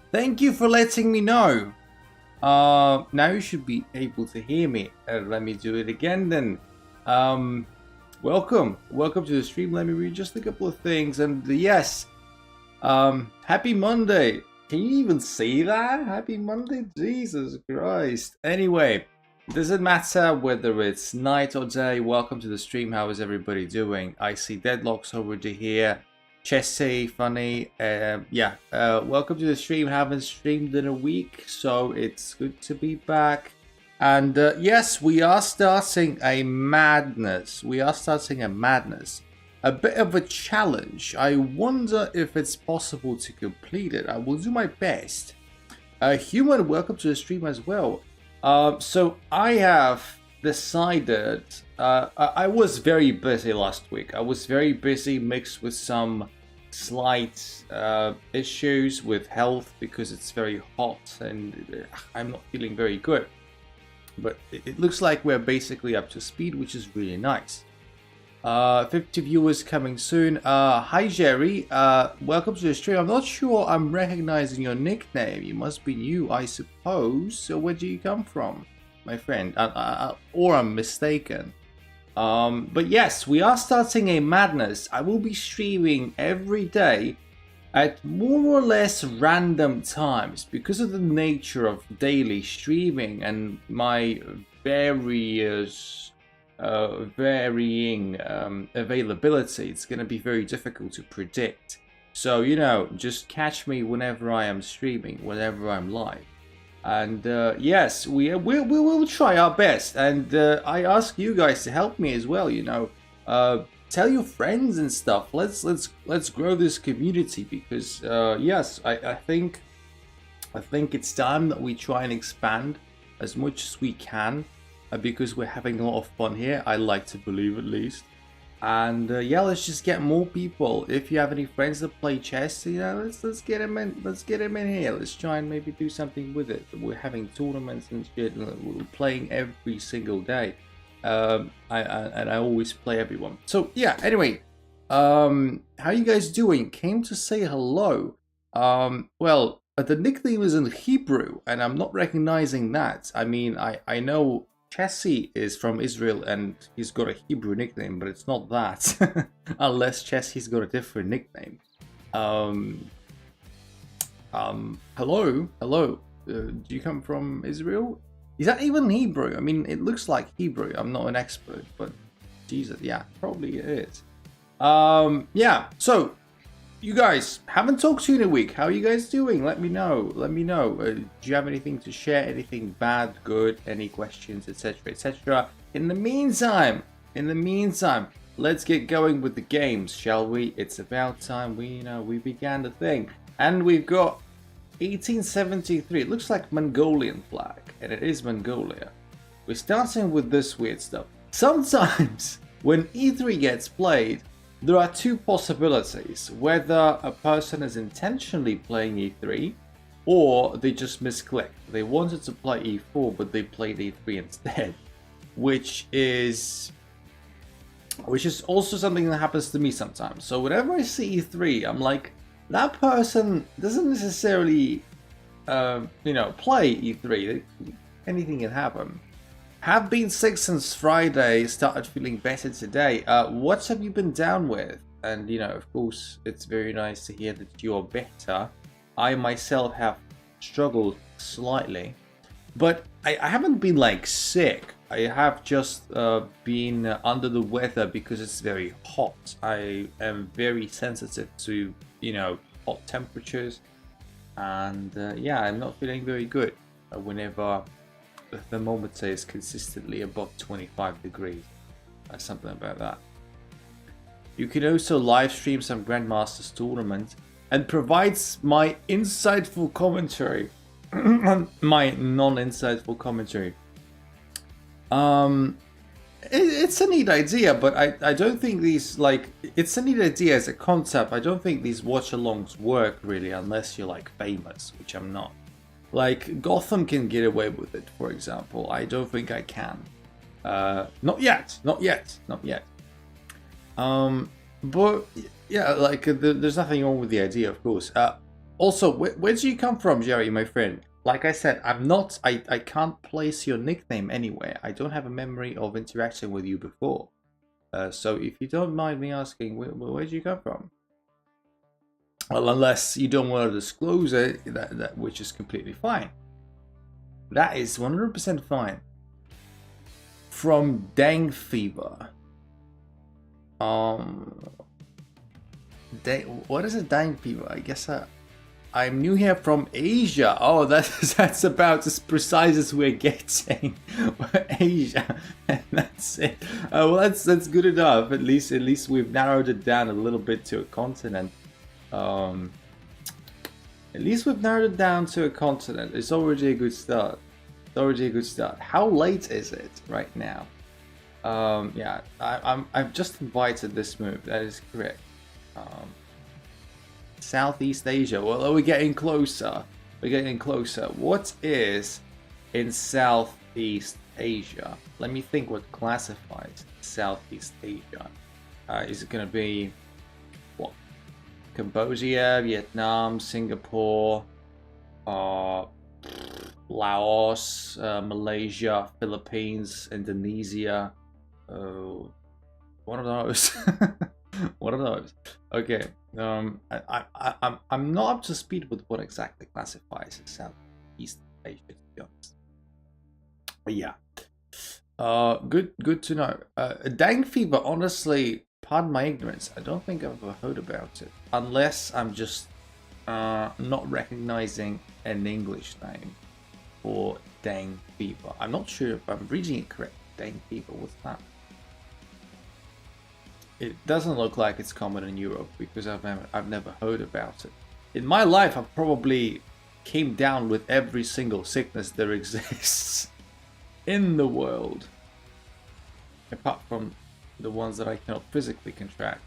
Thank you for letting me know. Now you should be able to hear me. Let me do it again then. Um, welcome to the stream. Let me read just a couple of things. And yes, happy Monday. Can you even see that? Happy Monday? Jesus Christ. Anyway, doesn't matter whether it's night or day. Welcome to the stream. How is everybody doing? I see Deadlock's already here. Chessy, funny, welcome to the stream. Haven't streamed in a week, so it's good to be back. And yes, we are starting a madness. A bit of a challenge. I wonder if it's possible to complete it. I will do my best. Human, welcome to the stream as well. So I have decided. I was very busy last week. I was very busy, mixed with some slight issues with health because it's very hot and I'm not feeling very good. But it looks like we're basically up to speed, which is really nice. 50 viewers coming soon. Hi Jerry, welcome to the stream. I'm not sure I'm recognizing your nickname. You must be new, I suppose. So where do you come from, my friend? Or I'm mistaken. But yes, we are starting a madness. I will be streaming every day at more or less random times because of the nature of daily streaming and my various varying availability. It's going to be very difficult to predict. So, just catch me whenever I am streaming, whenever I'm live. And yes, we will try our best. And I ask you guys to help me as well. Tell your friends and stuff. Let's grow this community because yes, I think it's time that we try and expand as much as we can because we're having a lot of fun here. I like to believe, at least. And yeah, let's just get more people. If you have any friends that play chess, let's get them in. Let's get them in here. Let's try and maybe do something with it. We're having tournaments and shit. And we're playing every single day. I always play everyone. So yeah. Anyway, how you guys doing? Came to say hello. Well, the nickname is in Hebrew, and I'm not recognizing that. I mean, I know Chessy is from Israel and he's got a Hebrew nickname, but it's not that. Unless Chessy's got a different nickname. Hello. Do you come from Israel? Is that even Hebrew? I mean, it looks like Hebrew. I'm not an expert, but Jesus, yeah, probably it is. Yeah, so you guys, haven't talked to you in a week. How are you guys doing? Let me know. Do you have anything to share? Anything bad, good, any questions, etc., etc.? In the meantime, let's get going with the games, shall we? It's about time we began the thing. And we've got 1873. It looks like Mongolian flag, and it is Mongolia. We're starting with this weird stuff. Sometimes when E3 gets played, there are two possibilities: whether a person is intentionally playing E3 or they just misclicked. They wanted to play E4 but they played E3 instead, which is also something that happens to me sometimes. So whenever I see E3, I'm like, that person doesn't necessarily play E3. Anything can happen. Have been sick since Friday, started feeling better today. What have you been down with? And, of course, it's very nice to hear that you're better. I myself have struggled slightly, but I haven't been like sick. I have just been under the weather because it's very hot. I am very sensitive to, hot temperatures. And yeah, I'm not feeling very good whenever the thermometer is consistently above 25 degrees. Something about that. You can also live stream some Grandmasters tournament and provides my insightful commentary. My non-insightful commentary. It's a neat idea, but I don't think these, it's a neat idea as a concept. I don't think these watch-alongs work really unless you're famous, which I'm not. Like, Gotham can get away with it, for example. I don't think I can. Not yet. But, yeah, there's nothing wrong with the idea, of course. Also, where do you come from, Jerry, my friend? Like I said, I can't place your nickname anywhere. I don't have a memory of interacting with you before. So if you don't mind me asking, where do you come from? Well, unless you don't want to disclose it, which is completely fine. That is 100% fine. From Dengue fever. What is a dengue fever? I guess I'm new here from Asia. Oh, that's about as precise as we're getting. Asia, and that's it. Well, that's good enough. At least we've narrowed it down a little bit to a continent. At least we've narrowed it down to a continent. It's already a good start. It's already a good start. How late is it right now? Yeah, I've just invited this move. That is correct. Southeast Asia. Well, we're getting closer. We're getting closer. What is in Southeast Asia? Let me think what classifies Southeast Asia. Is it going to be what? Cambodia, Vietnam, Singapore, Laos, Malaysia, Philippines, Indonesia. One of those. One of those. Okay. I'm not up to speed with what exactly classifies as Southeast Asia, to be honest. But yeah. Good to know. Dengue fever, honestly, pardon my ignorance, I don't think I've ever heard about it. Unless I'm just not recognizing an English name for dengue fever. I'm not sure if I'm reading it correct. Dengue fever, what's that? It doesn't look like it's common in Europe because I've never heard about it. In my life, I've probably came down with every single sickness there exists in the world, apart from the ones that I cannot physically contract.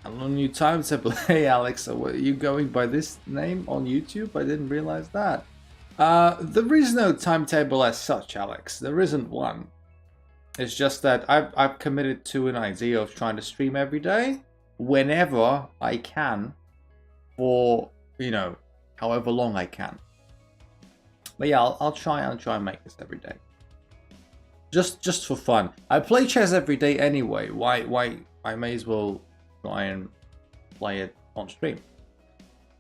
I'm on new timetable. Hey Alex, are you going by this name on YouTube? I didn't realize that. There is no timetable as such, Alex. There isn't one. It's just that I've committed to an idea of trying to stream every day, whenever I can, for, you know, however long I can. But yeah, I'll try and make this every day. Just for fun. I play chess every day anyway. Why I may as well try and play it on stream.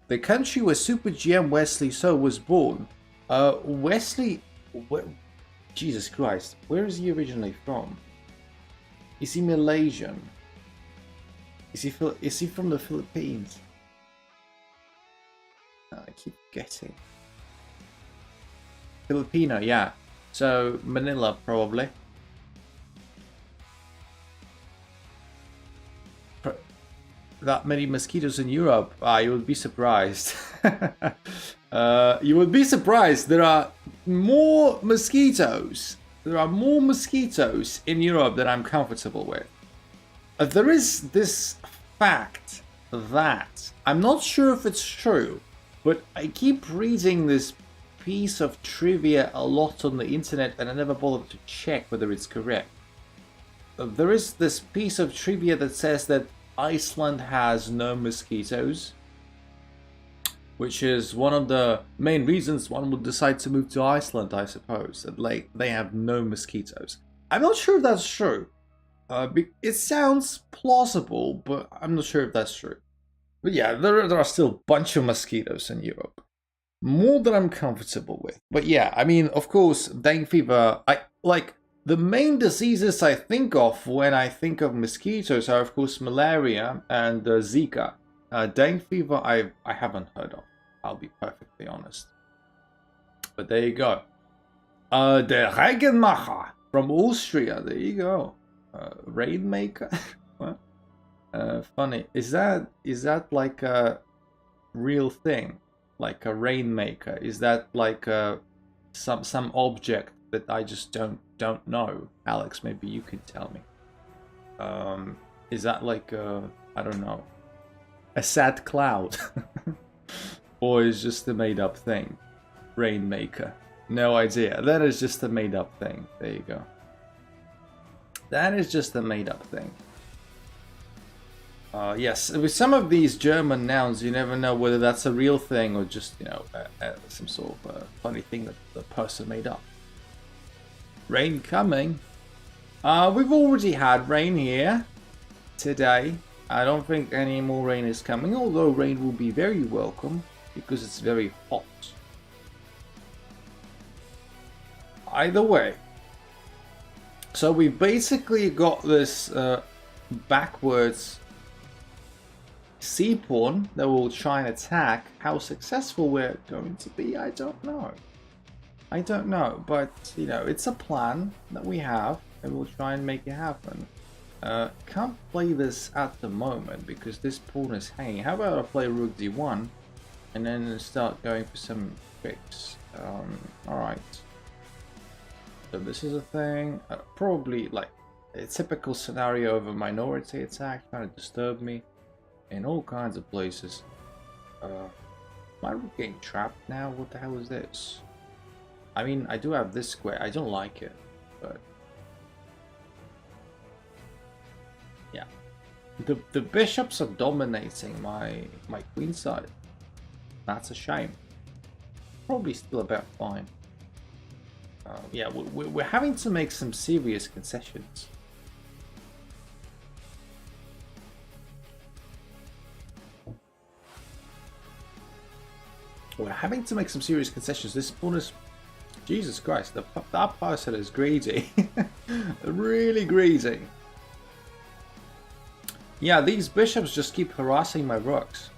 The country where Super GM Wesley So was born. Wesley. Jesus Christ, where is he originally from? Is he Malaysian? Is he from the Philippines? I keep getting Filipino, yeah. So Manila probably. That many mosquitoes in Europe? You would be surprised. You would be surprised. There are more mosquitoes. There are more mosquitoes in Europe than I'm comfortable with. There is this fact that I'm not sure if it's true, but I keep reading this piece of trivia a lot on the internet and I never bothered to check whether it's correct. There is this piece of trivia that says that Iceland has no mosquitoes, which is one of the main reasons one would decide to move to Iceland, I suppose, that like they have no mosquitoes. I'm not sure if that's true. It sounds plausible, but I'm not sure if that's true. But yeah, there are still a bunch of mosquitoes in Europe. More than I'm comfortable with. But yeah, I mean, of course, dengue fever, the main diseases I think of when I think of mosquitoes are, of course, malaria and Zika. Dengue fever, I haven't heard of. I'll be perfectly honest. But there you go. Der Regenmacher from Austria. There you go. Rainmaker. What? Funny. Is that like a real thing? Like a rainmaker? Is that like some object that I just don't know? Alex, maybe you can tell me. Is that like I don't know, a sad cloud? Or is just a made up thing? Rainmaker. No idea. That is just a made up thing. There you go. That is just a made up thing. Yes, with some of these German nouns, you never know whether that's a real thing or just, you know, some sort of funny thing that the person made up. Rain coming. We've already had rain here today. I don't think any more rain is coming, although rain will be very welcome because it's very hot. Either way. So we basically got this backwards sea pawn that will try and attack. How successful we're going to be, I don't know. I don't know, but you know, it's a plan that we have and we'll try and make it happen. Can't play this at the moment because this pawn is hanging. How about I play rook d1 and then start going for some tricks? Alright. So this is a thing, probably like a typical scenario of a minority attack trying to disturb me in all kinds of places. My rook getting trapped now? What the hell is this? I mean, I do have this square. I don't like it, but yeah. The bishops are dominating my queen side. That's a shame. Probably still about fine. Yeah, we're having to make some serious concessions. We're having to make some serious concessions. This pawn is... Jesus Christ, that person is greedy. Really greedy. Yeah, these bishops just keep harassing my rooks.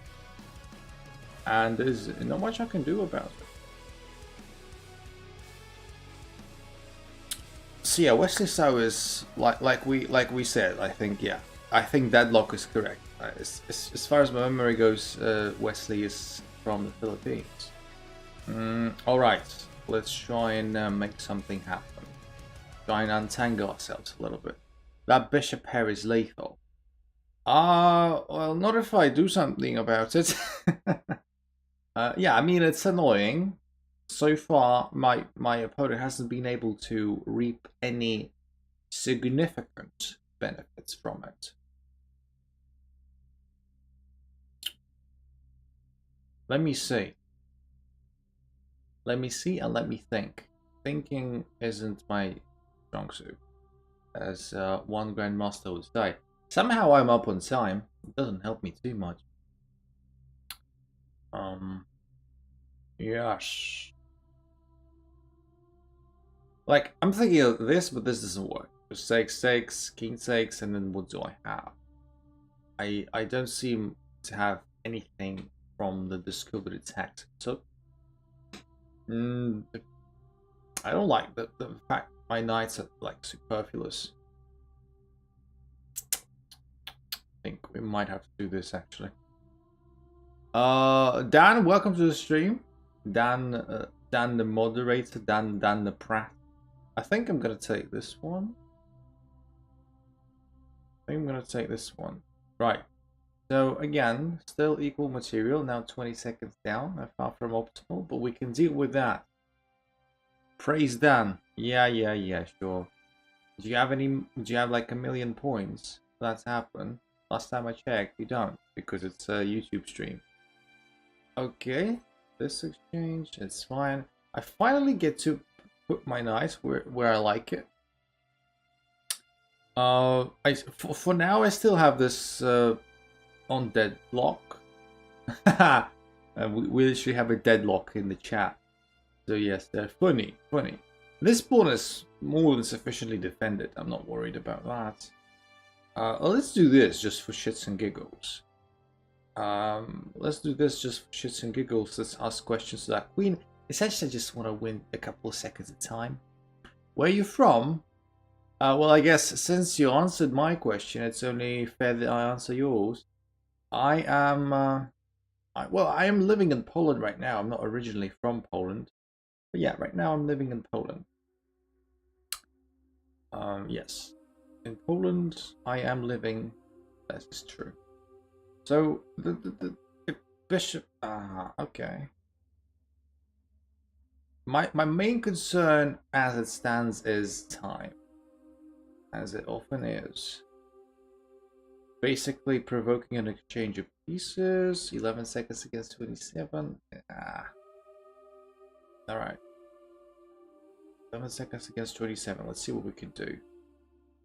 And there's not much I can do about it. So yeah, Wesley So is like we said. I think deadlock is correct. As far as my memory goes, Wesley is from the Philippines. All right, let's try and make something happen. Try and untangle ourselves a little bit. That bishop pair is lethal. Well, not if I do something about it. Yeah, I mean, it's annoying. So far, my opponent hasn't been able to reap any significant benefits from it. Let me see. Let me see and let me think. Thinking isn't my strong suit, as one grandmaster would say. Somehow I'm up on time. It doesn't help me too much. Yes. Like, I'm thinking of this, but this doesn't work. Just takes, king takes, and then what do I have? I don't seem to have anything from the discovered attack. So, I don't like the fact my knights are like superfluous. I think we might have to do this actually. Dan, welcome to the stream. Dan, Dan the moderator, Dan the Pratt. I think I'm gonna take this one. I think I'm gonna take this one. Right. So again, still equal material. Now 20 seconds down. Far from optimal, but we can deal with that. Praise Dan. Yeah, sure. Do you have like a million points for that to happen? Last time I checked, you don't, because it's a YouTube stream. Okay, this exchange, it's fine. I finally get to put my knight where I like it. For now I still have this on deadlock. We literally have a deadlock in the chat. So yes, they're funny. This pawn is more than sufficiently defended. I'm not worried about that. Let's do this just for shits and giggles. Let's do this just for shits and giggles. Let's ask questions to that queen. Essentially, I just want to win a couple of seconds at a time. Where are you from? Well, I guess since you answered my question, it's only fair that I answer yours. I am, I am living in Poland right now. I'm not originally from Poland. But yeah, right now I'm living in Poland. Yes. In Poland, I am living. That is true. So the bishop. Okay. My main concern, as it stands, is time, as it often is. basically provoking an exchange of pieces. 11 seconds against 27. Alright. 11 seconds against 27. Let's see what we can do.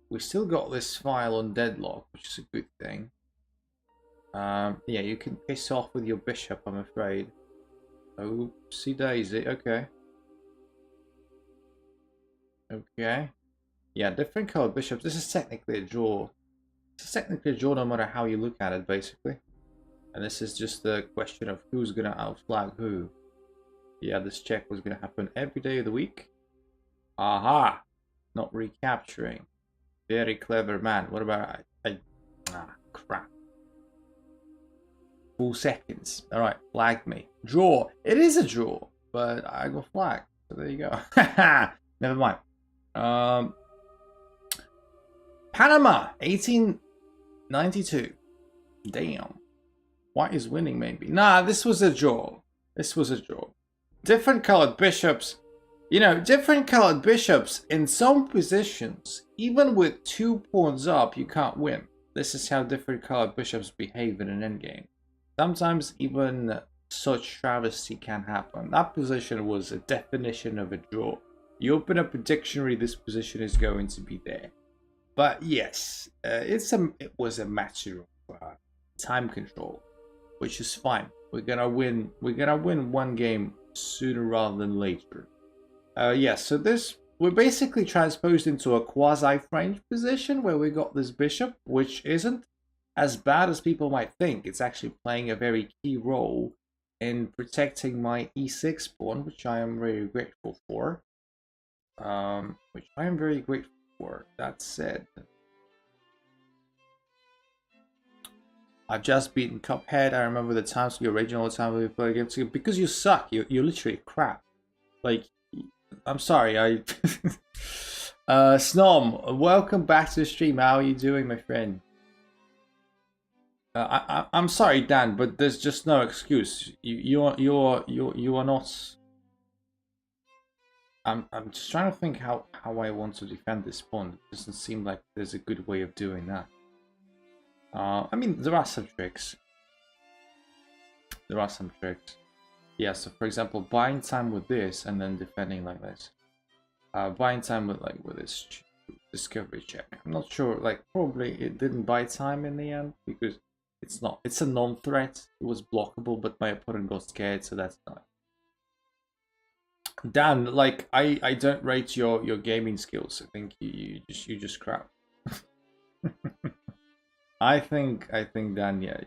We still got this file on deadlock, which is a good thing. Yeah, you can piss off with your bishop, I'm afraid. Oopsie daisy. Okay. Okay. Yeah, different colored bishops. This is technically a draw. It's technically a draw no matter how you look at it, basically. And this is just the question of who's gonna outflag who. Yeah, this check was gonna happen every day of the week. Aha! Not recapturing. Very clever man. What about crap. Full seconds. Alright, flag me. Draw. It is a draw, but I got flagged. So there you go. Never mind. Panama, 1892. Damn. White is winning, maybe. Nah, this was a draw. This was a draw. Different colored bishops. You know, different colored bishops in some positions, even with 2 pawns up, you can't win. This is how different colored bishops behave in an endgame. Sometimes even such travesty can happen. That position was a definition of a draw. You open up a dictionary, this position is going to be there. But yes, it was a matter of time control, which is fine. We're gonna win one game sooner rather than later. Yeah, so we're basically transposed into a quasi-French position where we got this bishop, which isn't as bad as people might think. It's actually playing a very key role in protecting my e6 pawn, which I am very grateful for. That said, I've just beaten Cuphead. I remember the times, the original time we played games together. Because you suck. You're literally crap. Like, I'm sorry. Snom, welcome back to the stream. How are you doing, my friend? I'm sorry, Dan, but there's just no excuse. You are not. I'm just trying to think how I want to defend this pawn. It doesn't seem like there's a good way of doing that. I mean, there are some tricks. Yeah, so for example, buying time with this and then defending like this. Buying time with this discovery check. I'm not sure, like probably it didn't buy time in the end because it's a non-threat. It was blockable, but my opponent got scared, so that's not. Dan, like I don't rate your gaming skills. I think you just crap. I think Dan, yeah.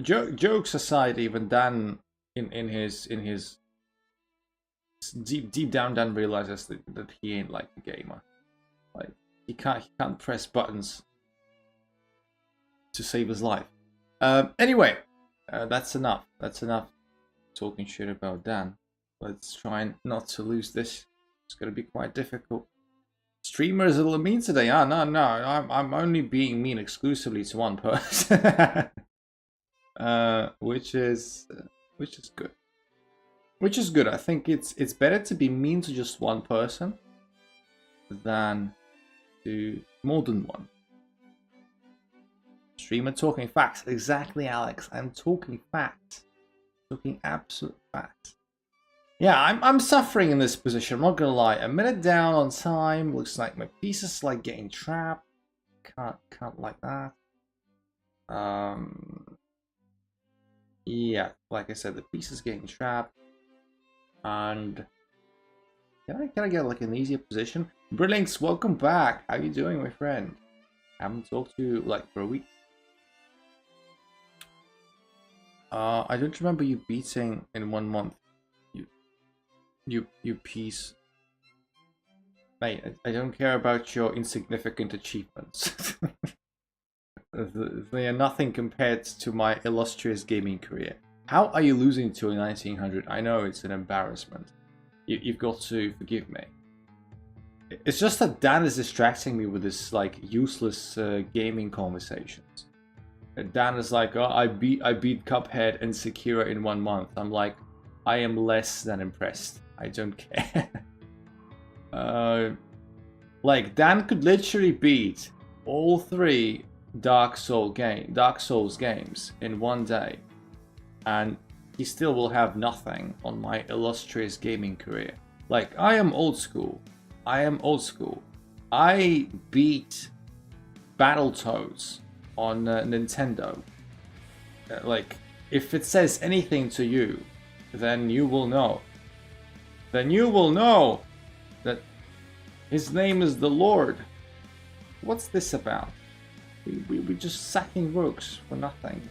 Jokes aside, even Dan in his deep down, Dan realizes that he ain't like a gamer. Like he can't press buttons to save his life. Anyway, that's enough. That's enough talking shit about Dan. Let's try not to lose this. It's gonna be quite difficult. Streamers are a little mean today. No, I'm only being mean exclusively to one person. Which is good. Which is good. I think it's better to be mean to just one person than to more than one. Streamer talking facts. Exactly, Alex. I'm talking facts. Talking absolute facts. Yeah, I'm suffering in this position. I'm not gonna lie. A minute down on time. Looks like my piece is like getting trapped. Can't like that. Yeah, like I said, the piece is getting trapped. And can I get like an easier position? Brillinks, welcome back. How you doing, my friend? I haven't talked to you like for a week. I don't remember you beating in 1 month. You piece. Mate, I don't care about your insignificant achievements. They are nothing compared to my illustrious gaming career. How are you losing to a 1900? I know it's an embarrassment. You've got to forgive me. It's just that Dan is distracting me with this like useless gaming conversations. Dan is like, oh, I beat Cuphead and Sekiro in 1 month. I'm like, I am less than impressed. I don't care. Like, Dan could literally beat all 3 Dark Souls games in one day, and he still will have nothing on my illustrious gaming career. Like, I am old school. I beat Battletoads on Nintendo. Like, if it says anything to you, then you will know. Then you will know that his name is the Lord. What's this about? We're just sacking rooks for nothing.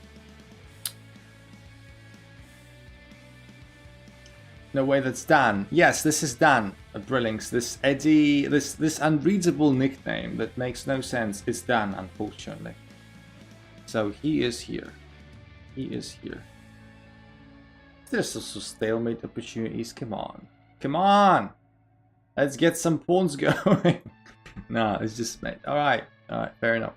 No way, that's Dan. Yes, this is Dan at Brillings. This Eddie, this unreadable nickname that makes no sense is Dan, unfortunately. So he is here. He is here. There's also stalemate opportunities. Come on. Come on! Let's get some pawns going. No, it's just mate. Alright, fair enough.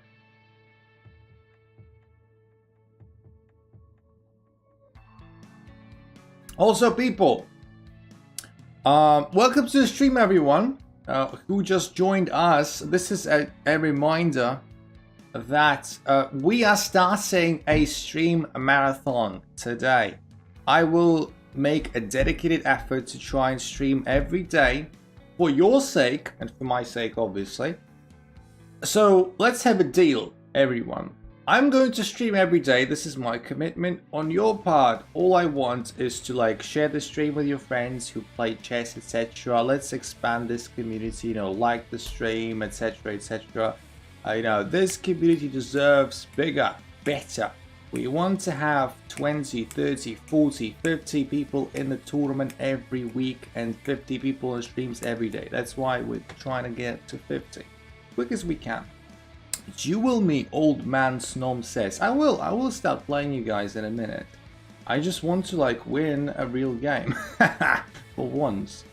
Also, people, welcome to the stream, everyone who just joined us. This is a reminder that we are starting a stream marathon today. I will make a dedicated effort to try and stream every day for your sake and for my sake, obviously. So let's have a deal, everyone. I'm going to stream every day. This is my commitment. On your part, all I want is to like share the stream with your friends who play chess, etc. Let's expand this community, you know, like the stream, etc, etc. You know, this community deserves bigger, better. We want to have 20, 30, 40, 50 people in the tournament every week and 50 people on streams every day. That's why we're trying to get to 50. Quick as we can. Duel me, old man Snom says. I will start playing you guys in a minute. I just want to like win a real game. For once.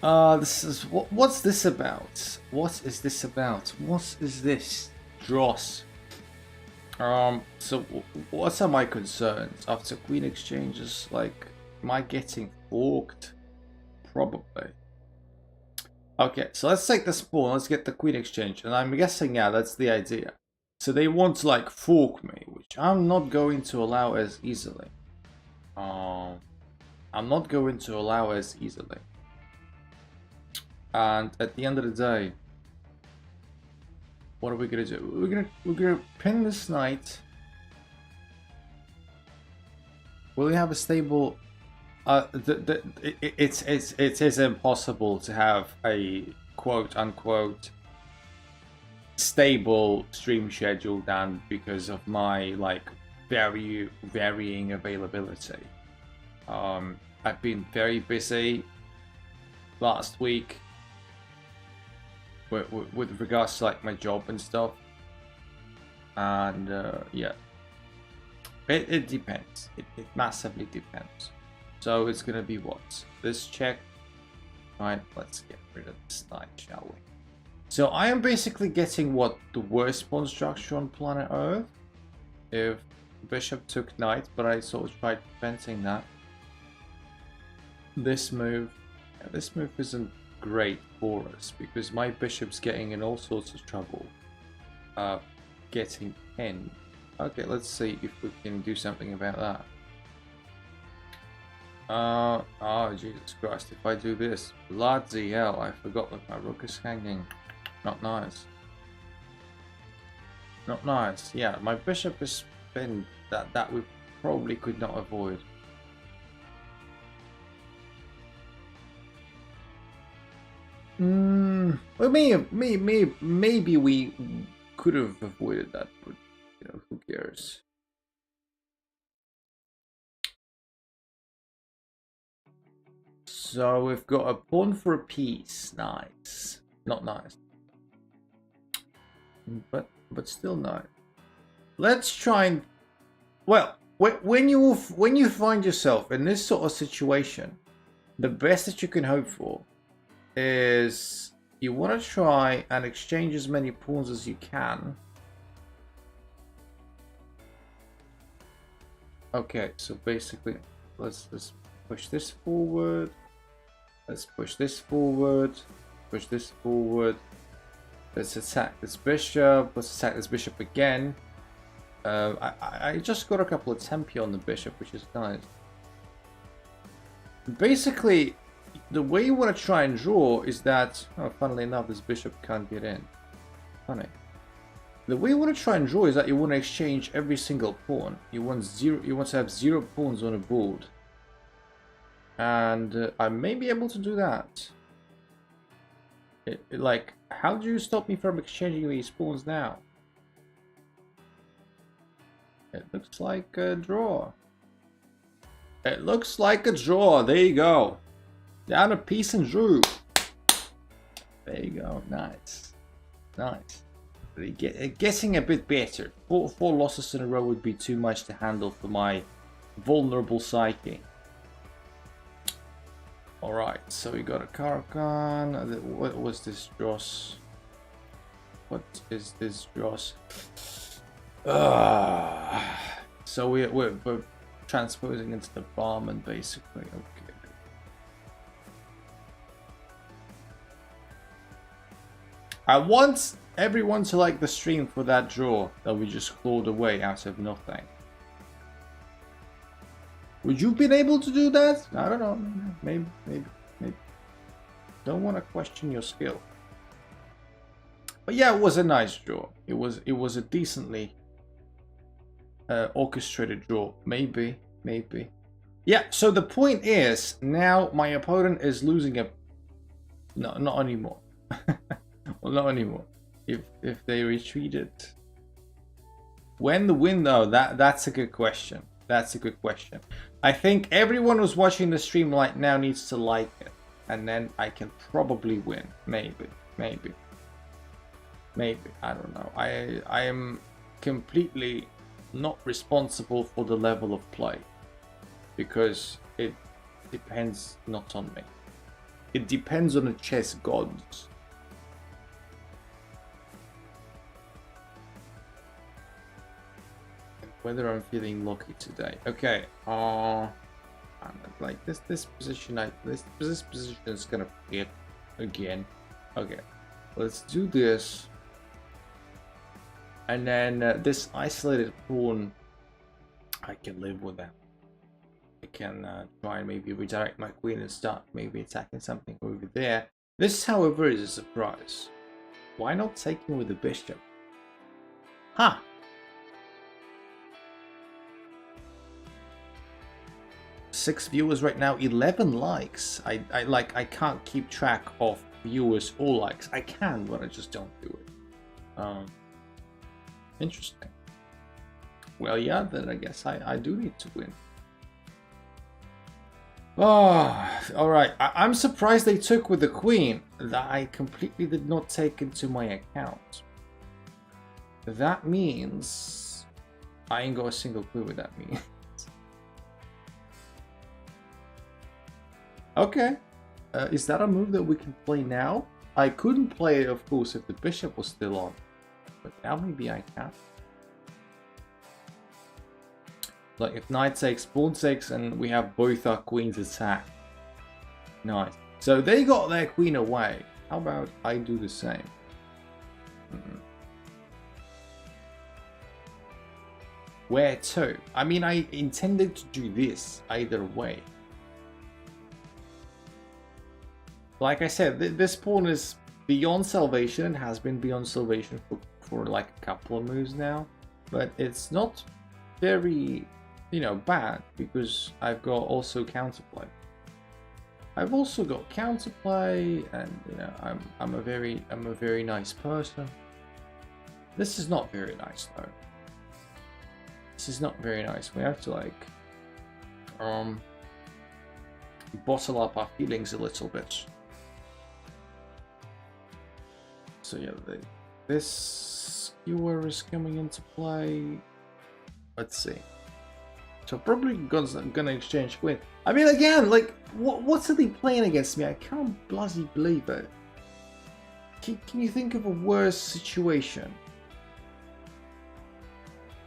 This is what's this about? What is this about? What is this? Dross. So what are my concerns after queen exchanges? Like, am I getting forked? Probably. Okay, so let's take this pawn, let's get the queen exchange, and I'm guessing, yeah, that's the idea. So they want to like fork me, which I'm not going to allow as easily. I'm not going to allow as easily. And at the end of the day, what are we gonna do? We're gonna pin this knight. Will we have a stable? It is impossible to have a quote unquote stable stream schedule done because of my like varying availability. I've been very busy last week with regards to like my job and stuff, and yeah, it depends. It massively depends. So it's gonna be what? This check. Right, let's get rid of this knight, shall we? So I am basically getting what? The worst pawn structure on planet Earth. If bishop took knight, but I sort of tried preventing that. This move isn't great for us because my bishop's getting in all sorts of trouble. Getting pinned. Okay, let's see if we can do something about that. Oh Jesus Christ, if I do this, bloody hell, I forgot that my rook is hanging. Not nice. Not nice. Yeah, my bishop is pinned. That we probably could not avoid. Well, maybe we could have avoided that, but you know, who cares? So we've got a pawn for a piece. Nice. Not nice. But still nice. Let's try and... Well, when you find yourself in this sort of situation, the best that you can hope for is you want to try and exchange as many pawns as you can. Okay, so basically, let's push this forward. Let's push this forward. push this forward. Let's attack this bishop. Let's attack this bishop again. I just got a couple of tempi on the bishop, which is nice. Basically, the way you want to try and draw is that, oh, funnily enough, this bishop can't get in. Funny. The way you want to try and draw is that you want to exchange every single pawn. You want to have 0 pawns on a board, and I may be able to do that. Like, how do you stop me from exchanging these pawns now? It looks like a draw. It looks like a draw. There you go. Down a piece and drew. There you go. Nice. Nice. Getting a bit better. Four losses in a row would be too much to handle for my vulnerable psyche. Alright, so we got a Caro-Kann. What was this dross? What is this dross? So we're transposing into the barman, basically. Okay. I want everyone to like the stream for that draw that we just clawed away out of nothing. Would you been able to do that? I don't know. Maybe. Don't want to question your skill. But yeah, it was a nice draw. It was a decently orchestrated draw. Maybe. Yeah, so the point is, now my opponent is losing a... No, not anymore. Well, not anymore. If they retreated. When the win, though, that's a good question. That's a good question. I think everyone who's watching the stream right now needs to like it. And then I can probably win. Maybe. I don't know. I am completely not responsible for the level of play. Because it depends not on me. It depends on the chess gods. Whether I'm feeling lucky today. Okay. Like this position. This position is gonna hit again. Okay. Let's do this. And then this isolated pawn, I can live with that. I can try and maybe redirect my queen and start maybe attacking something over there. This, however, is a surprise. Why not taking with the bishop? Huh. 6 viewers right now, 11 likes. I can't keep track of viewers or likes. I can, but I just don't do it. Interesting. Well, yeah, then I guess I do need to win. Oh, alright. I'm surprised they took with the queen. That I completely did not take into my account. That means I ain't got a single clue what that means. Okay. Is that a move that we can play now? I couldn't play it, of course, if the bishop was still on. But now maybe I can. Like if knight takes, pawn takes, and we have both our queens attack. Nice. So they got their queen away. How about I do the same? Where to? I mean, I intended to do this either way. Like I said, this pawn is beyond salvation and has been beyond salvation for like a couple of moves now. But it's not very, bad because I've got also counterplay. I've also got counterplay, and I'm a very nice person. This is not very nice though. This is not very nice. We have to like bottle up our feelings a little bit. So yeah, this skewer is coming into play. Let's see. So probably gonna exchange queen. I mean, again, like, what's are they playing against me? I can't bloody believe it. Can you think of a worse situation?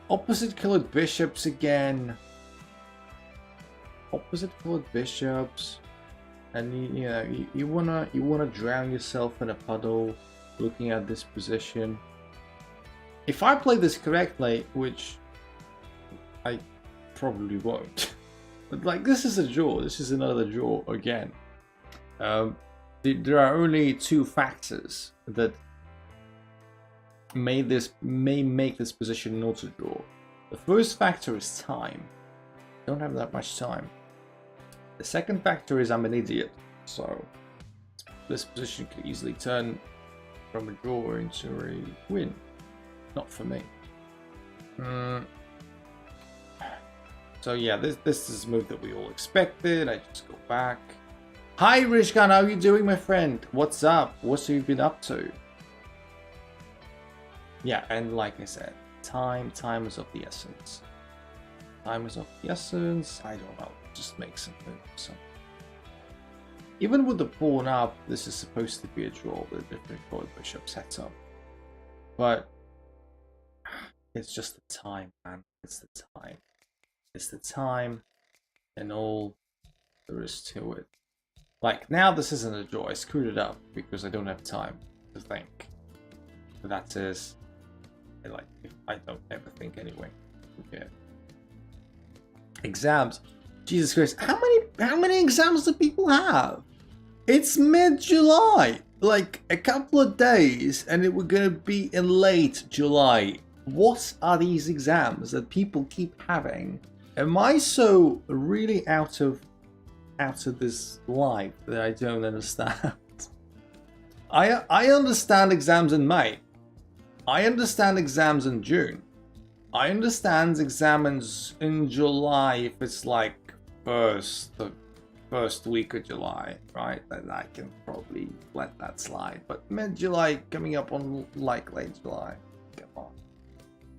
Opposite colored bishops again. Opposite colored bishops. and you wanna drown yourself in a puddle, looking at this position. If I play this correctly, which I probably won't, but like this is a draw. This is another draw again. There are only two factors that may make this position not a draw. The first factor is time. Don't have that much time. The second factor is I'm an idiot, so this position could easily turn from a draw into a win. Not for me. So yeah, this is a move that we all expected. I just go back. Hi Rishkan, how are you doing, my friend? What's up? What have you been up to? Yeah, and like I said, time is of the essence. Time is of the essence. I don't know, just make some moves. So. Even with the pawn up, this is supposed to be a draw with a different forward bishop setup. But it's just the time, man. It's the time. It's the time and all there is to it. Like, now this isn't a draw. I screwed it up because I don't have time to think. But that is... like, if I don't ever think anyway. Okay. Exams. Jesus Christ. How many exams do people have? It's mid-July. Like, a couple of days and we're gonna be in late July. What are these exams that people keep having? Am I so really out of this life that I don't understand? I understand exams in May. I understand exams in June. I understand exams in July if it's like the first week of July, right? Then I can probably let that slide. But mid-July coming up on like late July. Come on.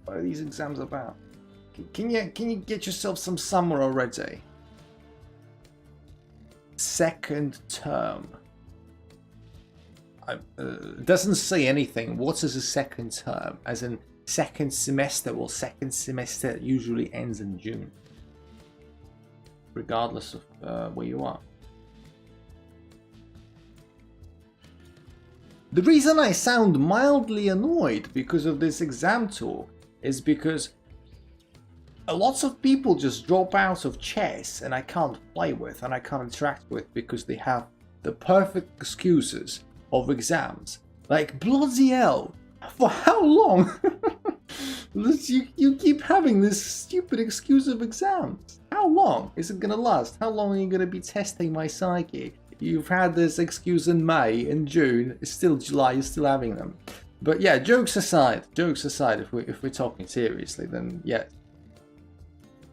What are these exams about? Can you get yourself some summer already? Second term. Doesn't say anything. What is a second term? As in second semester? Well, second semester usually ends in June, regardless of where you are. The reason I sound mildly annoyed because of this exam talk is because lots of people just drop out of chess and I can't play with and I can't interact with because they have the perfect excuses of exams. Like, bloody hell, for how long? you keep having this stupid excuse of exams. How long is it gonna last? How long are you gonna be testing my psyche? You've had this excuse in May, in June, it's still July, you're still having them. But yeah, jokes aside, if we're talking seriously, then yeah,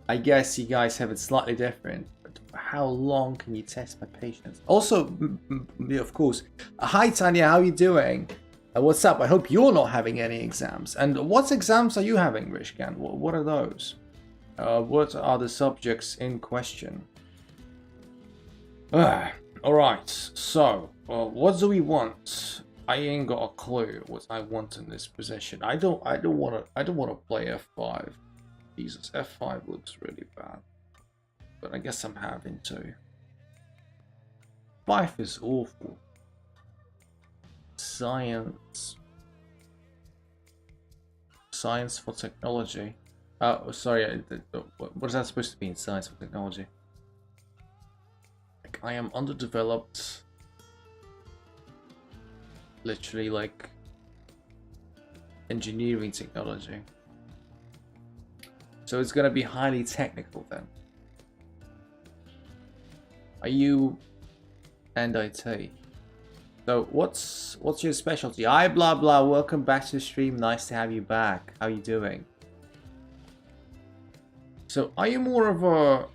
I guess you guys have it slightly different. But how long can you test my patience? Also, of course, hi Tanya, how are you doing? What's up? I hope you're not having any exams. And what exams are you having, Rishkan? What are those? What are the subjects in question? Alright, so, what do we want? I ain't got a clue what I want in this position. I don't wanna play f5. Jesus, f5 looks really bad. But I guess I'm having to. 5 is awful. Science for technology. Oh, sorry. What is that supposed to be in science for technology? Like, I am underdeveloped. Literally, like engineering technology. So it's gonna be highly technical then. Are you and IT? So what's your specialty? Hi blah blah, welcome back to the stream. Nice to have you back. How you doing? So are you more of a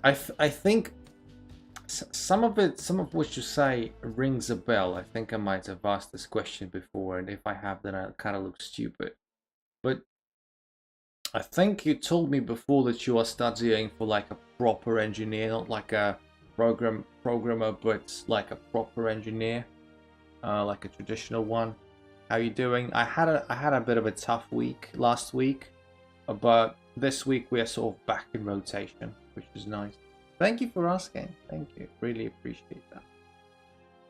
I think some of what you say rings a bell. I think I might have asked this question before, and if I have, then I kind of look stupid. But I think you told me before that you are studying for like a proper engineer, not like a programmer, but like a proper engineer, like a traditional one. How you doing? I had a bit of a tough week last week, but this week we are sort of back in rotation, which is nice. Thank you for asking. Thank you. Really appreciate that.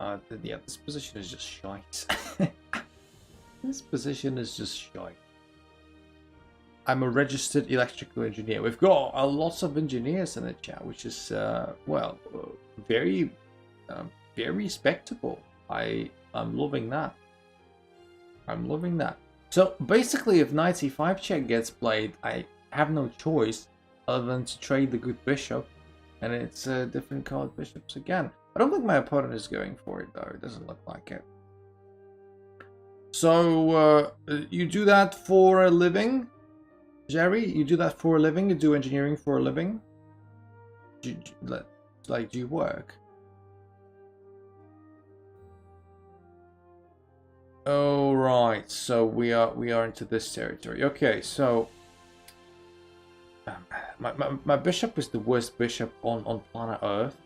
Yeah, this position is just shite. This position is just shite. I'm a registered electrical engineer. We've got a lot of engineers in the chat, which is, well, very, very respectable. I'm loving that. I'm loving that. So basically, if 95 check gets played, I have no choice other than to trade the good bishop, and it's different colored bishops again. I don't think my opponent is going for it though. It doesn't look like it. So you do that for a living, Jerry? You do that for a living? You do engineering for a living? Do you work? Oh right, so we are into this territory. Okay, so my bishop is the worst bishop on planet Earth,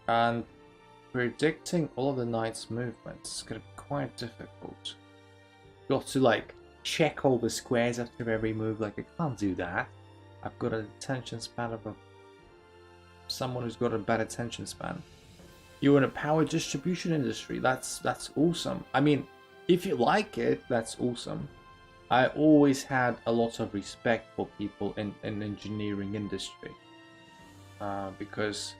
and predicting all of the knight's movements is gonna be quite difficult. Got to like check all the squares after every move. Like I can't do that. I've got an attention span of someone who's got a bad attention span. You're in a power distribution industry. That's awesome. I mean, if you like it, that's awesome. I always had a lot of respect for people in engineering industry, because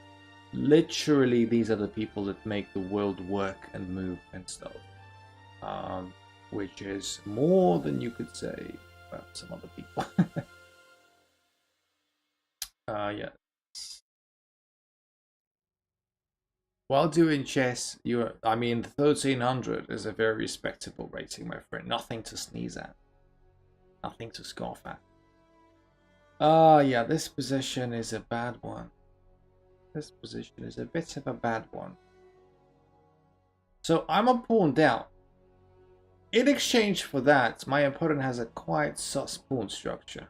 literally these are the people that make the world work and move and stuff, which is more than you could say about some other people. Yeah. While doing chess, I mean, 1300 is a very respectable rating, my friend. Nothing to sneeze at. Nothing to scoff at. Yeah, this position is a bad one. This position is a bit of a bad one. So I'm a pawn down. In exchange for that, my opponent has a quite sus pawn structure,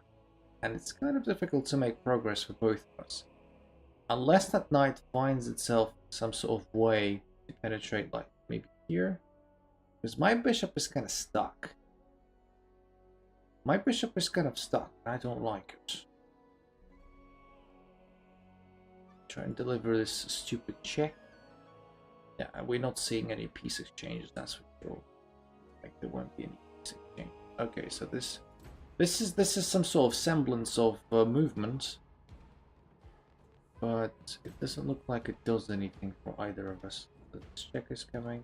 and it's kind of difficult to make progress for both of us. Unless that knight finds itself some sort of way to penetrate, like maybe here. Because my bishop is kind of stuck. My bishop is kind of stuck. I don't like it. Try and deliver this stupid check. Yeah, we're not seeing any piece exchanges, that's for sure. Like there won't be any piece exchange. Okay, so this is some sort of semblance of movement. But it doesn't look like it does anything for either of us. This check is coming.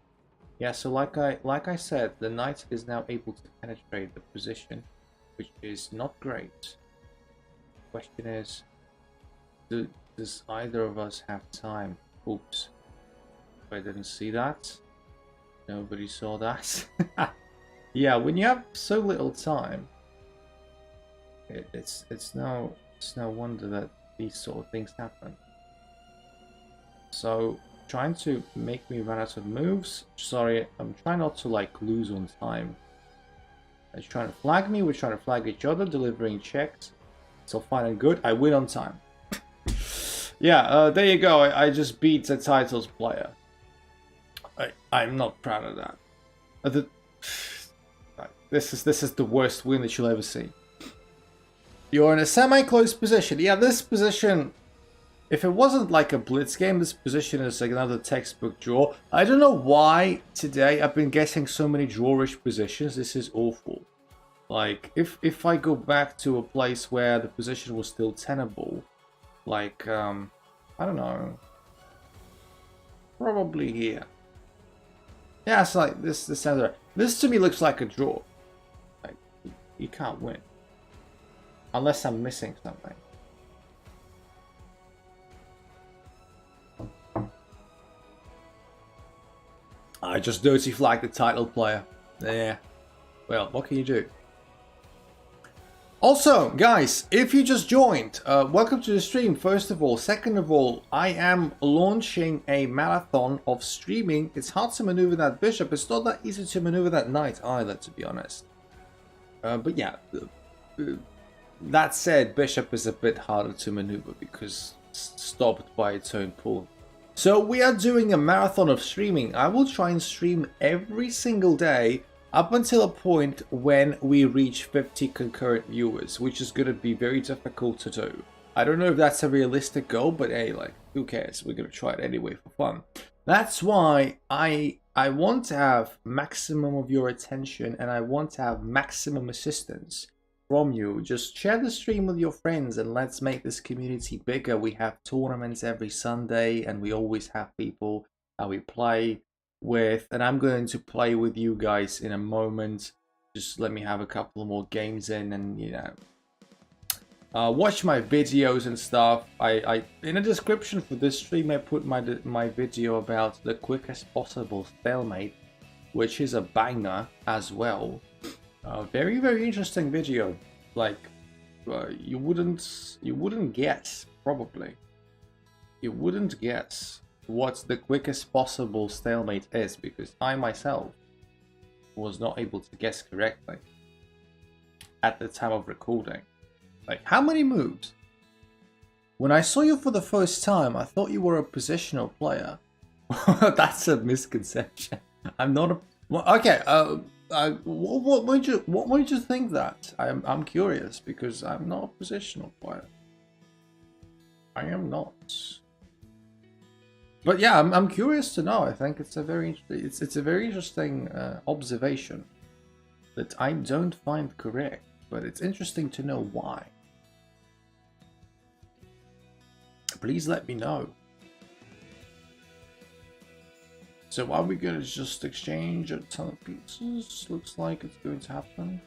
Yeah, so like I said, the knight is now able to penetrate the position, which is not great. Question is, does either of us have time? Oops, I didn't see that. Nobody saw that. Yeah, when you have so little time, it's no wonder that these sort of things happen. So trying to make me run out of moves. Sorry, I'm trying not to like lose on time. He's trying to flag me, we're trying to flag each other, delivering checks. It's all fine and good. I win on time. Yeah, there you go. I just beat the titles player. I'm not proud of that. This is the worst win that you'll ever see. You're in a semi-close position. Yeah, this position, if it wasn't like a blitz game, this position is like another textbook draw. I don't know why today I've been getting so many drawish positions. This is awful. Like, if I go back to a place where the position was still tenable, like, I don't know, probably here. Yeah, it's like, this sounds right. This to me looks like a draw. Like, you can't win. Unless I'm missing something. I just dirty flagged the title player. Yeah. Well, what can you do? Also, guys, if you just joined, welcome to the stream, first of all. Second of all, I am launching a marathon of streaming. It's hard to maneuver that bishop. It's not that easy to maneuver that knight either, to be honest. But yeah, that said, bishop is a bit harder to maneuver because it's stopped by its own pawn. So we are doing a marathon of streaming. I will try and stream every single day up until a point when we reach 50 concurrent viewers, which is going to be very difficult to do. I don't know if that's a realistic goal, but hey, like, who cares? We're gonna try it anyway for fun. That's why I want to have maximum of your attention, and I want to have maximum assistance from you. Just share the stream with your friends, and let's make this community bigger. We have tournaments every Sunday, and we always have people that we play with, and I'm going to play with you guys in a moment. Just let me have a couple more games in, and you know, watch my videos and stuff. I in the description for this stream I put my video about the quickest possible stalemate, which is a banger as well. Very interesting video. Like you wouldn't guess, probably. You wouldn't guess what the quickest possible stalemate is, because I myself was not able to guess correctly at the time of recording. Like, how many moves? When I saw you for the first time, I thought you were a positional player. That's a misconception. I'm not a... Well, okay, what made you think that? I'm curious, because I'm not a positional player. I am not. But yeah, I'm curious to know. I think it's a very interesting observation that I don't find correct. But it's interesting to know why. Please let me know. So are we going to just exchange a ton of pieces? Looks like it's going to happen.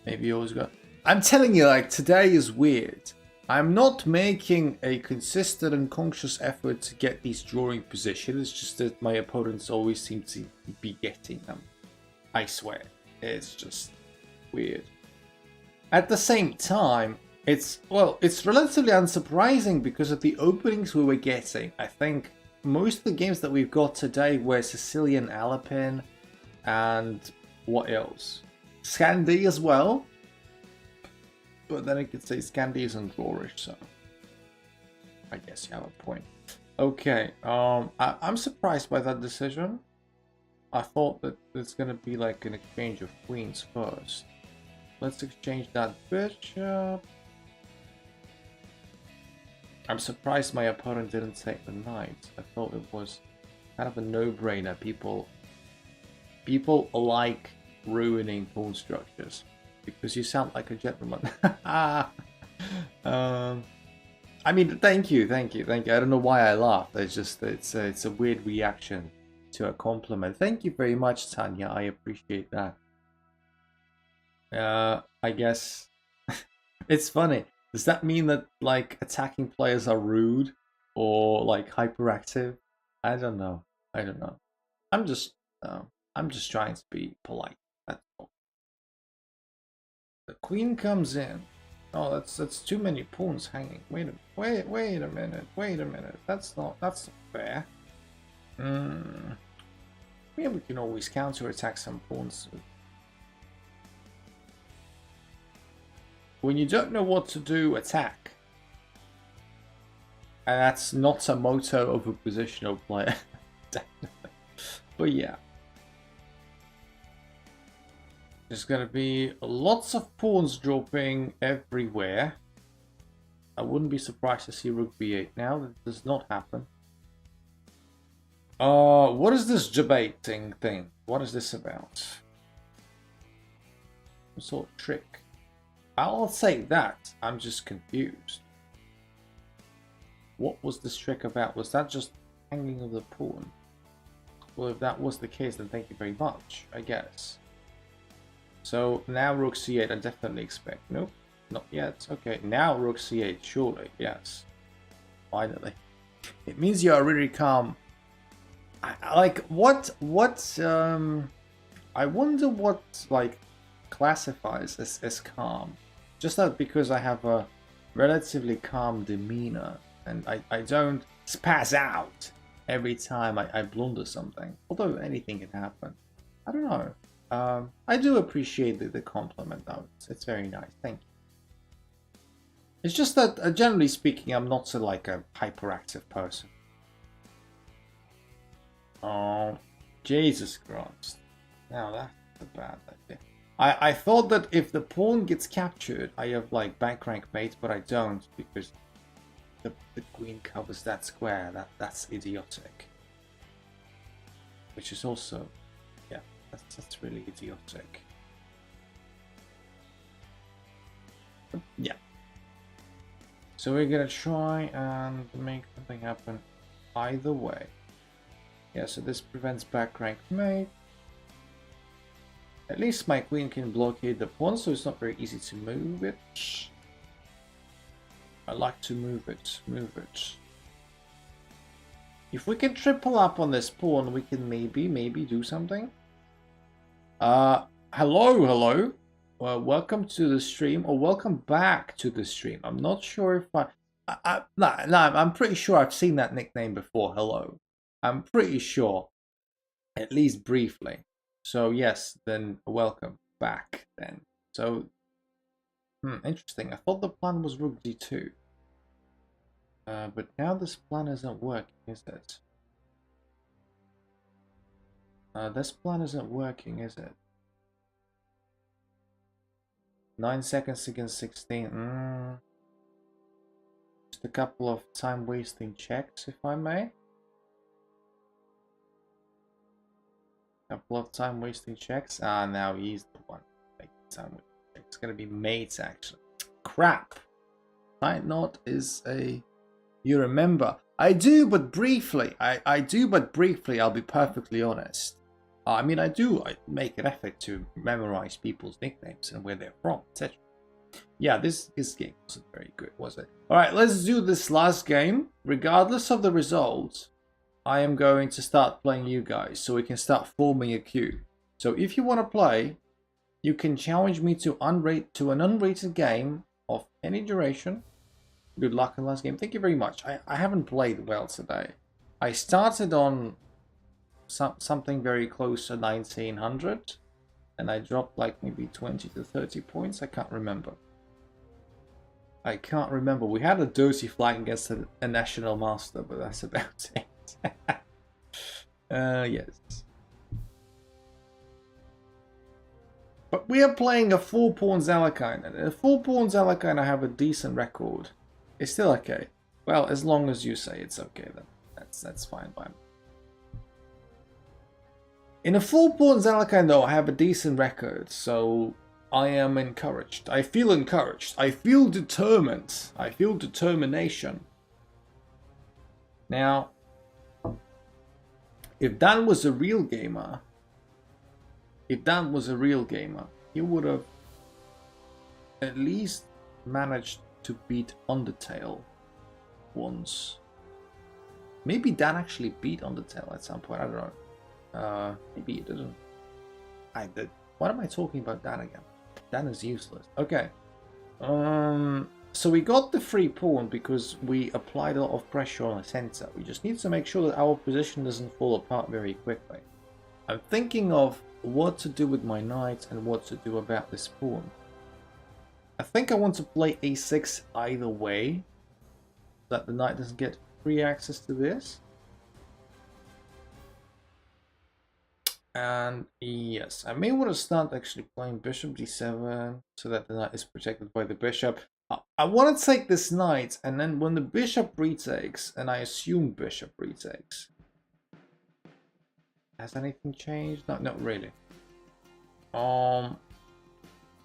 Maybe you always got... I'm telling you, like, today is weird. I'm not making a consistent and conscious effort to get these drawing positions. It's just that my opponents always seem to be getting them. I swear. It's just weird. At the same time, it's relatively unsurprising because of the openings we were getting. I think most of the games that we've got today were Sicilian Alpin and what else? Scandi as well. But then I could say Scandi isn't drawish, so I guess you have a point. Okay, I'm surprised by that decision. I thought that it's gonna be like an exchange of queens first. Let's exchange that bishop. I'm surprised my opponent didn't take the knight. I thought it was kind of a no-brainer. People like ruining pawn structures. Because you sound like a gentleman. I mean, thank you. I don't know why I laughed. It's a weird reaction to a compliment. Thank you very much, Tanya. I appreciate that. I guess it's funny. Does that mean that like attacking players are rude or like hyperactive? I don't know. I'm just trying to be polite. That's all. The queen comes in. Oh, that's too many pawns hanging. Wait a minute. That's not fair. Yeah, we can always counterattack some pawns. When you don't know what to do, attack. And that's not a motto of a positional player. But yeah. There's gonna be lots of pawns dropping everywhere. I wouldn't be surprised to see rook b8 now. That does not happen. What is this debating thing? What is this about? Some sort of trick. I'll say that. I'm just confused. What was this trick about? Was that just hanging of the pawn? Well, if that was the case, then thank you very much, I guess. So now rook c8, I definitely expect. Nope, not yet. Okay, now rook c8, surely, yes. Finally. It means you are really calm. I wonder what, like, classifies as calm. Just that because I have a relatively calm demeanor, and I don't spaz out every time I blunder something. Although anything can happen. I don't know. I do appreciate the compliment though. It's very nice. Thank you. It's just that, generally speaking, I'm not so like a hyperactive person. Oh, Jesus Christ. Now that's a bad idea. I thought that if the pawn gets captured, I have like back rank mate, but I don't because the queen covers that square. That's idiotic. Which is also, yeah, that's really idiotic. But yeah. So we're gonna try and make something happen either way. Yeah, so this prevents back rank mate. At least my queen can blockade the pawn, so it's not very easy to move it. I like to move it, If we can triple up on this pawn, we can maybe do something. Hello. Well, welcome to the stream, or welcome back to the stream. I'm not sure if no, I'm pretty sure I've seen that nickname before. Hello. I'm pretty sure, at least briefly. So yes, then welcome back then. So, interesting. I thought the plan was rook d2. But now this plan isn't working, is it? This plan isn't working, is it? 9 seconds against 16. Just a couple of time-wasting checks, if I may. Couple of time-wasting checks. Ah, now he's the one making time-wasting checks. It's gonna be mates, actually. Crap! Knight knot is a... You remember. I do, but briefly. I do, but briefly, I'll be perfectly honest. I mean, I make an effort to memorize people's nicknames and where they're from, etc. Yeah, this game wasn't very good, was it? Alright, let's do this last game. Regardless of the result, I am going to start playing you guys so we can start forming a queue. So if you want to play, you can challenge me to an unrated game of any duration. Good luck in the last game. Thank you very much. I haven't played well today. I started on something very close to 1900 and I dropped like maybe 20 to 30 points. I can't remember. We had a dirty flag against a national master, but that's about it. Yes. But we are playing a 4-pawn Zalakain, and a 4-pawn Zalakain I have a decent record. It's still okay. Well, as long as you say it's okay, then that's fine by me. In a 4-pawn Zalakain though, I have a decent record, so I am encouraged. I feel encouraged. I feel determined. I feel determination. Now, if Dan was a real gamer, he would have at least managed to beat Undertale once. Maybe Dan actually beat Undertale at some point. I don't know. Maybe he didn't. I did. What am I talking about Dan again? Dan is useless. Okay. So we got the free pawn because we applied a lot of pressure on the center. We just need to make sure that our position doesn't fall apart very quickly. I'm thinking of what to do with my knight and what to do about this pawn. I think I want to play a6 either way, so that the knight doesn't get free access to this. And yes, I may want to start actually playing bishop d7 so that the knight is protected by the bishop. I want to take this knight, and then when the bishop retakes, and I assume bishop retakes. Has anything changed? No, not really.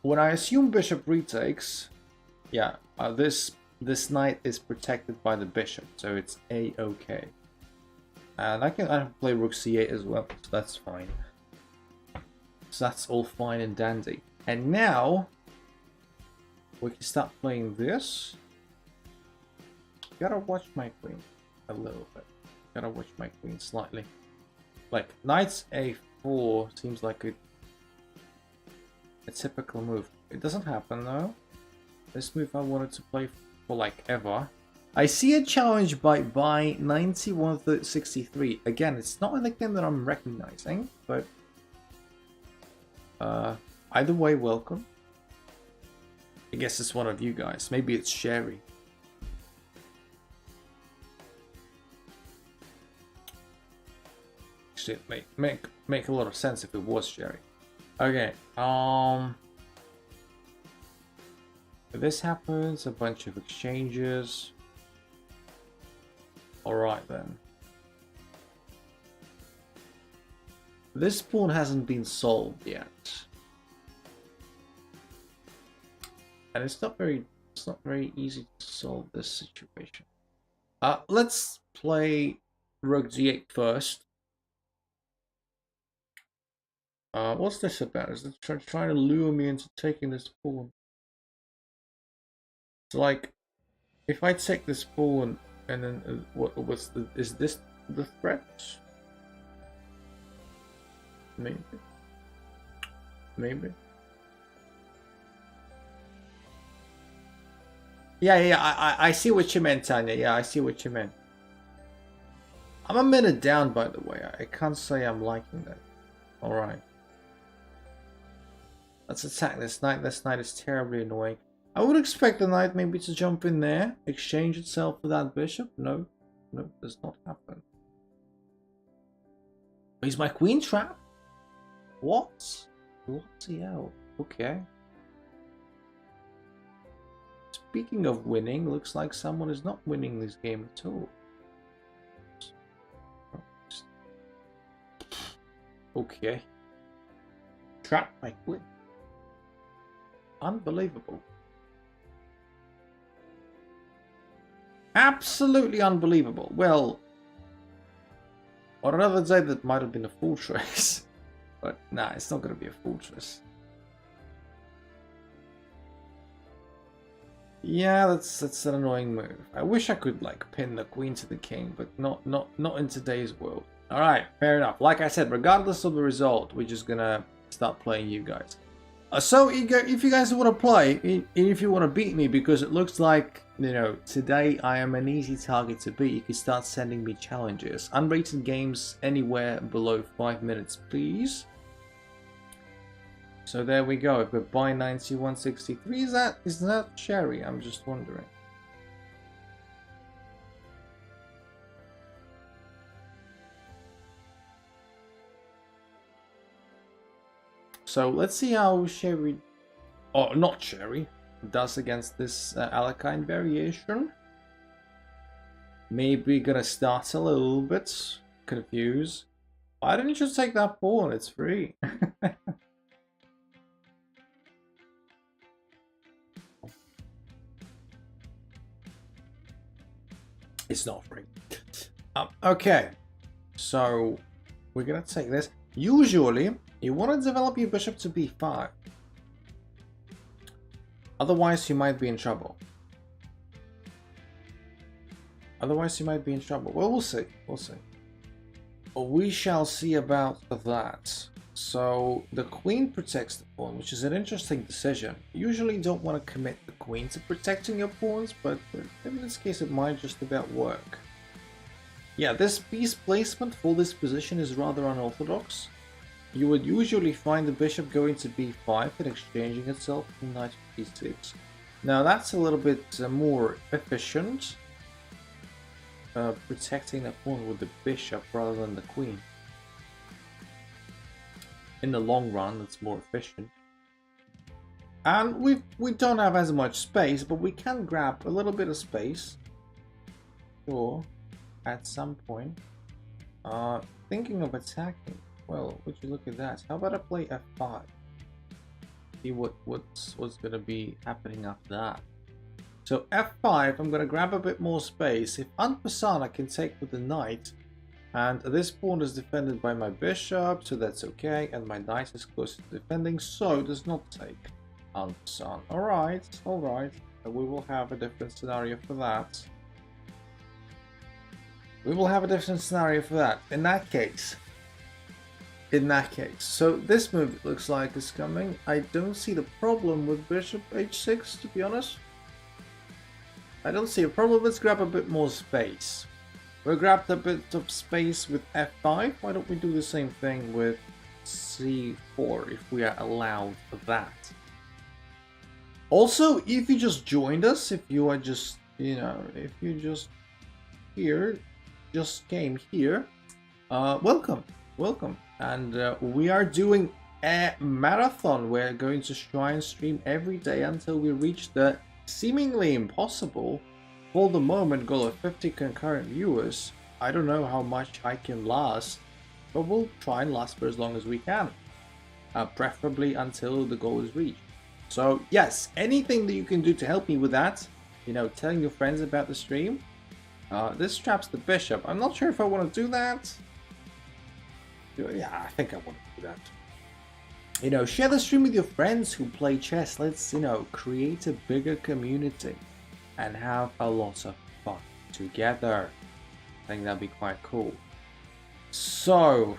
When I assume bishop retakes, yeah, this knight is protected by the bishop, so it's a-okay. And I can play rook c8 as well, so that's fine. So that's all fine and dandy. And now we can start playing this. Gotta watch my queen a little bit. Gotta watch my queen slightly. Like knight a4 seems like a typical move. It doesn't happen though. This move I wanted to play for like ever. I see a challenge by 9163. Again, it's not a nickname that I'm recognizing, but either way, welcome. I guess it's one of you guys. Maybe it's Sherry. Actually, make a lot of sense if it was Sherry. Okay. If this happens, a bunch of exchanges. Alright then. This pawn hasn't been solved yet. And it's not very easy to solve this situation. Let's play rook d8 first. What's this about? Is it trying to lure me into taking this pawn? It's like, if I take this pawn and then is this the threat? Maybe. Maybe. Yeah, I see what you meant, Tanya. Yeah, I see what you meant. I'm a minute down, by the way. I can't say I'm liking that. Alright. Let's attack this knight. This knight is terribly annoying. I would expect the knight maybe to jump in there, exchange itself with that bishop. No, no, does not happen. Is my queen trapped? What? Bloody hell. Okay. Speaking of winning, looks like someone is not winning this game at all. Okay. Trap my queen. Unbelievable. Absolutely unbelievable. Well, on another day that might have been a fortress. But nah, it's not going to be a fortress. Yeah, that's an annoying move. I wish I could like pin the queen to the king, but not in today's world. All right, fair enough. Like I said, regardless of the result, we're just gonna start playing you guys. So if you guys want to play, if you want to beat me, because it looks like, you know, today I am an easy target to beat, you can start sending me challenges. Unrated games anywhere below 5 minutes, please. So there we go. I've got buy 9163. Is that Cherry? I'm just wondering. So let's see how Cherry, or not Cherry, does against this Alekhine variation. Maybe gonna start a little bit confused. Why didn't you take that pawn? It's free. It's not free. Okay, so we're gonna take this. Usually, you want to develop your bishop to b5. Otherwise, you might be in trouble. Well, we'll see. We'll see. We shall see about that. So the queen protects the pawn, which is an interesting decision. Usually you don't want to commit the queen to protecting your pawns, but in this case it might just about work. Yeah, this piece placement for this position is rather unorthodox. You would usually find the bishop going to b5 and exchanging itself with knight to b6. Now that's a little bit more efficient, protecting the pawn with the bishop rather than the queen. In the long run, it's more efficient. And we don't have as much space, but we can grab a little bit of space. Sure, at some point. Thinking of attacking. Well, would you look at that? How about I play f5? See what's going to be happening after that. So f5, I'm going to grab a bit more space. If en passant, I can take with the knight. And this pawn is defended by my bishop, so that's okay. And my knight is close to defending, so does not take en passant. Alright. We will have a different scenario for that. In that case. So this move, it looks like, is coming. I don't see the problem with bishop h6, to be honest. I don't see a problem. Let's grab a bit more space. We grabbed a bit of space with f5. Why don't we do the same thing with c4 if we are allowed that? Also, if you just joined us, if you are just, you know, if you just came here, welcome. And we are doing a marathon. We're going to try and stream every day until we reach the seemingly impossible, for the moment, goal of 50 concurrent viewers. I don't know how much I can last, but we'll try and last for as long as we can. Preferably until the goal is reached. So yes, anything that you can do to help me with that, you know, telling your friends about the stream. This traps the bishop. I'm not sure if I want to do that. Yeah, I think I want to do that. You know, share the stream with your friends who play chess. Let's, you know, create a bigger community and have a lot of fun together. I think that'd be quite cool. So,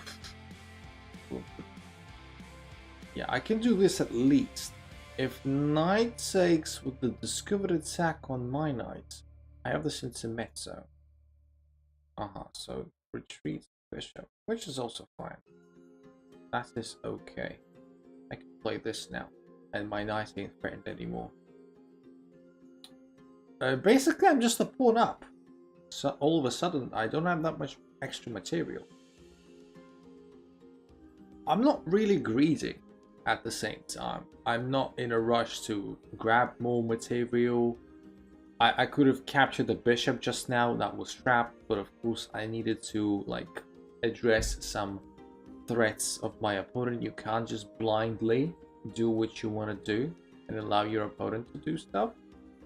yeah, I can do this at least. If knight takes with the discovered attack on my knight, I have this intermezzo. So retreat bishop, which is also fine. That is okay. I can play this now, and my knight ain't threatened anymore. Basically, I'm just a pawn up. So all of a sudden, I don't have that much extra material. I'm not really greedy at the same time. I'm not in a rush to grab more material. I could have captured the bishop just now, that was trapped, but of course I needed to like address some threats of my opponent. You can't just blindly do what you want to do and allow your opponent to do stuff.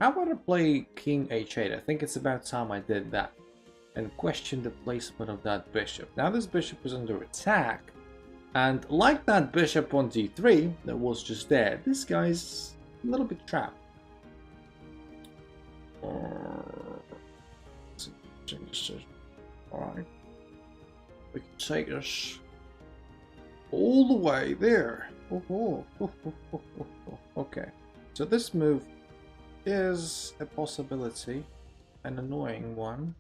How about I play king h8? I think it's about time I did that and question the placement of that bishop. Now this bishop is under attack, and like that bishop on d3 that was just there, this guy's a little bit trapped. Alright, we can take us all the way there. Okay, so this move is a possibility, an annoying one,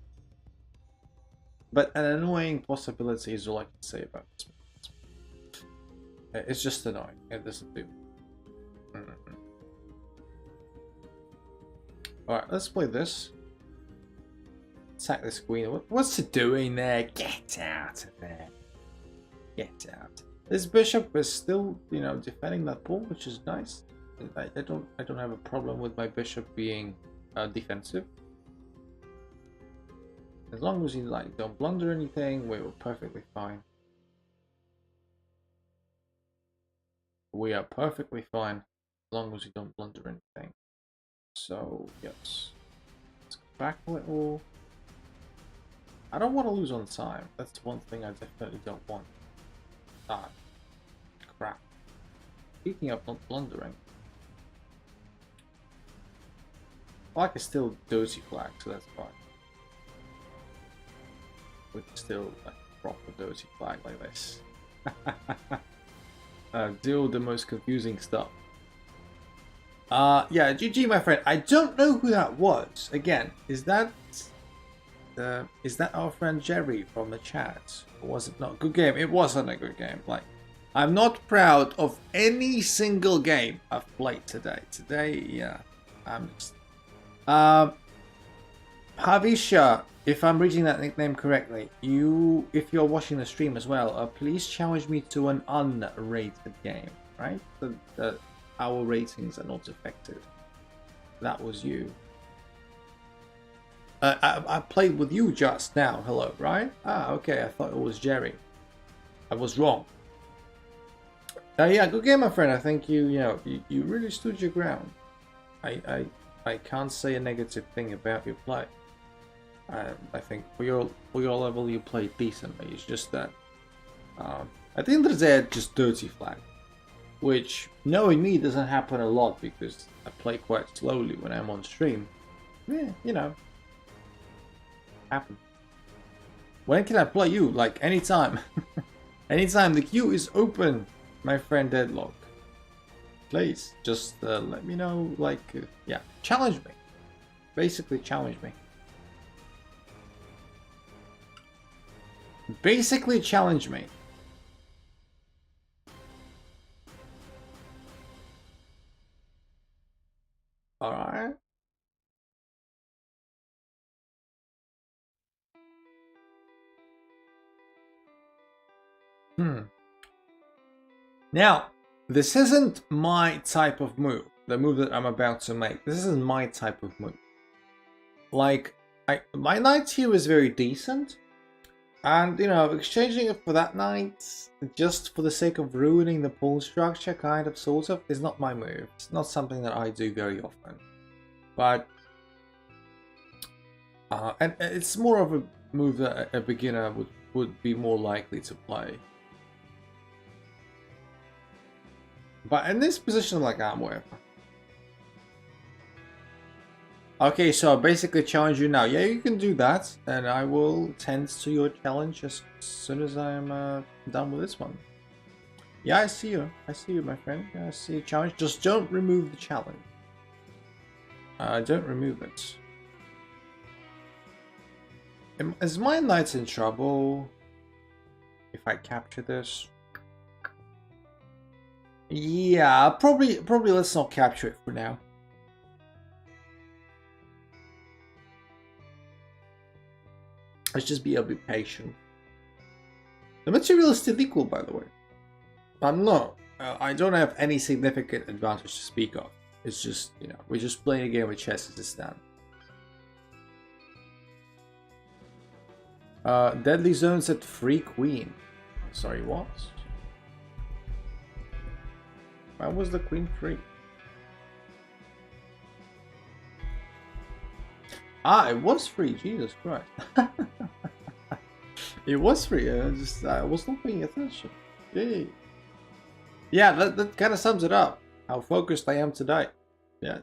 but an annoying possibility is all I can say about this. It's just annoying. It doesn't do. Alright, let's play this. Attack this queen. What's it doing there? Get out of there. Get out. This bishop is still, you know, defending that pawn, which is nice. I don't have a problem with my bishop being defensive. As long as you like don't blunder anything, we were perfectly fine. We are perfectly fine as long as you don't blunder anything. So yes, let's go back a little. I don't want to lose on time. That's one thing I definitely don't want. Ah, crap. Speaking of not blundering, I can still dozy flag, so that's fine. We can still like proper dozy flag like this. Do the most confusing stuff. Yeah, GG, my friend. I don't know who that was. Again, is that our friend Jerry from the chat? Or was it not? Good game. It wasn't a good game. Like, I'm not proud of any single game I've played today. Today, yeah, I'm just. Havisha, if I'm reading that nickname correctly, if you're watching the stream as well, please challenge me to an unrated game, right? Our ratings are not affected. That was you. I played with you just now. Hello, right? Ah, okay. I thought it was Jerry. I was wrong. Yeah, good game, my friend. I think you really stood your ground. I can't say a negative thing about your play. I think for your level, you played decently. It's just that at the end of the day, I just dirty flag, which knowing me doesn't happen a lot because I play quite slowly when I'm on stream. Yeah, you know, happen. When can I play you? Like anytime, anytime. The queue is open, my friend Deadlock. Please just let me know. Like, yeah, challenge me. Basically, challenge me. Basically, challenge me. Alright. Now, this isn't my type of move. The move that I'm about to make. This isn't my type of move. Like, my knight here is very decent. And, you know, exchanging it for that knight, just for the sake of ruining the pawn structure, kind of, sort of, is not my move. It's not something that I do very often. But, and it's more of a move that a beginner would be more likely to play. But in this position, like, I'm with. Okay, so I basically challenge you now. Yeah, you can do that, and I will tend to your challenge as soon as I'm done with this one. Yeah, I see you. I see you, my friend. Yeah, I see your challenge. Just don't remove the challenge. Don't remove it. Is my knight in trouble if I capture this? Yeah, probably let's not capture it for now. Let's just be a bit patient. The material is still equal, by the way. I'm not. I don't have any significant advantage to speak of. It's just, you know, we're just playing a game of chess as it stands. Deadly Zones at free queen. Sorry, what? Why was the queen free? Ah, it was free. Jesus Christ. It was free. I was not paying attention. Yay. Yeah, that kind of sums it up. How focused I am today. Yeah.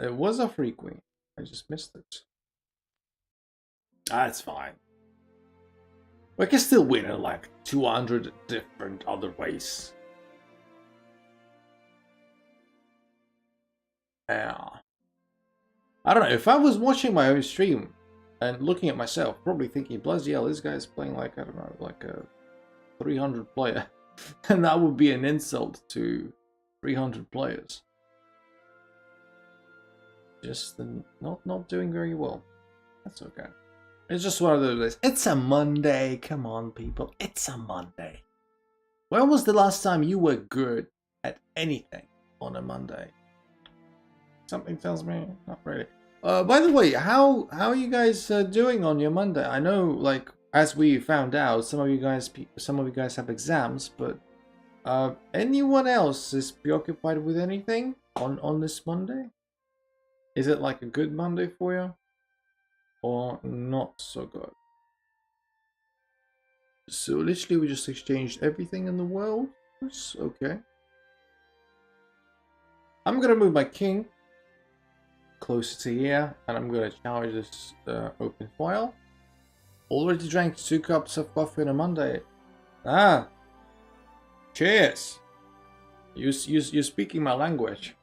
It was a free queen. I just missed it. That's fine. We can still win in like 200 different other ways. Yeah. I don't know, if I was watching my own stream and looking at myself, probably thinking, bloody hell, this guy's playing like, I don't know, like a 300 player. And that would be an insult to 300 players. Just not doing very well. That's okay. It's just one of those days. It's a Monday. Come on, people. It's a Monday. When was the last time you were good at anything on a Monday? Something tells me not really. By the way, how are you guys doing on your Monday? I know, like, as we found out, some of you guys have exams, but anyone else is preoccupied with anything on this Monday? Is it like a good Monday for you, or not so good? So literally, we just exchanged everything in the world. It's okay. I'm gonna move my king closer to here, and I'm gonna challenge this open foil. Already drank 2 cups of coffee on a Monday. Ah, cheers! You're speaking my language.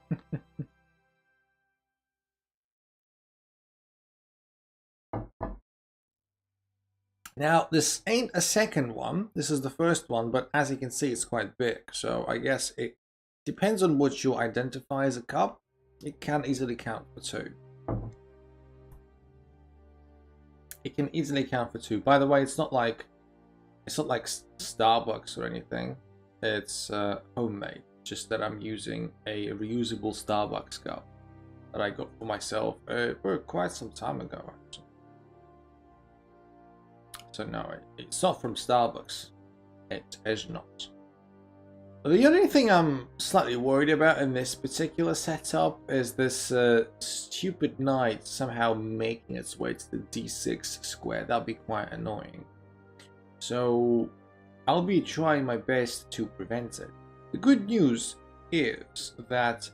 Now, this ain't a second one. This is the first one, but as you can see, it's quite big. So I guess it depends on what you identify as a cup. It can easily count for 2. It can easily count for 2. By the way, it's not like Starbucks or anything. It's homemade. Just that I'm using a reusable Starbucks cup that I got for myself for quite some time ago, actually. So no, it's not from Starbucks. It is not. The only thing I'm slightly worried about in this particular setup is this stupid knight somehow making its way to the d6 square. That'll be quite annoying. So I'll be trying my best to prevent it. The good news is that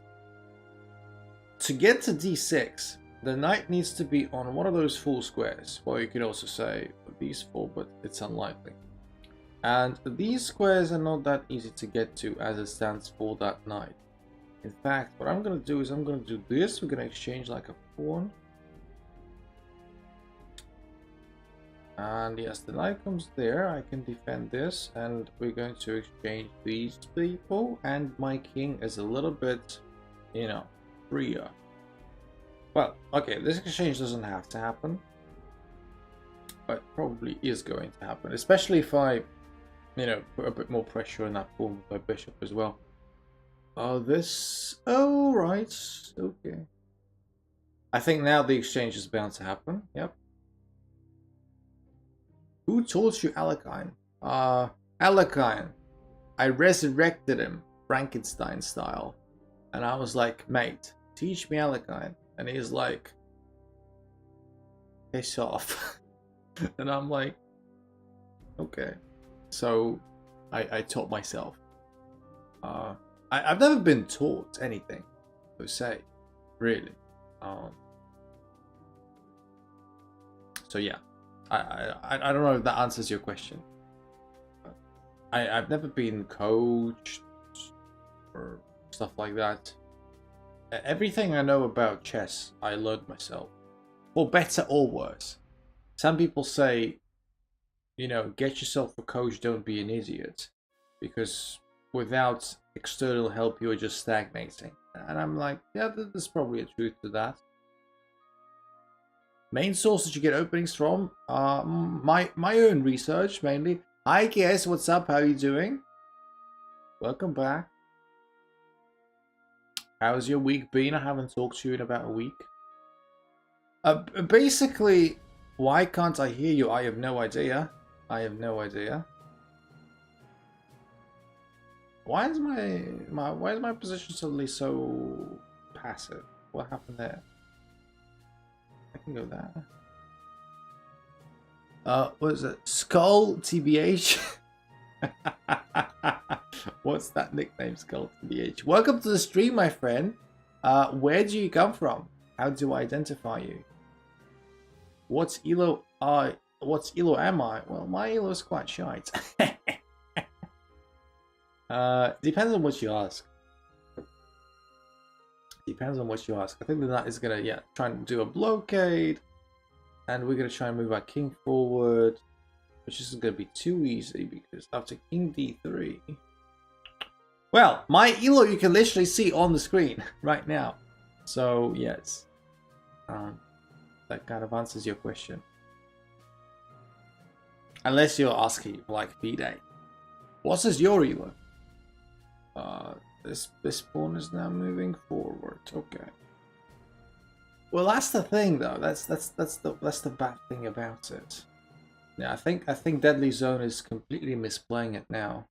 to get to d6, the knight needs to be on one of those 4 squares. Well, you could also say these 4, but it's unlikely. And these squares are not that easy to get to as it stands for that knight. In fact, what I'm going to do is I'm going to do this. We're going to exchange like a pawn. And yes, the knight comes there. I can defend this. And we're going to exchange these people. And my king is a little bit, you know, freer. Well, okay, this exchange doesn't have to happen. But probably is going to happen. Especially if I you know, put a bit more pressure on that pawn by bishop as well. Oh, this. Oh, right. Okay. I think now the exchange is bound to happen. Yep. Who taught you Alekhine? Alekhine. I resurrected him, Frankenstein style. And I was like, mate, teach me Alekhine. And he's like, piss off. And I'm like, okay. So I taught myself. I've never been taught anything, per se, really. So yeah, I don't know if that answers your question. I've never been coached or stuff like that. Everything I know about chess, I learned myself, for better or worse. Some people say, you know, get yourself a coach, don't be an idiot, because without external help you're just stagnating. And I'm like, yeah, there's probably a truth to that. Main sources you get openings from? My own research mainly. Hi KS, what's up? How you doing? Welcome back. How's your week been? I haven't talked to you in about a week. Basically, why can't I hear you? I have no idea. I have no idea. Why is my position suddenly so passive? What happened there? I can go there. What is it? Skull TBH? What's that nickname, Skull TBH? Welcome to the stream, my friend. Where do you come from? How do I identify you? What's Elo am I? Well, my Elo is quite shite. Depends on what you ask. Depends on what you ask. I think the knight is gonna, try and do a blockade. And we're gonna try and move our king forward. Which isn't gonna be too easy because after king d3. Well, my Elo you can literally see on the screen right now. So, yes. That kind of answers your question. Unless you're asking like B-Day. What is your Elo? This pawn is now moving forward. Okay. Well, that's the thing, though. That's the bad thing about it. Yeah, I think Deadly Zone is completely misplaying it now.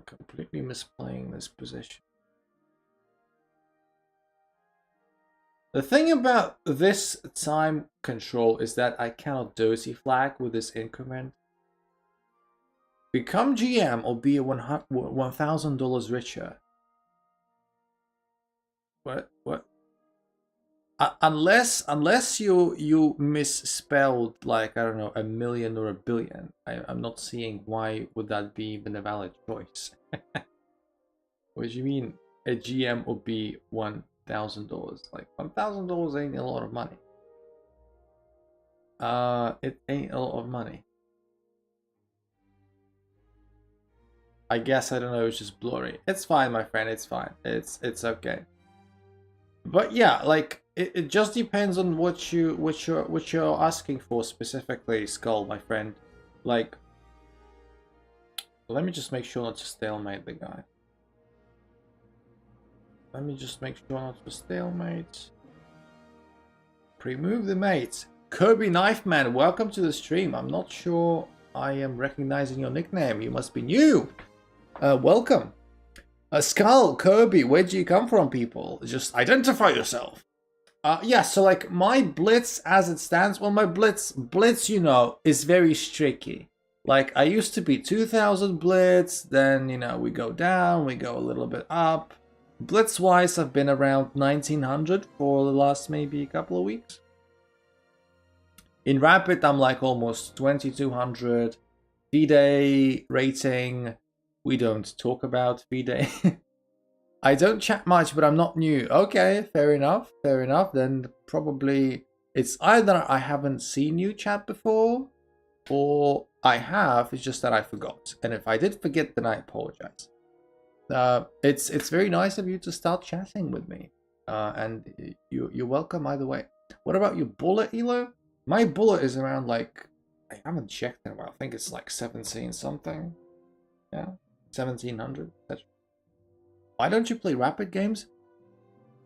Completely misplaying this position. The thing about this time control is that I cannot dirty flag with this increment. Become GM or be $1,000 richer. What? Unless you misspelled like, I don't know, a million or a billion. I'm not seeing why would that be even a valid choice. What do you mean a GM would be $1,000? Like $1,000 ain't a lot of money. It ain't a lot of money. I guess, I don't know, it's just blurry. It's fine, my friend, it's fine. It's okay. But yeah, like it just depends on what you're asking for specifically, Skull, my friend. Like, let me just make sure not to stalemate the guy. Let me just make sure not to stalemate. Remove the mate. Kirby Knife Man, welcome to the stream. I'm not sure I am recognizing your nickname. You must be new. Welcome. Skull, Kirby, where do you come from, people? Just identify yourself. Yeah, so like my blitz as it stands, well, my blitz, you know, is very streaky. Like I used to be 2000 blitz, then, you know, we go down, we go a little bit up. Blitz wise, I've been around 1900 for the last maybe a couple of weeks. In Rapid, I'm like almost 2200. V-Day rating, we don't talk about V-Day. I don't chat much, but I'm not new. Okay, fair enough, fair enough. Then probably it's either I haven't seen you chat before, or I have, it's just that I forgot. And if I did forget, then I apologize. It's very nice of you to start chatting with me. And you're welcome either way. What about your bullet, Elo? My bullet is around like I haven't checked in a while. I think it's like 17 something. Yeah, 1700. Why don't you play rapid games?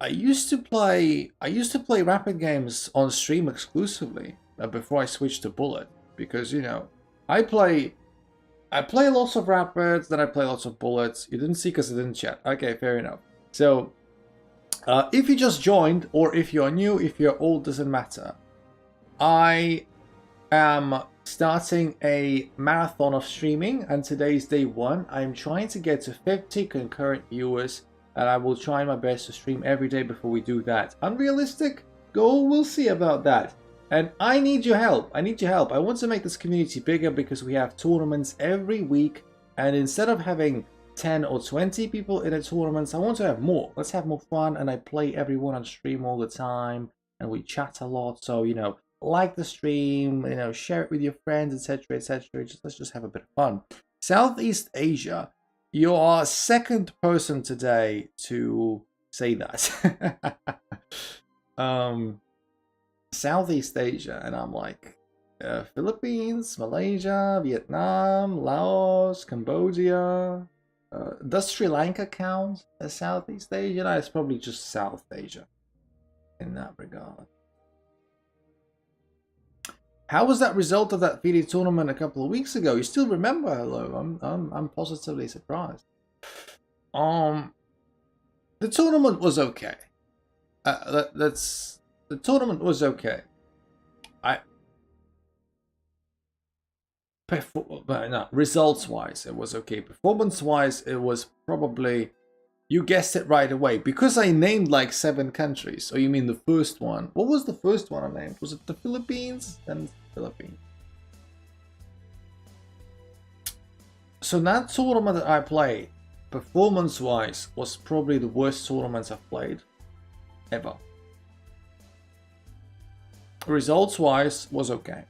I used to play rapid games on stream exclusively before I switched to bullet, because you know I play lots of rapids, then I play lots of bullets. You didn't see because I didn't chat. Okay, fair enough. So if you just joined, or if you're new, if you're old, doesn't matter. I am starting a marathon of streaming, and today's day 1. I'm trying to get to 50 concurrent viewers, and I will try my best to stream every day before we do that. Unrealistic goal, we'll see about that. And I need your help. I need your help. I want to make this community bigger because we have tournaments every week, and instead of having 10 or 20 people in a tournament, I want to have more. Let's have more fun, and I play everyone on stream all the time, and we chat a lot. So, you know, like the stream, you know, share it with your friends, etc., etc. Let's just have a bit of fun. Southeast Asia, you are second person today to say that. Southeast Asia, and I'm like, Philippines, Malaysia, Vietnam, Laos, Cambodia. Does Sri Lanka count as Southeast Asia? No, it's probably just South Asia in that regard. How was that result of that FIDE tournament a couple of weeks ago? You still remember? Hello, I'm positively surprised. The tournament was okay. The tournament was okay. Results-wise, it was okay. Performance-wise, it was probably, you guessed it right away, because I named like 7 countries. Oh, you mean the first one? What was the first one I named? Was it the Philippines? Then Philippines. So that tournament that I played, performance-wise, was probably the worst tournament I've played ever. Results-wise, was okay.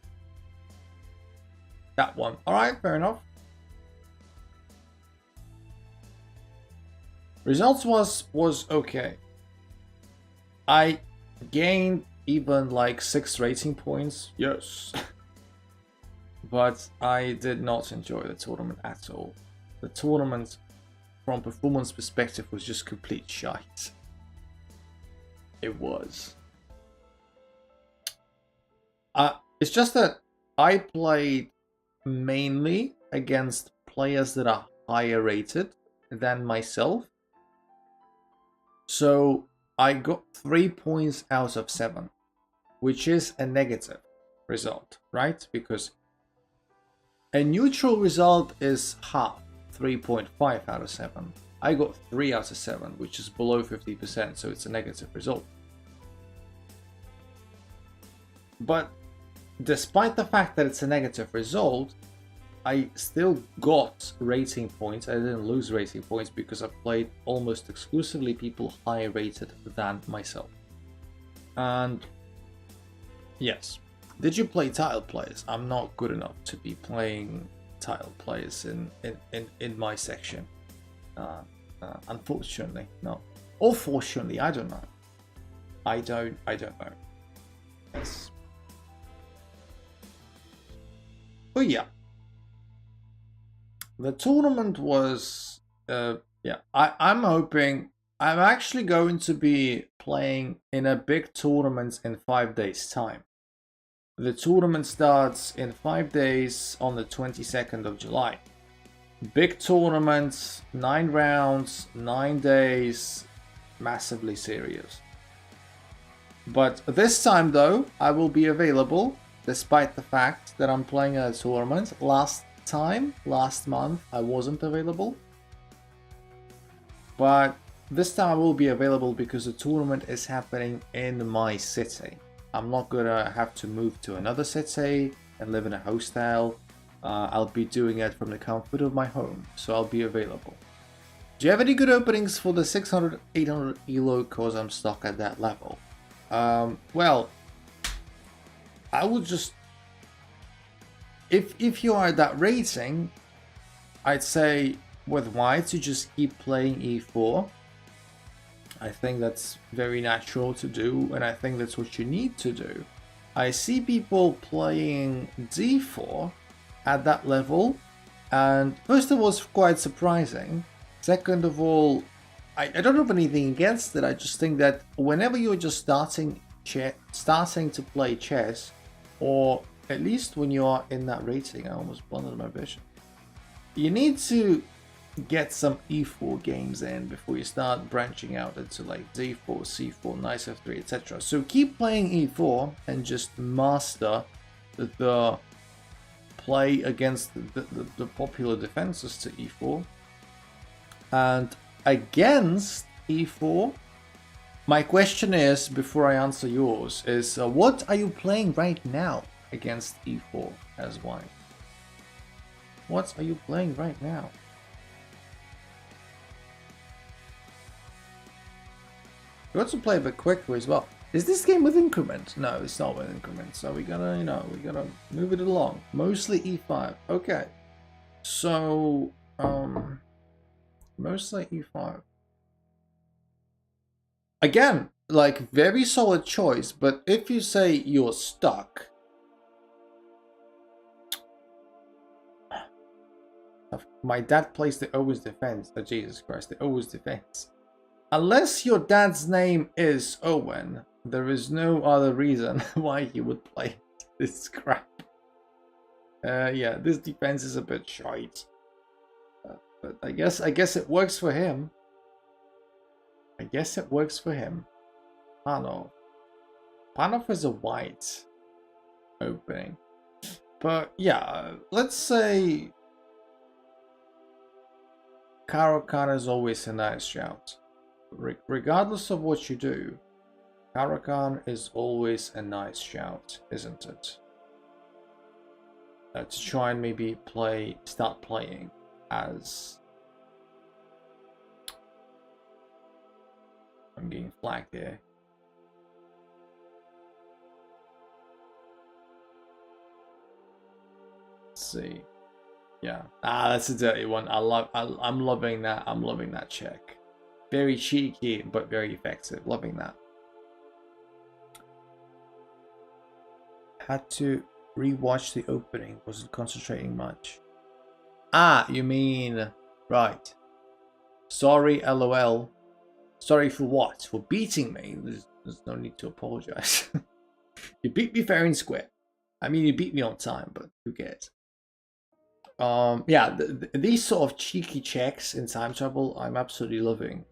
That one. Alright, fair enough. Results was okay. I gained even like 6 rating points. Yes. But I did not enjoy the tournament at all. The tournament, from performance perspective, was just complete shite. It was. It's just that I played mainly against players that are higher rated than myself. So I got 3 points out of 7, which is a negative result, right? Because a neutral result is half, 3.5 out of 7. I got 3 out of 7, which is below 50%, so it's a negative result. But despite the fact that it's a negative result, I still got rating points. I didn't lose rating points because I played almost exclusively people higher rated than myself. And yes, did you play tile players? I'm not good enough to be playing tile players in my section. Unfortunately, no. Or fortunately, I don't know. I don't know. Yes. But yeah. The tournament was, yeah, I'm hoping, I'm actually going to be playing in a big tournament in 5 days' time. The tournament starts in 5 days on the 22nd of July. Big tournament, 9 rounds, 9 days, massively serious. But this time though, I will be available, despite the fact that I'm playing a tournament. Last month, I wasn't available. But this time I will be available because the tournament is happening in my city. I'm not gonna have to move to another city and live in a hostel. I'll be doing it from the comfort of my home, so I'll be available. Do you have any good openings for the 600, 800 elo, cause I'm stuck at that level? Well, I would just, if you are at that rating, I'd say with white to just keep playing e4. I think that's very natural to do, and I think that's what you need to do. I see people playing d4 at that level, and first of all, it's quite surprising. Second of all, I don't have anything against it. I just think that whenever you're just starting to play chess, or at least when you are in that rating, I almost blundered my bishop. You need to get some e4 games in before you start branching out into like d4, c4, knight f3, etc. So keep playing e4 and just master the play against the popular defenses to e4. And against e4, my question is, before I answer yours, is what are you playing right now against e4 as white? What are you playing right now? You want to play a bit quicker as well. Is this game with increment? No, it's not with increment. So we gotta, we gotta move it along. Mostly e5. Okay. So, mostly e5. Again, like very solid choice, but if you say you're stuck, my dad plays the always defense. Oh, Jesus Christ, the always defense. Unless your dad's name is Owen, there is no other reason why he would play this crap. Yeah, this defense is a bit shite. But I guess it works for him. I guess it works for him. Panov. Panov is a white opening. But yeah, let's say Caro-Kann is always a nice shout. Regardless of what you do, Caro-Kann is always a nice shout, isn't it? To try and maybe start playing as... I'm getting flagged here. Let's see. Yeah. That's a dirty one. I'm loving that. I'm loving that check. Very cheeky, but very effective. Loving that. Had to rewatch the opening. Wasn't concentrating much. You mean... Right. Sorry, LOL. Sorry for what? For beating me? There's no need to apologize. You beat me fair and square. I mean, you beat me on time, but who cares? Yeah, these sort of cheeky checks in time travel, I'm absolutely loving.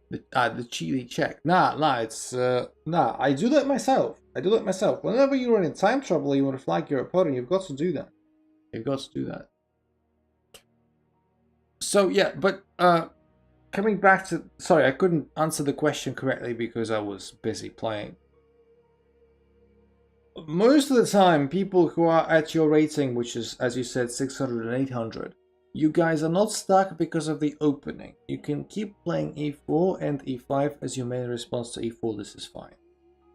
The cheeky check. It's I do that myself. Whenever you're in time trouble, you want to flag your opponent, you've got to do that. So yeah, but coming back to, sorry, I couldn't answer the question correctly because I was busy playing. Most of the time, people who are at your rating, which is, as you said, 600 and 800, you guys are not stuck because of the opening. You can keep playing e4 and e5 as your main response to e4. This is fine.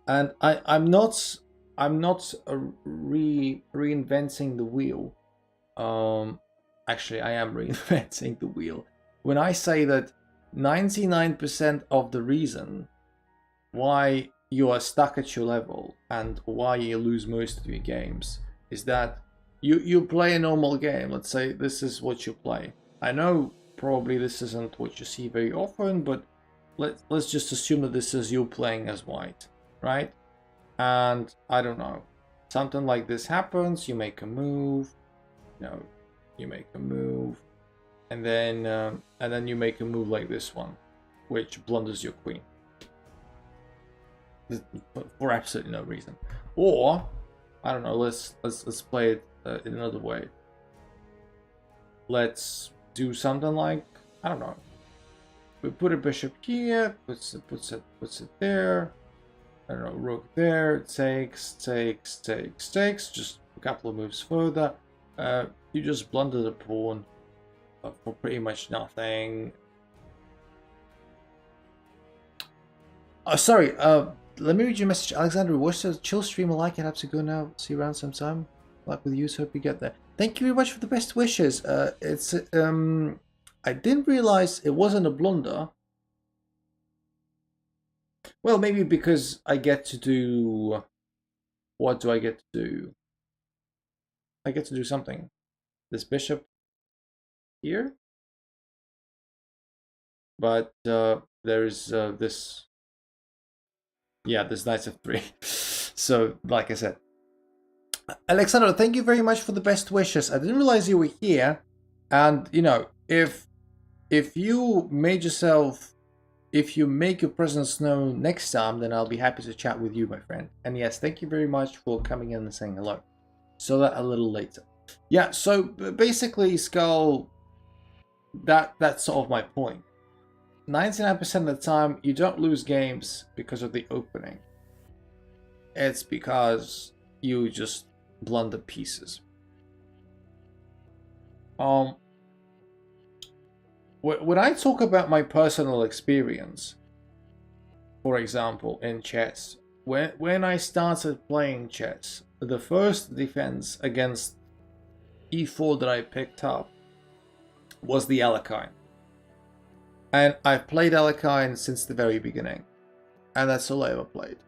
And I'm not reinventing the wheel. Actually, I am reinventing the wheel when I say that 99% of the reason why you are stuck at your level and why you lose most of your games is that you play a normal game. Let's say this is what you play. I know probably this isn't what you see very often, but let's just assume that this is you playing as white, right? And I don't know, something like this happens. You make a move, you make a move, and then you make a move like this one, which blunders your queen for absolutely no reason. Or I don't know. Let's play it in another way. Let's do something like, I don't know. We put a bishop here, puts it there. I don't know, rook there, takes, just a couple of moves further. You just blunder the pawn for pretty much nothing. Sorry, let me read your message. Alexander, watch the chill stream. I like it. I have to go now. See you around sometime. Luck with you. Hope you get there. Thank you very much for the best wishes. It's I didn't realize it wasn't a blunder. Well, maybe because I get to do what do I get to do? I get to do something. This bishop here, but there's this, yeah, this knight f3. So, like I said, Alexander, thank you very much for the best wishes. I didn't realize you were here, and you know, if you made yourself, if you make your presence known next time, then I'll be happy to chat with you, my friend. And yes, thank you very much for coming in and saying hello. So that a little later. Yeah, so basically, Skull, that's sort of my point. 99% of the time, you don't lose games because of the opening. It's because you just blunder pieces. When I talk about my personal experience, for example, in chess, when I started playing chess, the first defense against e4 that I picked up was the Alekhine. And I've played Alekhine since the very beginning. And that's all I ever played.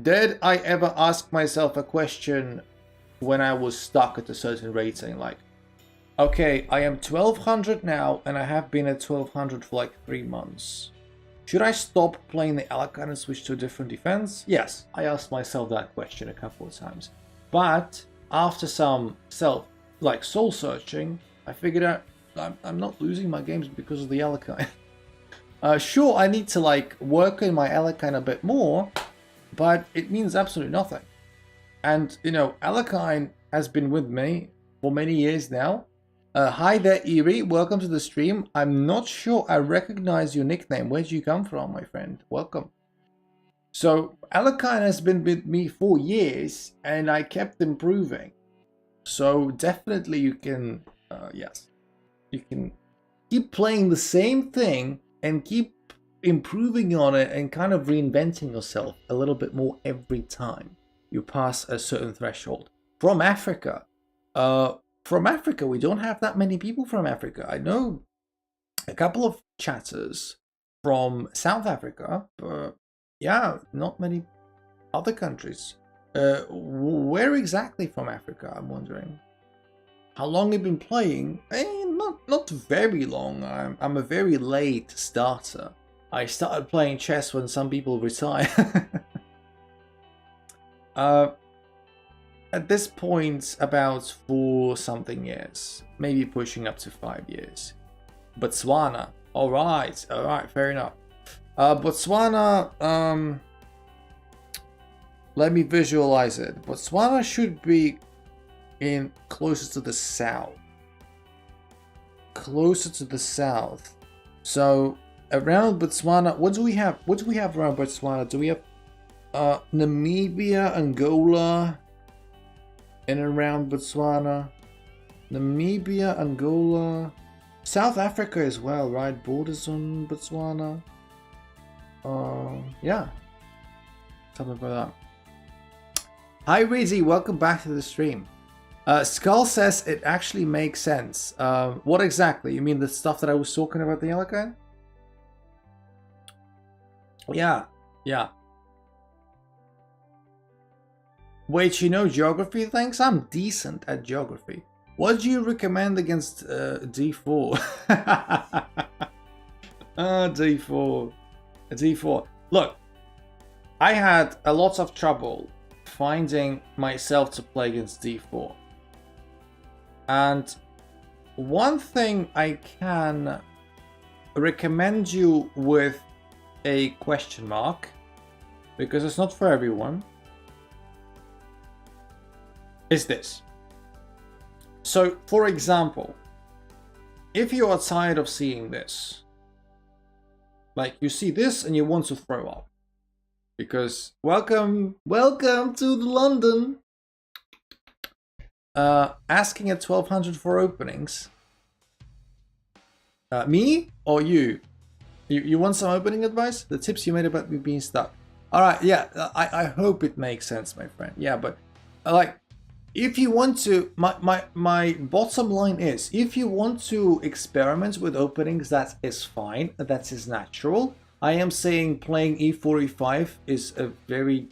Did I ever ask myself a question when I was stuck at a certain rating, like, okay, I am 1200 now, and I have been at 1200 for like 3 months. Should I stop playing the Alekhine and switch to a different defense? Yes, I asked myself that question a couple of times. But after some soul searching, I figured out I'm not losing my games because of the Alekhine. Sure, I need to like work on my Alekhine a bit more, but it means absolutely nothing. And you know, Alekhine has been with me for many years now. Hi there, Eerie. Welcome to the stream. I'm not sure I recognize your nickname. Where did you come from, my friend? Welcome. So, Alekhine has been with me for years, and I kept improving. So, definitely you can, yes, you can keep playing the same thing and keep improving on it and kind of reinventing yourself a little bit more every time you pass a certain threshold. From Africa, we don't have that many people from Africa. I know a couple of chatters from South Africa, but yeah, not many other countries. Where exactly from Africa, I'm wondering? How long have you been playing? Not very long. I'm a very late starter. I started playing chess when some people retire. At this point, about 4-something years, maybe pushing up to 5 years. Botswana, all right, fair enough. Botswana, let me visualize it. Botswana should be in closer to the south. Closer to the south. So around Botswana, what do we have? What do we have around Botswana? Do we have Namibia, Angola, and around Botswana? Namibia, Angola, South Africa as well, right? Borders on Botswana. Yeah, something like that. Hi Rizzy, welcome back to the stream. Skull says it actually makes sense. What exactly? You mean the stuff that I was talking about the Alekhine? Yeah. Wait, you know geography? Thanks, I'm decent at geography. What do you recommend against d4? D4. Look, I had a lot of trouble finding myself to play against d4. And one thing I can recommend you with a question mark, because it's not for everyone, is this. So, for example, if you are tired of seeing this, like you see this and you want to throw up, because welcome to London. Asking at 1200 for openings. Me or you? You want some opening advice? The tips you made about me being stuck. All right, yeah, I hope it makes sense, my friend. Yeah, but like, if you want to, my bottom line is, if you want to experiment with openings, that is fine. That is natural. I am saying playing e4, e5 is a very,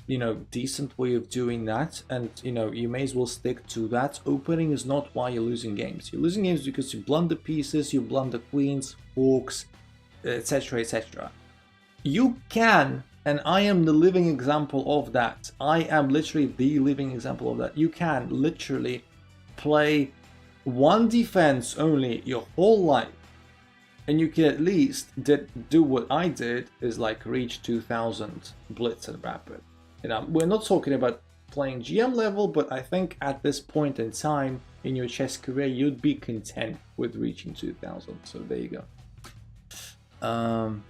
decent way of doing that, and, you may as well stick to that. Opening is not why you're losing games. You're losing games because you blunder pieces, you blunder queens, forks, etc, etc. You can, and I am the living example of that. I am literally the living example of that. You can literally play one defense only your whole life, and you can at least do what I did, is like reach 2000 blitz and rapid. We're not talking about playing GM level, but I think at this point in time in your chess career, you'd be content with reaching 2000. So there you go.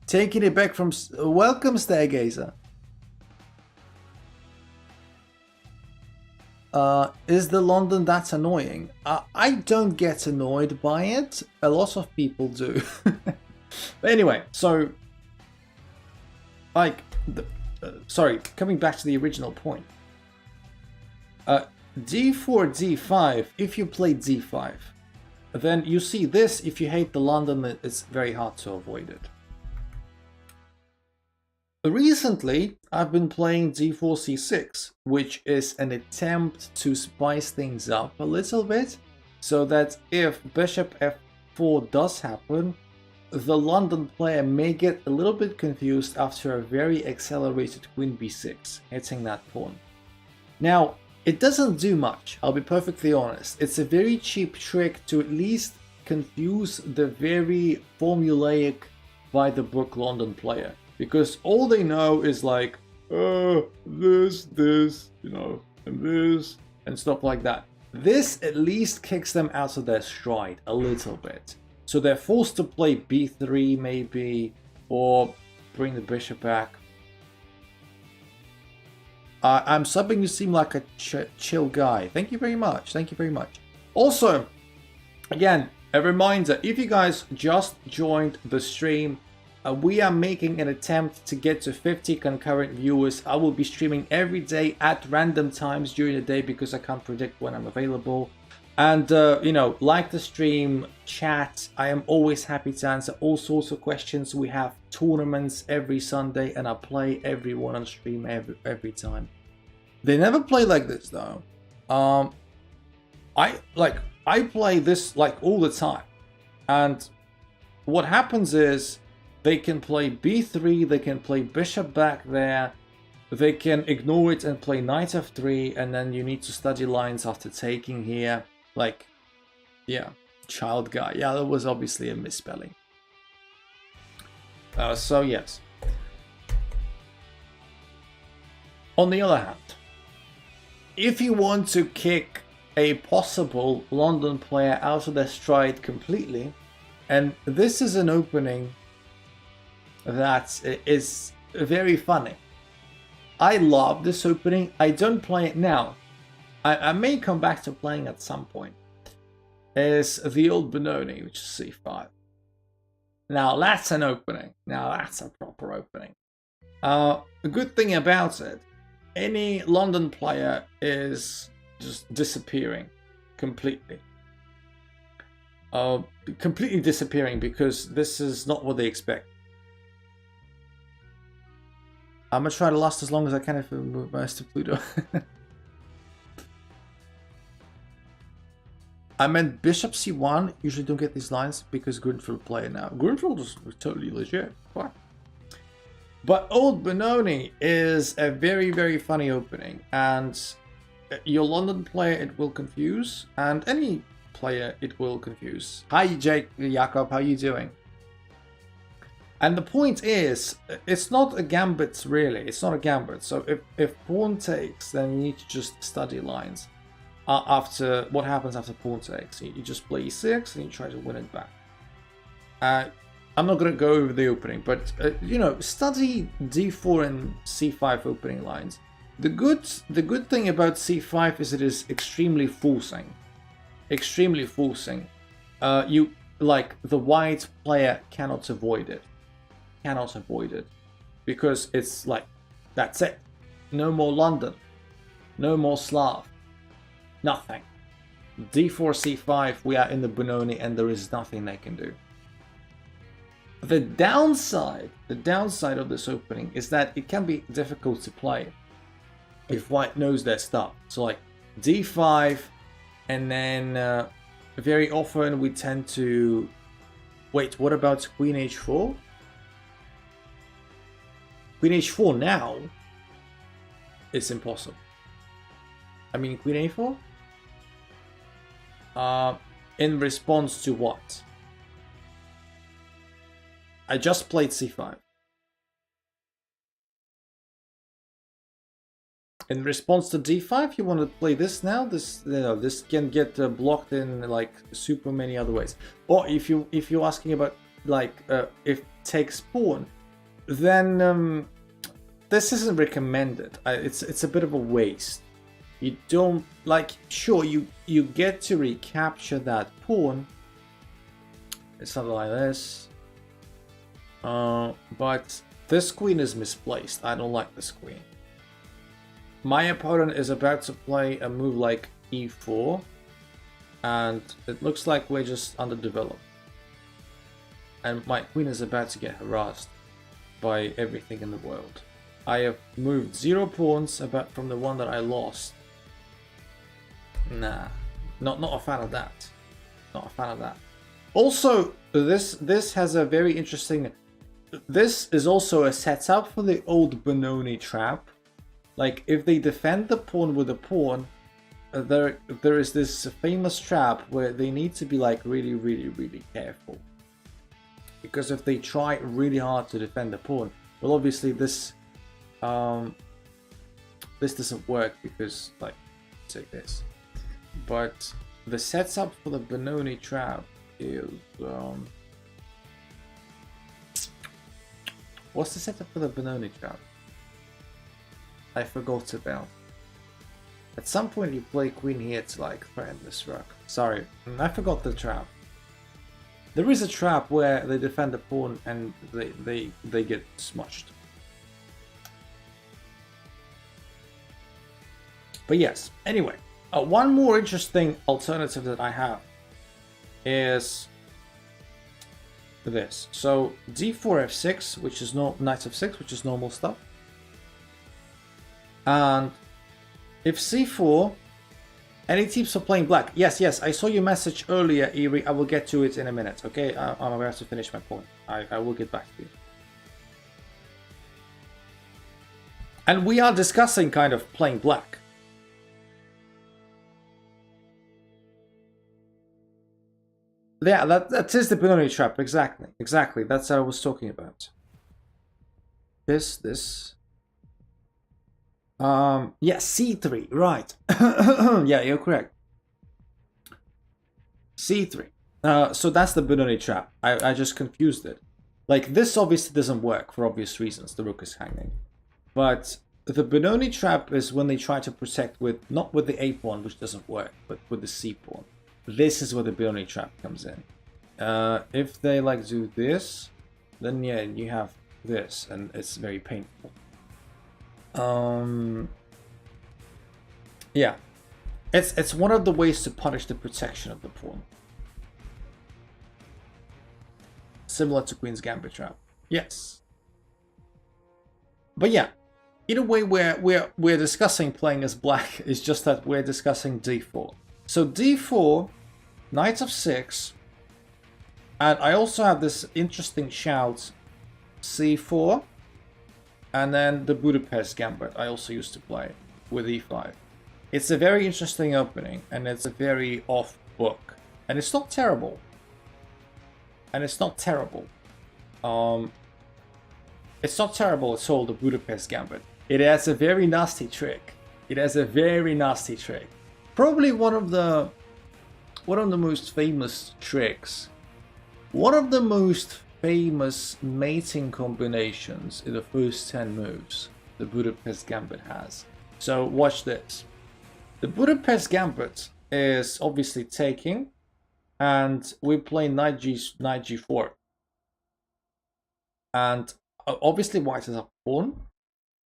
Taking it back from... Welcome, Stargazer. Is the London that annoying? I don't get annoyed by it. A lot of people do. But anyway, so... sorry, coming back to the original point. D4, D5, if you play D5, then you see this. If you hate the London, it's very hard to avoid it. Recently, I've been playing d4 c6, which is an attempt to spice things up a little bit, so that if bishop f4 does happen, the London player may get a little bit confused after a very accelerated queen b6, hitting that pawn. Now, it doesn't do much, I'll be perfectly honest. It's a very cheap trick to at least confuse the very formulaic by the book London player. Because all they know is like, this, and this, and stuff like that. This at least kicks them out of their stride a little bit. So they're forced to play b3 maybe, or bring the bishop back. I'm subbing, you seem like a chill guy. Thank you very much, thank you very much. Also, again, a reminder, if you guys just joined the stream, we are making an attempt to get to 50 concurrent viewers. I will be streaming every day at random times during the day because I can't predict when I'm available. And, like the stream, chat. I am always happy to answer all sorts of questions. We have tournaments every Sunday and I play everyone on stream every time. They never play like this though. I play this like all the time. And what happens is, they can play b3, they can play bishop back there, they can ignore it and play knight f3, and then you need to study lines after taking here. Like, yeah, child guy. Yeah, that was obviously a misspelling. So yes. On the other hand, if you want to kick a possible London player out of their stride completely, and this is an opening that is very funny. I love this opening. I don't play it now. I may come back to playing at some point. Is the old Benoni, which is c5. Now that's an opening. Now that's a proper opening. The good thing about it, any London player is just disappearing completely. Completely disappearing because this is not what they expect. I'm gonna try to last as long as I can if I move my to Pluto. I meant bishop c1. Usually don't get these lines because Grunfeld play it now. Grunfeld is totally legit. Fine. But Old Benoni is a very, very funny opening. And your London player, it will confuse. And any player, it will confuse. Hi, Jake, Jakob, how you doing? And the point is, it's not a gambit really, it's not a gambit. So if pawn takes, then you need to just study lines. After, what happens after pawn takes? You just play e6 and you try to win it back. I'm not going to go over the opening, but study d4 and c5 opening lines. The good thing about c5 is it is extremely forcing. Extremely forcing. The white player cannot avoid it. Cannot avoid it because it's like, that's it. No more London, no more Slav, nothing. d4 c5, we are in the Benoni and there is nothing they can do. The downside of this opening is that it can be difficult to play if white knows their stuff. So like d5, and then very often we tend to... Wait, what about queen h4? Queen h4 now is impossible. I mean, queen a4? In response to what? I just played c5. In response to d5, you want to play this now? This, you know, this can get blocked in like super many other ways. Or if you're asking about like if takes pawn, then this isn't recommended. It's a bit of a waste. You don't like, sure, you get to recapture that pawn. It's something like this. But this queen is misplaced. I don't like this queen. My opponent is about to play a move like e4, and it looks like we're just underdeveloped. And my queen is about to get harassed by everything in the world. I have moved 0 pawns about from the one that I lost. Nah, not a fan of that. Not a fan of that. Also, this has a very interesting... This is also a setup for the old Benoni trap. Like, if they defend the pawn with a pawn, there is this famous trap where they need to be like really careful. Because if they try really hard to defend the pawn, well, obviously this doesn't work because, like, take this. But the setup for the Benoni trap is what's the setup for the Benoni trap? I forgot about. At some point you play queen here to like threaten this rook. Sorry, I forgot the trap. There is a trap where they defend the pawn and they get smushed. But yes, anyway, one more interesting alternative that I have is this. So d4 f6, which is no knight f6, which is normal stuff. And if c4, any tips for playing black? Yes, I saw your message earlier, Eri. I will get to it in a minute, okay? I'm about to finish my point. I will get back to you. And we are discussing kind of playing black. Yeah, that is the Benoni trap, exactly. That's what I was talking about. This. Yeah, c3, right. Yeah, you're correct. c3. So that's the Benoni trap. I just confused it. Like, this obviously doesn't work for obvious reasons. The rook is hanging. But the Benoni trap is when they try to protect with, not with the a pawn, which doesn't work, but with the c pawn. This is where the Benoni trap comes in. If they like do this, then yeah, you have this, and it's very painful. Yeah, it's one of the ways to punish the protection of the pawn, similar to Queen's Gambit trap. Yes, but yeah, either way, we're discussing playing as black. It's just that we're discussing d4. So d4, knight of 6, and I also have this interesting shout, c4. And then the Budapest Gambit I also used to play with e5. It's a very interesting opening, and it's a very off book. And it's not terrible. It's not terrible at all, the Budapest Gambit. It has a very nasty trick. Probably one of the most famous tricks. One of the most famous mating combinations in the first 10 moves the Budapest Gambit has. So watch this. The Budapest Gambit is obviously taking, and we play knight g4. And obviously white is up pawn,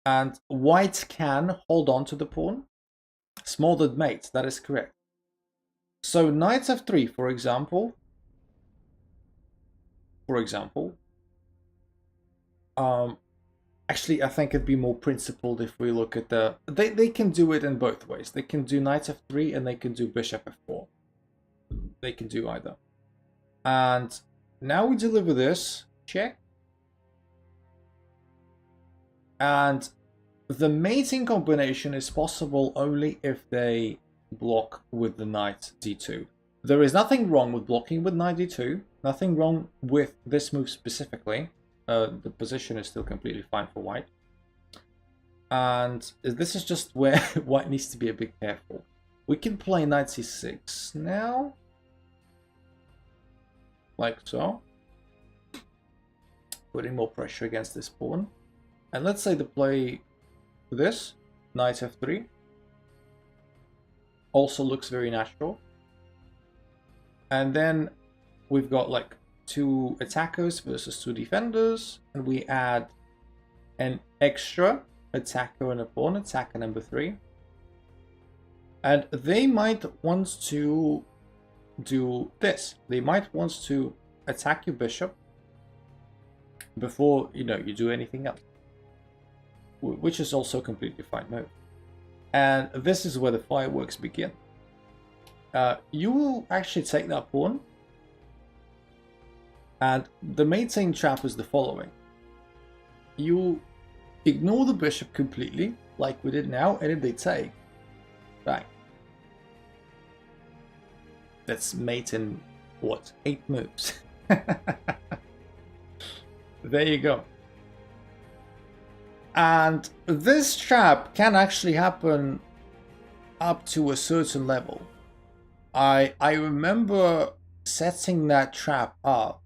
and white can hold on to the pawn. Smothered mate, that is correct. So knight f3, for example, Actually, I think it'd be more principled if we look at the... They can do it in both ways. They can do knight f3 and they can do bishop f4. They can do either. And now we deliver this. Check. And the mating combination is possible only if they block with the knight d2. There is nothing wrong with blocking with knight d2. Nothing wrong with this move specifically. The position is still completely fine for white. And this is just where white needs to be a bit careful. We can play knight c6 now. Like so. Putting more pressure against this pawn. And let's say the play this, knight f3. Also looks very natural. And then we've got like 2 attackers versus 2 defenders, and we add an extra attacker and a pawn, attacker number 3. And they might want to do this. They might want to attack your bishop before, you do anything else, which is also a completely fine move. And this is where the fireworks begin. You will actually take that pawn. And the mating trap is the following. You ignore the bishop completely, like we did now, and if they take, bang. That's mate in, what, 8 moves? There you go. And this trap can actually happen up to a certain level. I remember setting that trap up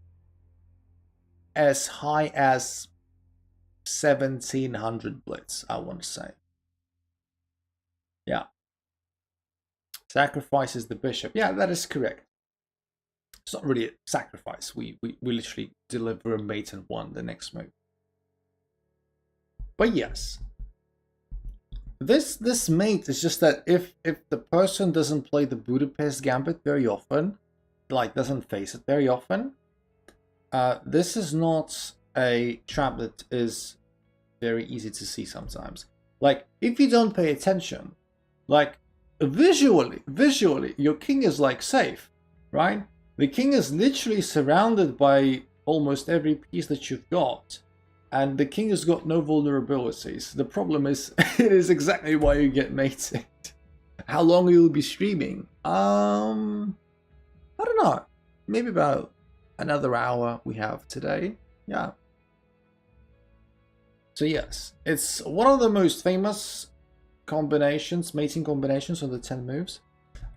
as high as 1700 blitz, I want to say. Yeah. Sacrifices the bishop. Yeah, that is correct. It's not really a sacrifice. We literally deliver a mate and 1 the next move. But yes. This mate is just that if the person doesn't play the Budapest Gambit very often, like doesn't face it very often, this is not a trap that is very easy to see sometimes. Like, if you don't pay attention, like, visually, your king is, like, safe, right? The king is literally surrounded by almost every piece that you've got, and the king has got no vulnerabilities. The problem is, it is exactly why you get mated. How long will you be streaming? I don't know. Maybe about another hour we have today. Yeah. So yes, it's one of the most famous combinations, mating combinations of the 10 moves.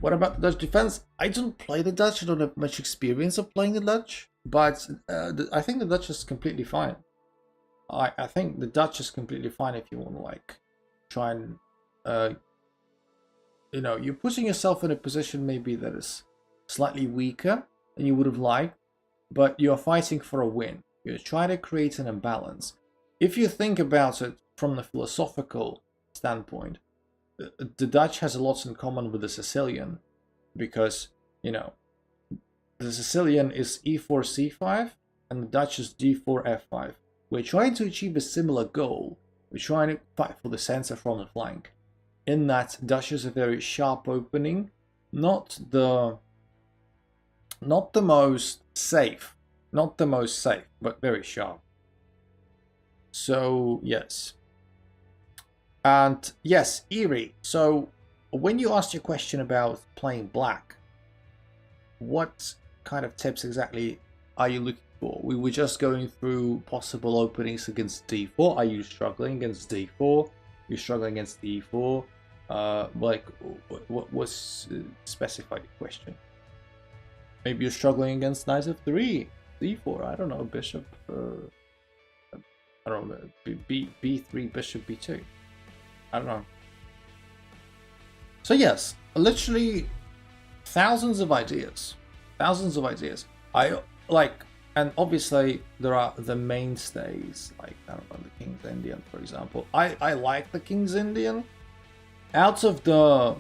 What about the Dutch defense? I don't play the Dutch. I don't have much experience of playing the Dutch, but I think the Dutch is completely fine. I think the Dutch is completely fine if you want to like try and you're putting yourself in a position maybe that is slightly weaker than you would have liked, but you're fighting for a win. You're trying to create an imbalance. If you think about it from the philosophical standpoint, the Dutch has a lot in common with the Sicilian, because, the Sicilian is e4, c5, and the Dutch is d4, f5. We're trying to achieve a similar goal. We're trying to fight for the center from the flank. In that, Dutch is a very sharp opening, not the most safe, but very sharp. So yes. And yes, Eerie. So when you asked your question about playing black, what kind of tips exactly are you looking for? We were just going through possible openings against d4. Are you struggling against d4? You're struggling against d4? What was specified your question? Maybe you're struggling against knight f3, d4. I don't know, bishop. I don't know, b3, bishop b2. I don't know. So yes, literally thousands of ideas. I like, and obviously there are the mainstays, like, I don't know, the King's Indian, for example. I like the King's Indian. Out of the,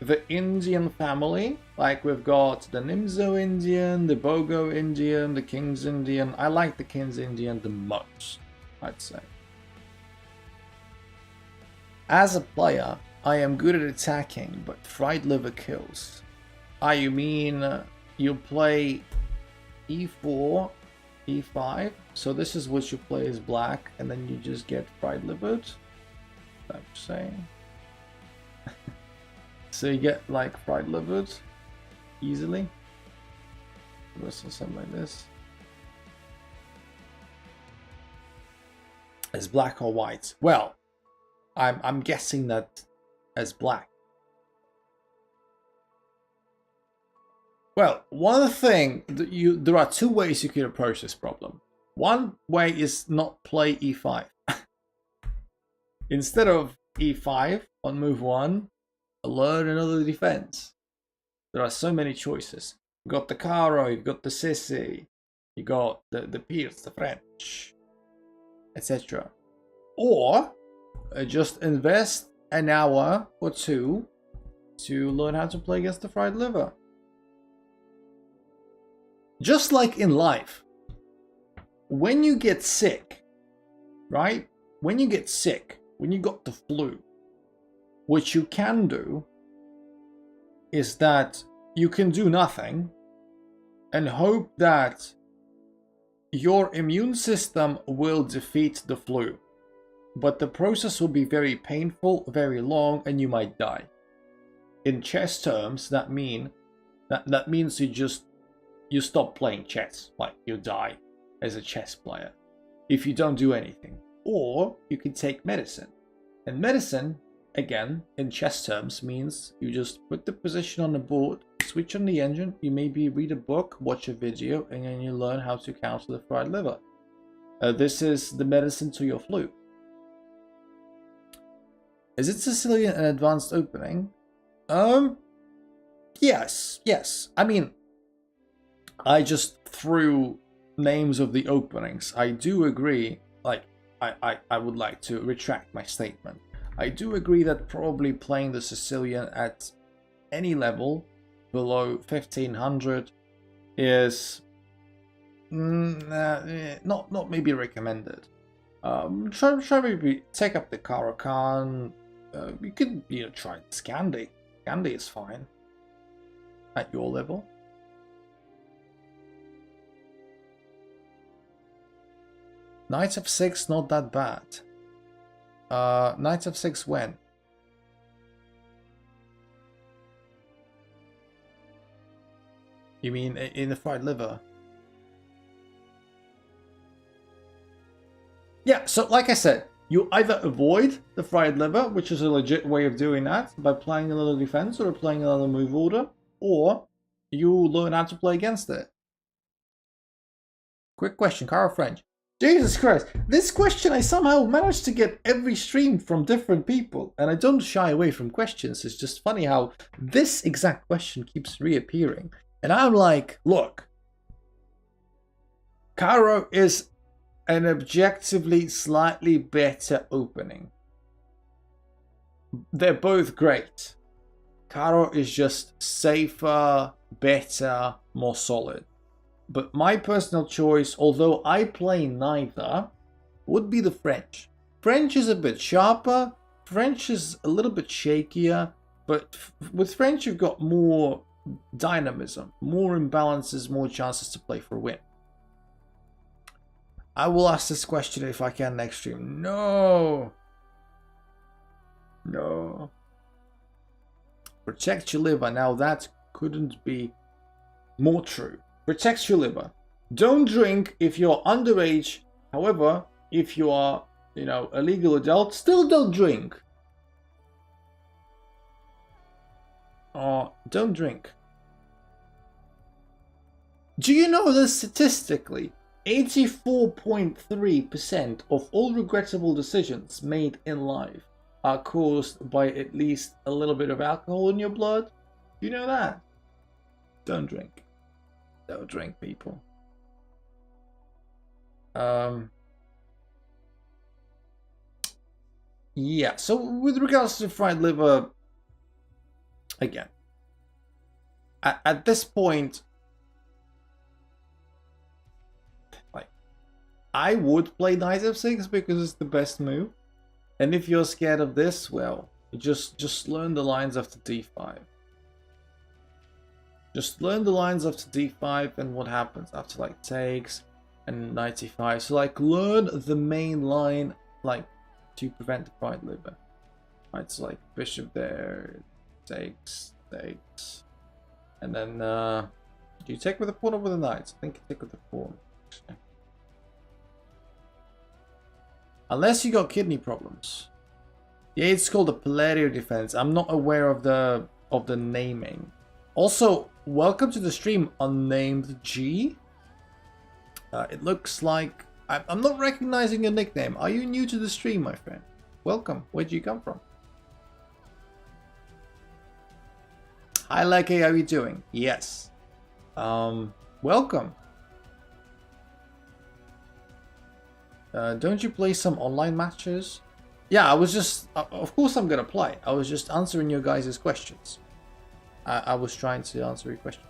the Indian family. Like we've got the Nimzo Indian, the Bogo Indian, the King's Indian. I like the King's Indian the most, I'd say. As a player, I am good at attacking, but fried liver kills. Ah, you mean you play e4, e5, so this is what you play as black, and then you just get fried livered? I'm saying. So you get like fried livered easily. Or something like this. As black or white? Well, I'm guessing that as black. Well, one thing that there are two ways you can approach this problem. One way is not play e5. Instead of e5 on move 1, learn another defense. There are so many choices. You've got the Caro, you've got the Sissi, you got the Pierce, the French, etc. Or just invest an hour or two to learn how to play against the fried liver. Just like in life, when you get sick, right? When you get sick, when you got the flu, what you can do is that you can do nothing and hope that your immune system will defeat the flu. But the process will be very painful, very long, and you might die. In chess terms, that means you stop playing chess, like you die as a chess player if you don't do anything. Or you can take medicine. And medicine, again, in chess terms, means you just put the position on the board, switch on the engine, you maybe read a book, watch a video, and then you learn how to counter the fried liver. This is the medicine to your flu. Is it Sicilian an advanced opening? Yes. I mean, I just threw names of the openings. I do agree, like, I would like to retract my statement. I do agree that probably playing the Sicilian at any level below 1500 is not maybe recommended. Try maybe take up the Caro-Kann. You could try Scandi. Scandi is fine at your level. Knight of 6, not that bad. Knight of 6 when? You mean in the fried liver? Yeah, so like I said, you either avoid the fried liver, which is a legit way of doing that, by playing a little defense or playing another move order, or you learn how to play against it. Quick question, Carl French. Jesus Christ, this question I somehow managed to get every stream from different people, and I don't shy away from questions. It's just funny how this exact question keeps reappearing. And I'm like, look, Caro is an objectively slightly better opening. They're both great. Caro is just safer, better, more solid. But my personal choice, although I play neither, would be the French. French is a bit sharper, French is a little bit shakier, but with French you've got more dynamism, more imbalances, more chances to play for a win. I will ask this question if I can next stream. No. Protect your liver. Now that couldn't be more true. Protect your liver. Don't drink if you're underage. However, if you are, a legal adult, still don't drink. Or don't drink. Do you know that statistically, 84.3% of all regrettable decisions made in life are caused by at least a little bit of alcohol in your blood? Do you know that? Don't drink. Don't drink, people. Yeah, so with regards to fried liver, again, at this point, like, I would play knight f6 because it's the best move. And if you're scared of this, well, just learn the lines after d5. Just learn the lines after d5 and what happens after like takes and knight e5. So like learn the main line like to prevent the right liver. Right, so like bishop there, takes, and then do you take with the pawn or with the knight? I think you take with the pawn. Unless you got kidney problems. Yeah, it's called the Palladium defense. I'm not aware of the naming. Also, welcome to the stream, unnamed G. It looks like I'm not recognizing your nickname. Are you new to the stream, my friend? Welcome. Where do you come from? Hi, Leke. How are you doing? Yes. Welcome. Don't you play some online matches? Yeah, I was just... of course I'm gonna play. I was just answering your guys' questions. I was trying to answer your question.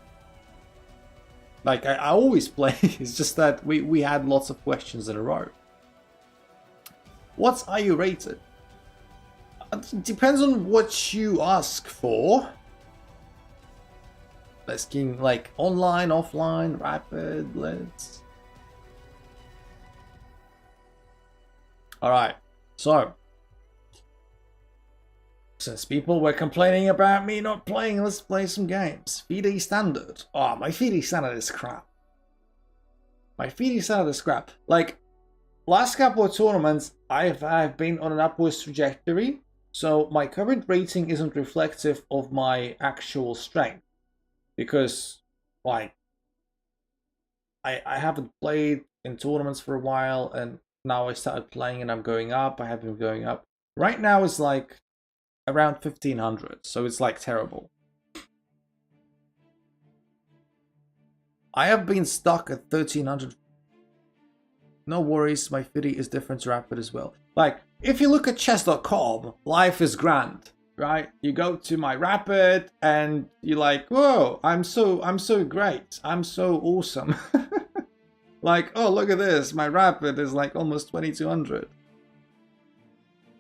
Like, I always play. It's just that we had lots of questions in a row. What are you rated? Depends on what you ask for. Let's game like online, offline, rapid, let's... Alright, so... Since people were complaining about me not playing, let's play some games. FIDE Standard. Oh, my FIDE Standard is crap. My FIDE Standard is crap. Like, last couple of tournaments, I've been on an upwards trajectory, so my current rating isn't reflective of my actual strength. Because, like, I haven't played in tournaments for a while, and now I started playing and I'm going up. I have been going up. Right now it's like around 1500, so it's like terrible. I have been stuck at 1300. No worries, my FIDE is different to Rapid as well. Like, if you look at chess.com, life is grand, right? You go to my Rapid and you're like, whoa, I'm so great. I'm so awesome. Like, oh, look at this. My Rapid is like almost 2200.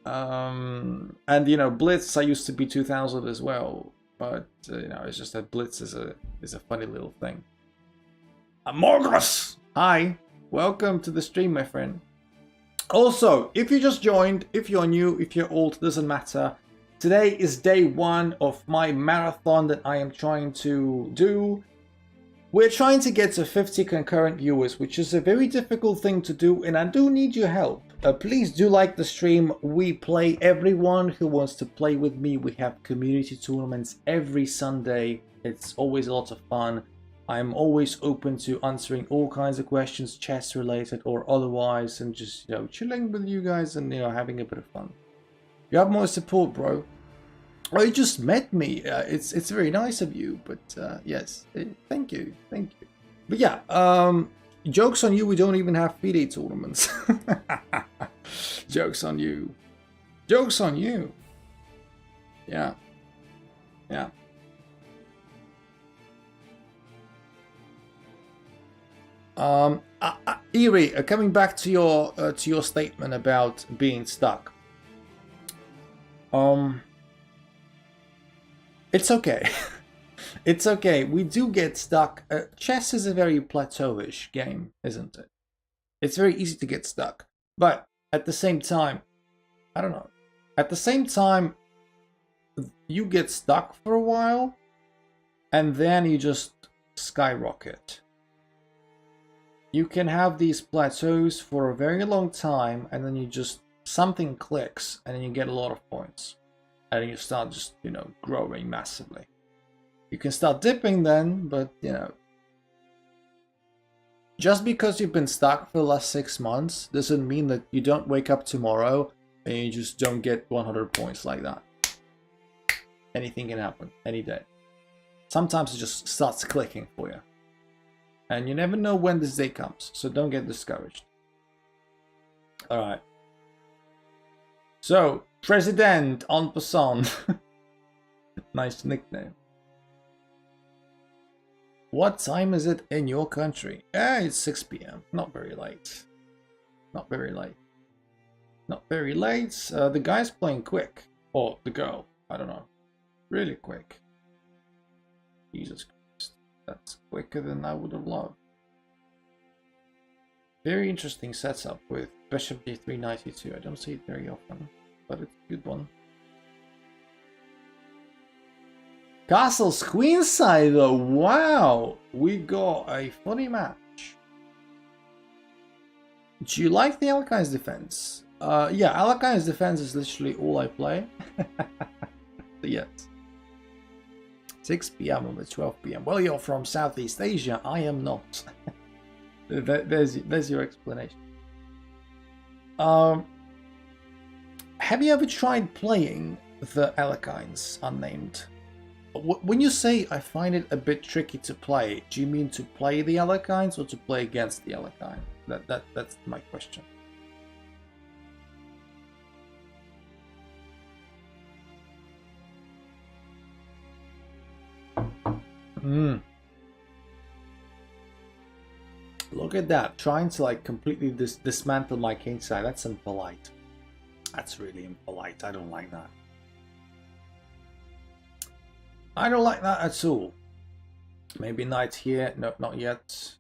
And you know, Blitz, I used to be 2000 as well, but you know, it's just that Blitz is a funny little thing. Amorgos! Hi, welcome to the stream, my friend. Also, if you just joined, if you're new, if you're old, doesn't matter. Today is day 1 of my marathon that I am trying to do. We're trying to get to 50 concurrent viewers, which is a very difficult thing to do, and I do need your help. Please do like the stream. We play everyone who wants to play with me. We have community tournaments every Sunday. It's always a lot of fun. I'm always open to answering all kinds of questions, chess related or otherwise, and just, you know, chilling with you guys and, you know, having a bit of fun. You have more support, bro. Oh, you just met me. It's very nice of you, but yes, thank you. But yeah, jokes on you, we don't even have FIDE tournaments. Jokes on you. Jokes on you. Yeah. Yeah. Eerie, coming back to your statement about being stuck. It's okay. It's okay. We do get stuck. Chess is a very plateauish game, isn't it? It's very easy to get stuck. But at the same time, I don't know. At the same time, you get stuck for a while, and then you just skyrocket. You can have these plateaus for a very long time, and then you just, something clicks, and then you get a lot of points. And you start just, you know, growing massively. You can start dipping then, but, you know, just because you've been stuck for the last 6 months doesn't mean that you don't wake up tomorrow and you just don't get 100 points like that. Anything can happen, any day. Sometimes it just starts clicking for you. And you never know when this day comes, so don't get discouraged. Alright. So, President en passant. Nice nickname. What time is it in your country? It's 6 p.m. Not very late. Not very late. Not very late. The guy's playing quick. Or the girl. I don't know. Really quick. Jesus Christ. That's quicker than I would have loved. Very interesting setup with Bishop G3 92. I don't see it very often, but it's a good one. Castles Queenside though, wow! We got a funny match. Do you like the Alakai's defense? Yeah, Alakai's defense is literally all I play. Yes. 6 p.m. on the 12 p.m. Well, you're from Southeast Asia. I am not. There's your explanation. Have you ever tried playing the Alakines Unnamed? When you say I find it a bit tricky to play, do you mean to play the Alakines or to play against the Alakine? That's my question. Look at that, trying to like completely dismantle my king side. That's impolite. That's really impolite. I don't like that. I don't like that at all. Maybe knight here. No, not yet.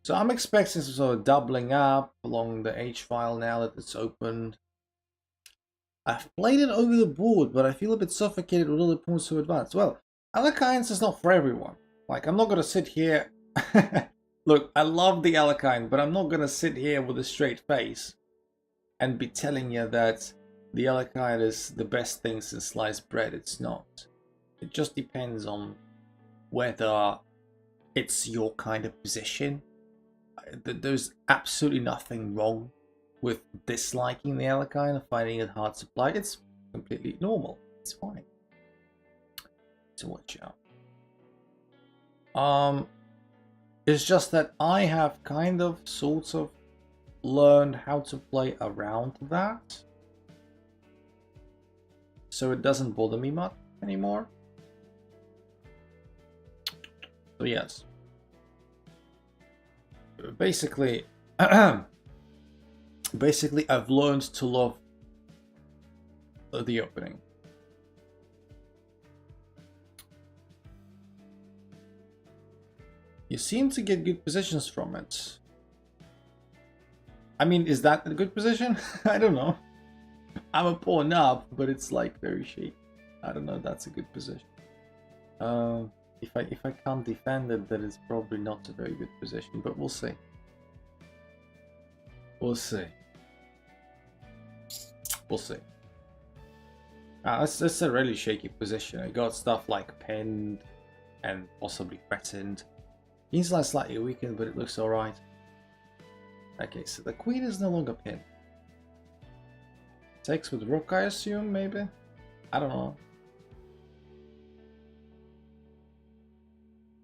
So I'm expecting some sort of doubling up along the H file now that it's opened. I've played it over the board, but I feel a bit suffocated with all the points to advance. Well, Alakines is not for everyone. Like, I'm not going to sit here... Look, I love the Alakine, but I'm not going to sit here with a straight face and be telling you that the Alakine is the best thing since sliced bread. It's not. It just depends on whether it's your kind of position. There's absolutely nothing wrong with disliking the Alakine or finding it hard to play. It's completely normal. It's fine. To watch out. It's just that I have kind of sort of learned how to play around that, so it doesn't bother me much anymore. So yes, basically I've learned to love the opening. You seem to get good positions from it. I mean, is that a good position? I don't know. I'm a pawn up, but it's like very shaky. I don't know if that's a good position. If I can't defend it, then it's probably not a very good position, but we'll see. We'll see. We'll see. That's a really shaky position. I got stuff like pinned and possibly threatened. He's like slightly weakened, but it looks alright. Okay, so the queen is no longer pinned. Takes with rook, I assume, maybe? I don't know.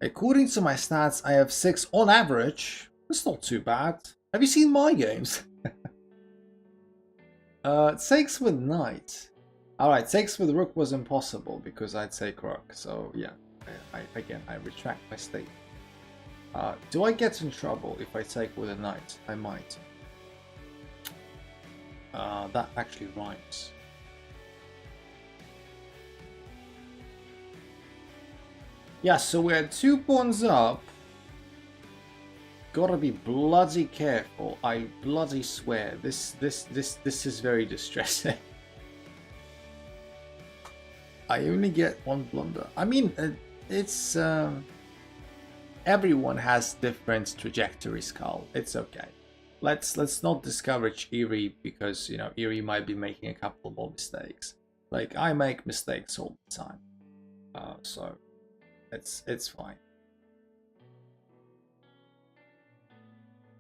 According to my stats, I have 6 on average. That's not too bad. Have you seen my games? Takes with knight. Alright, takes with rook was impossible because I'd take rook. So yeah, again, I retract my statement. Do I get in trouble if I take with a knight? I might. That actually rhymes. Yeah, so we're 2 pawns up. Gotta be bloody careful. I bloody swear. This is very distressing. I only get 1 blunder. I mean, it's everyone has different trajectories, Carl. It's okay. Let's not discourage Eerie because, you know, Eerie might be making a couple more mistakes. Like, I make mistakes all the time. So it's fine.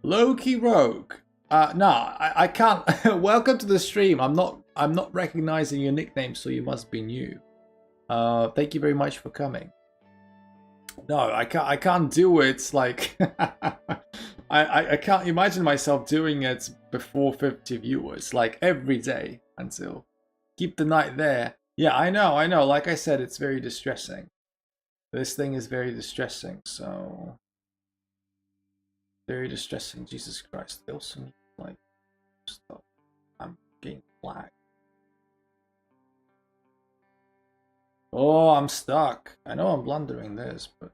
Loki Rogue. No, I can't. Welcome to the stream. I'm not recognizing your nickname, so you must be new. Thank you very much for coming. No, I can't do it like I can't imagine myself doing it before 50 viewers like every day until keep the knight there Yeah, I know, I know. Like I said, it's very distressing. This thing is very distressing, so... Very distressing, Jesus Christ. They also need, like, stuff. I'm getting flagged. Oh, I'm stuck. I know I'm blundering this, but...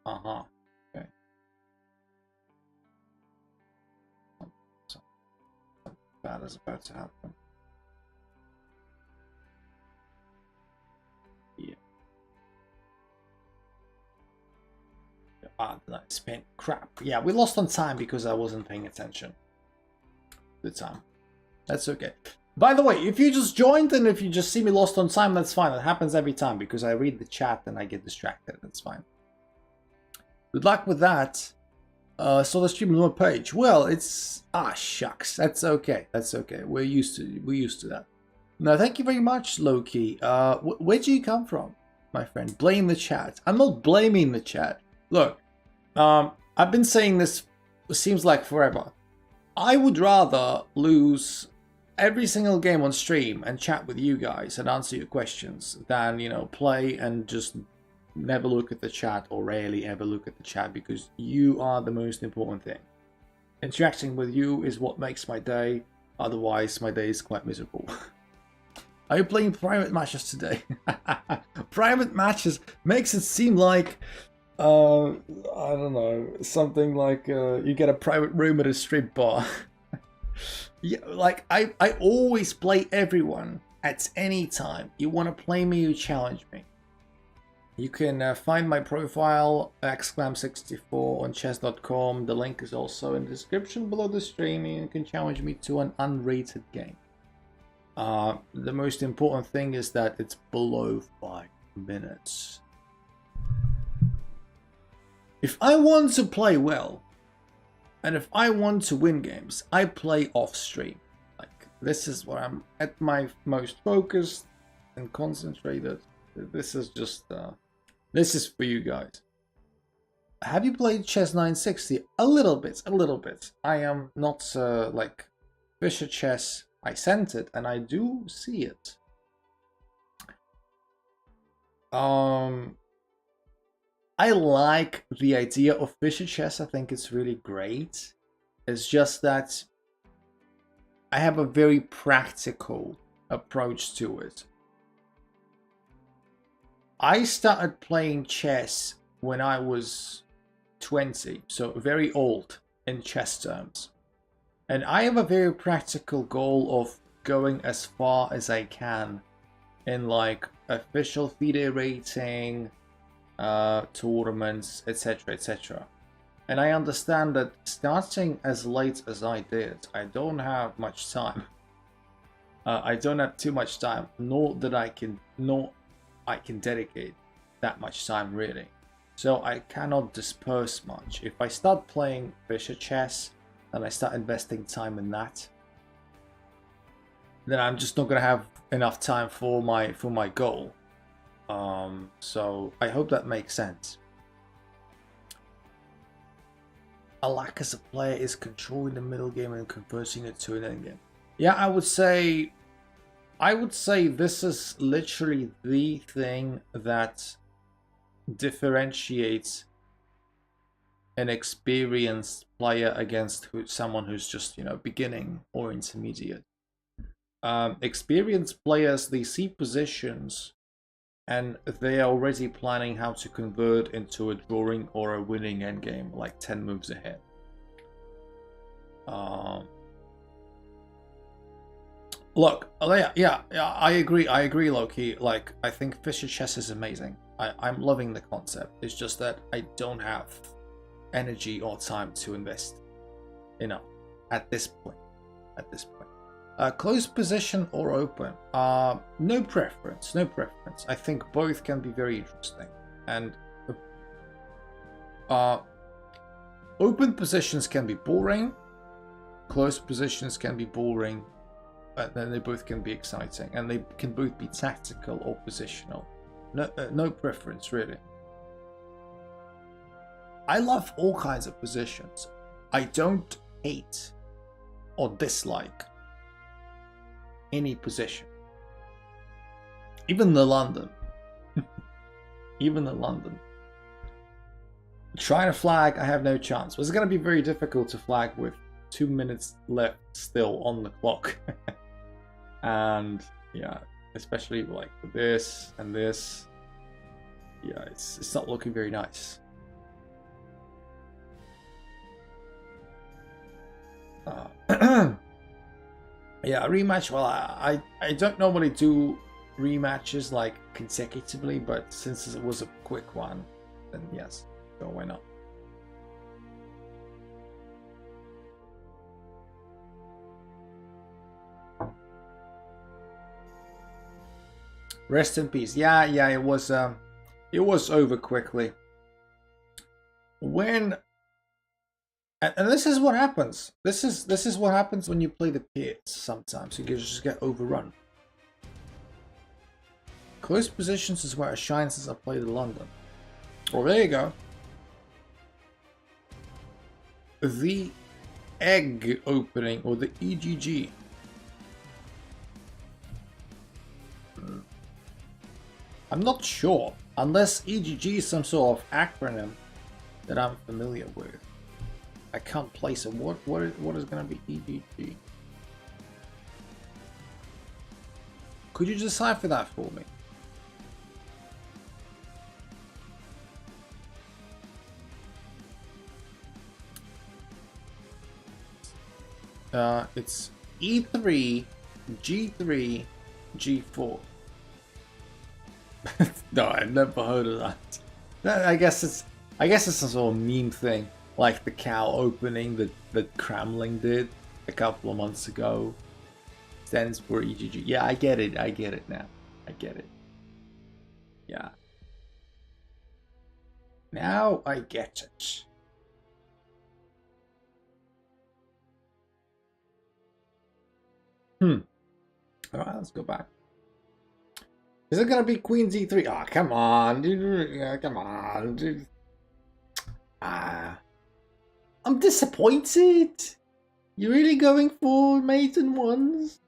Uh-huh. Okay. Something bad is about to happen. Yeah. Ah, I spent crap. Yeah, we lost on time because I wasn't paying attention. The time. That's okay. By the way, if you just joined and if you just see me lost on time, that's fine. It happens every time because I read the chat and I get distracted. That's fine. Good luck with that. So the stream on my page. Well, it's shucks. That's okay. That's okay. We're used to that. No, thank you very much, Loki. Where do you come from, my friend? Blame the chat. I'm not blaming the chat. Look, I've been saying this. Seems like forever. I would rather lose every single game on stream and chat with you guys and answer your questions than, you know, play and just never look at the chat or rarely ever look at the chat, because you are the most important thing. Interacting with you is what makes my day. Otherwise, my day is quite miserable. Are you playing private matches today? Private matches makes it seem like, I don't know, something like you get a private room at a strip bar. Yeah, like I always play everyone at any time. You want to play me, you challenge me. You can find my profile, xclam64 on chess.com. The link is also in the description below the stream. You can challenge me to an unrated game. The most important thing is that it's below 5 minutes. If I want to play well, and if I want to win games, I play off stream. Like, this is where I'm at my most focused and concentrated. This is just, this is for you guys. Have you played Chess 960? A little bit. I am not like Fischer Chess. I sent it and I do see it. I like the idea of Fischer Chess. I think it's really great. It's just that I have a very practical approach to it. I started playing chess when I was 20, so very old in chess terms. And I have a very practical goal of going as far as I can in like official FIDE rating, tournaments, etc, etc. And I understand that starting as late as I did, I don't have much time. I don't have too much time, nor that I can dedicate that much time really. So I cannot disperse much. If I start playing Fischer Chess and I start investing time in that, then I'm just not gonna have enough time for my goal. So I hope that makes sense. A lack as a player is controlling the middle game and converting it to an end game. Yeah, I would say this is literally the thing that differentiates an experienced player against someone who's just, you know, beginning or intermediate. Experienced players, they see positions and they are already planning how to convert into a drawing or a winning endgame, like 10 moves ahead. Look, yeah, I agree, Loki. Like, I think Fischer Chess is amazing. I'm loving the concept. It's just that I don't have energy or time to invest enough at this point. Close position or open? No preference. I think both can be very interesting. And open positions can be boring. Close positions can be boring. But then they both can be exciting. And they can both be tactical or positional. No preference, really. I love all kinds of positions. I don't hate or dislike any position. Even the London. Even the London. Trying to flag, I have no chance. It's going to be very difficult to flag with 2 minutes left still on the clock. And yeah, especially like with this and this. Yeah, it's not looking very nice. Yeah, rematch. Well, I don't normally do rematches like consecutively, but since it was a quick one, then yes, so why not? Rest in peace. Yeah, it was over quickly. When and this is what happens. This is what happens when you play the Peers. Sometimes you just get overrun. Close positions is where it shines since I played in London. Well, there you go. The egg opening, or the EGG. I'm not sure, unless EGG is some sort of acronym that I'm familiar with. I can't place it. What is going to be EGG? Could you decipher that for me? It's E3, G3, G4. No, I've never heard of that. I guess it's some sort of meme thing, like the cow opening that Kremlin did a couple of months ago. Stands for EGG. Yeah, I get it now. I get it. Yeah. Now I get it. Alright, let's go back. Is it gonna be Queen Z3? Ah, oh, come on, dude. Yeah, come on, dude. Ah, I'm disappointed. You really going for maiden ones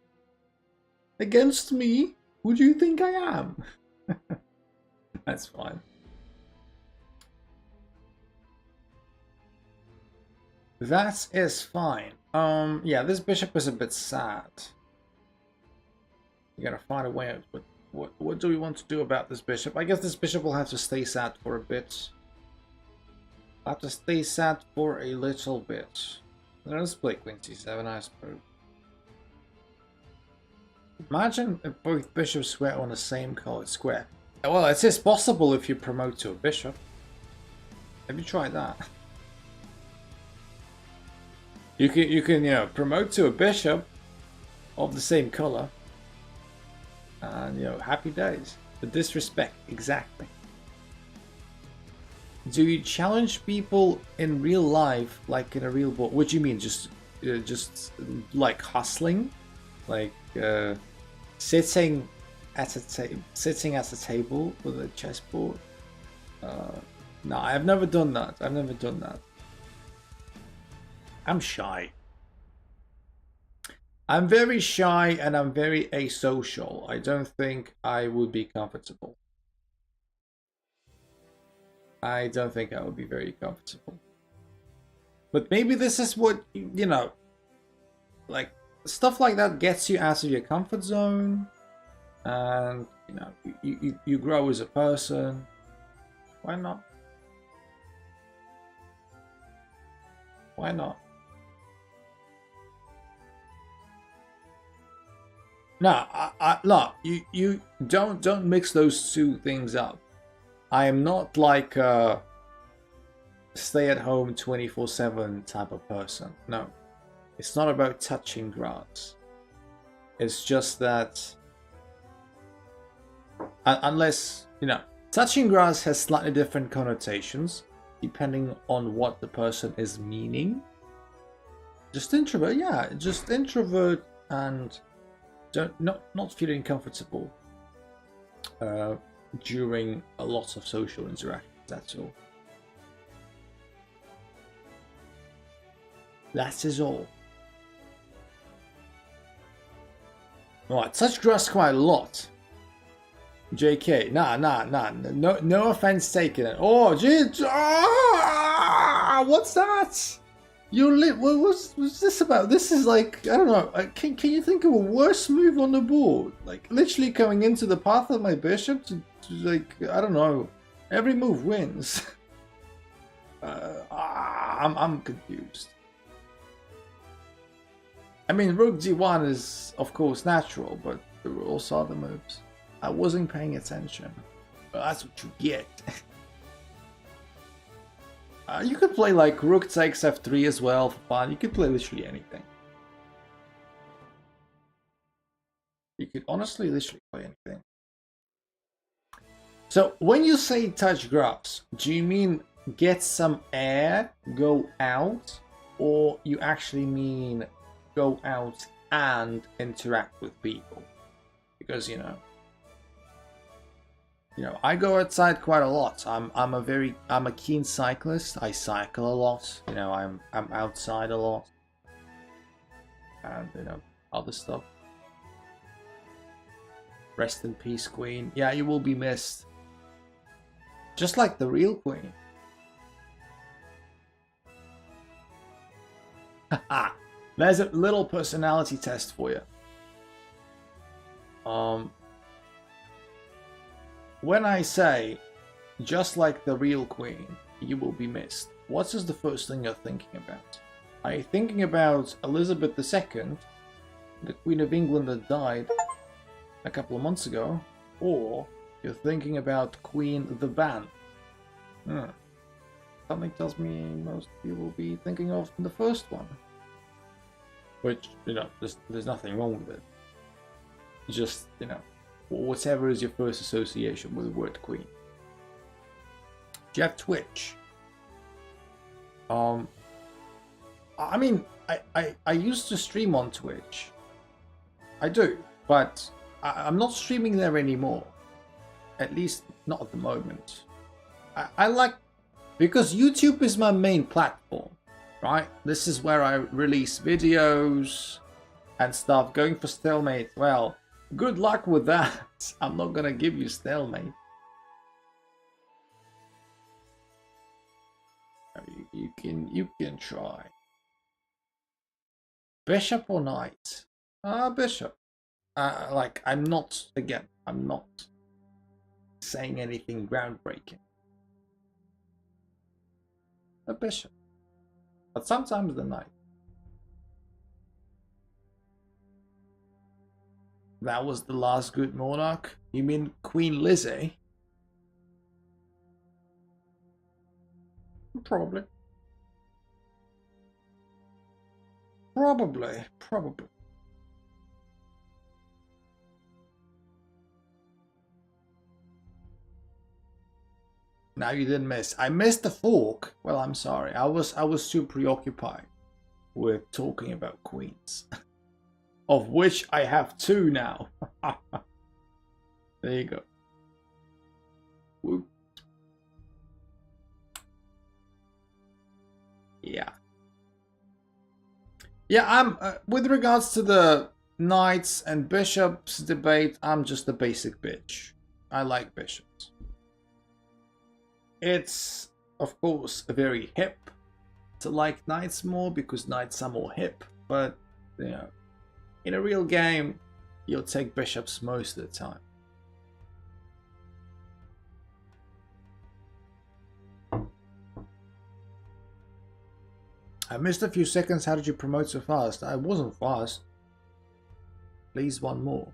against me? Who do you think I am? That's fine. That is fine. Yeah, this bishop is a bit sad. You gotta find a way out, but what do we want to do about this bishop? I guess this bishop will have to stay sad for a bit. I'll have to stay sad for a little bit. Let's play Queen C7, I suppose. Imagine if both bishops were on the same colored square. Well, it is possible if you promote to a bishop. Have you tried that? You can promote to a bishop of the same color. And happy days. The disrespect, exactly. Do you challenge people in real life, like in a real board? What do you mean? Just like hustling, like sitting at a table with a chessboard? No, I've never done that. I'm shy. I'm very shy and I'm very asocial. I don't think I would be comfortable. I don't think I would be very comfortable. But maybe this is what, like, stuff like that gets you out of your comfort zone. And, you grow as a person. Why not? Why not? No, no, you don't mix those two things up. I am not like a stay-at-home 24/7 type of person. No, it's not about touching grass. It's just that unless touching grass has slightly different connotations depending on what the person is meaning. Just introvert, yeah, just introvert and not feeling comfortable during a lot of social interactions. That's all. That is all. Right, touch grass quite a lot. JK, nah, no offense taken. Oh, what's that? What's this about? This is like, I don't know. Can you think of a worse move on the board? Like literally coming into the path of my bishop to like, I don't know. Every move wins. I'm confused. I mean, Rook G1 is of course natural, but there were also other moves. I wasn't paying attention. But that's what you get. You could play like Rook takes F3 as well for fun. You could play literally anything. You could honestly literally play anything. So when you say touch grass, do you mean get some air, go out, or you actually mean go out and interact with people? Because you know, I go outside quite a lot. I'm a keen cyclist. I cycle a lot. You know, I'm outside a lot, and other stuff. Rest in peace, Queen. Yeah, you will be missed. Just like the real Queen. Haha. There's a little personality test for you. When I say, just like the real Queen, you will be missed, what is the first thing you're thinking about? Are you thinking about Elizabeth II, the Queen of England that died a couple of months ago, or you're thinking about Queen the band? Something tells me most of you will be thinking of the first one. Which, there's nothing wrong with it. Just, whatever is your first association with the word Queen. Do you have Twitch? I mean, I used to stream on Twitch. I do, but I'm not streaming there anymore. At least not at the moment. I like, because YouTube is my main platform, right? This is where I release videos and stuff. Going for Stalemate, well, good luck with that. I'm not gonna give you Stalemate. You can try. Bishop or knight? Bishop. I'm not saying anything groundbreaking. A bishop. But sometimes the knight. That was the last good monarch? You mean Queen Lizzie? Probably. Probably. Now you didn't miss. I missed the fork. Well, I'm sorry. I was too preoccupied with talking about queens. Of which I have 2 now. There you go. Whoop. Yeah. Yeah, I'm with regards to the knights and bishops debate, I'm just a basic bitch. I like bishops. It's, of course, very hip to like knights more because knights are more hip, but, in a real game, you'll take bishops most of the time. I missed a few seconds. How did you promote so fast? I wasn't fast. Please, one more.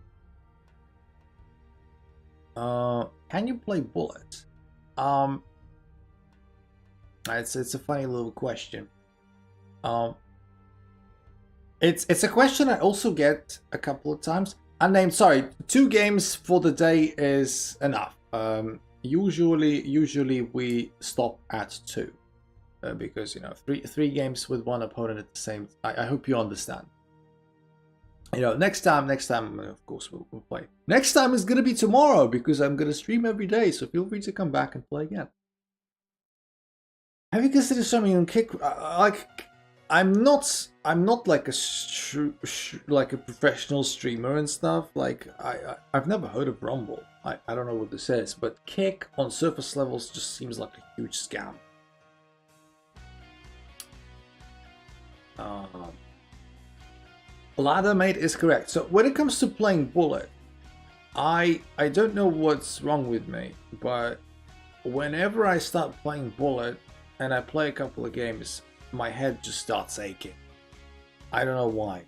Can you play Bullet? It's a funny little question. It's a question I also get a couple of times. Unnamed, sorry, 2 games for the day is enough. Usually we stop at 2 because three games with one opponent at the same. I hope you understand. Next time, of course we'll play. Next time is gonna be tomorrow because I'm gonna stream every day. So feel free to come back and play again. Have you considered streaming on Kick? I'm not like a professional streamer and stuff. Like I've never heard of Rumble. I don't know what this is, but kick on surface levels just seems like a huge scam. Ladder mate is correct. So when it comes to playing bullet, I don't know what's wrong with me, but whenever I start playing bullet and I play a couple of games, my head just starts aching. I don't know why.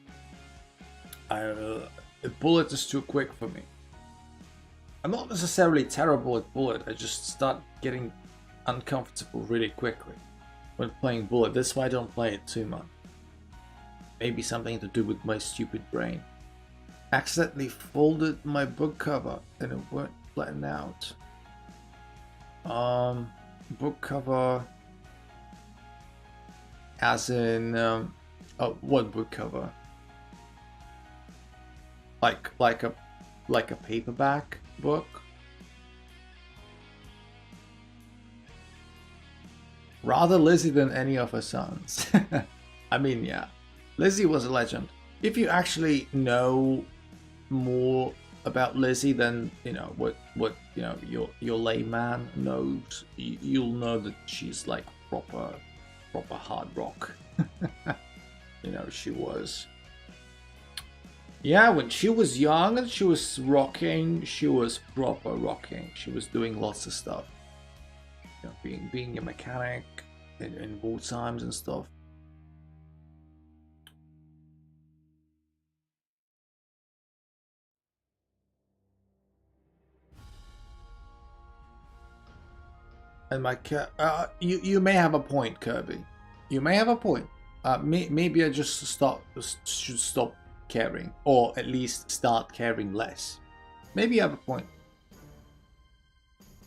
The bullet is too quick for me. I'm not necessarily terrible at bullet, I just start getting uncomfortable really quickly when playing bullet. That's why I don't play it too much. Maybe something to do with my stupid brain. Accidentally folded my book cover and it won't flatten out. Book cover as in what book cover? Like a paperback book? Rather Lizzie than any of her sons. I mean, yeah, Lizzie was a legend. If you actually know more about Lizzie than what you know your layman knows, you'll know that she's like proper hard rock. She was. Yeah, when she was young and she was rocking, she was proper rocking. She was doing lots of stuff. Being a mechanic in war times and stuff. And you may have a point, Kirby. You may have a point. Maybe I just should stop caring, or at least start caring less. Maybe you have a point.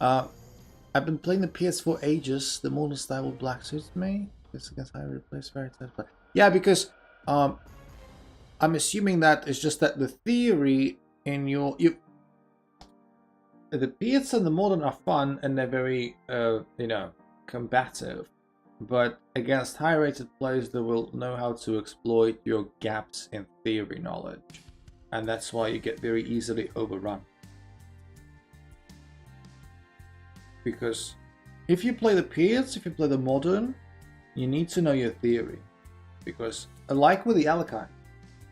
I've been playing the PS for ages. The modern style black suits me. This against I replace very tight. Yeah, because I'm assuming that it's just that the theory in the PS and the modern are fun and they're very combative, but against high-rated players they will know how to exploit your gaps in theory knowledge, and that's why you get very easily overrun. Because if you play the PS, if you play the modern, you need to know your theory, because like with the Alakine,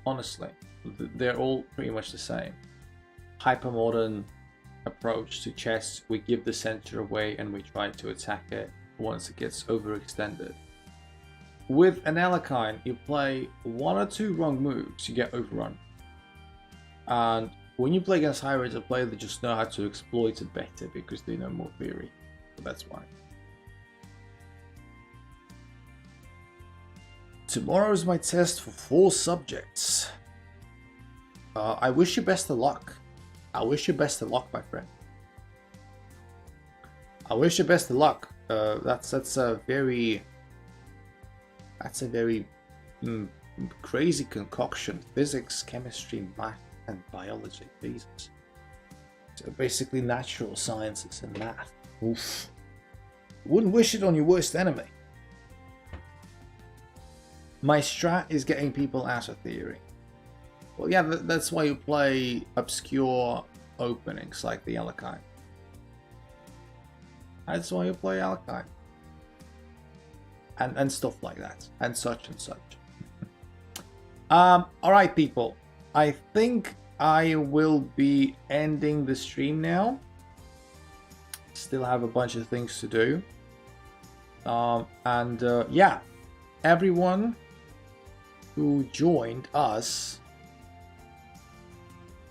honestly, they're all pretty much the same. Hyper modern approach to chess, we give the center away and we try to attack it once it gets overextended. With an Alakine, you play one or two wrong moves, you get overrun. And when you play against high-rated players, they just know how to exploit it better because they know more theory. So that's why. Tomorrow is my test for 4 subjects. I wish you best of luck. I wish you best of luck, my friend. I wish you best of luck. That's a very crazy concoction. Physics, chemistry, math, and biology. Jesus. So basically natural sciences and math. Oof. Wouldn't wish it on your worst enemy. My strat is getting people out of theory. Well, yeah, that's why you play obscure openings like the Alakine. That's why you play Alakine. And stuff like that. And such and such. Alright, people. I think I will be ending the stream now. Still have a bunch of things to do. Yeah. Everyone who joined us.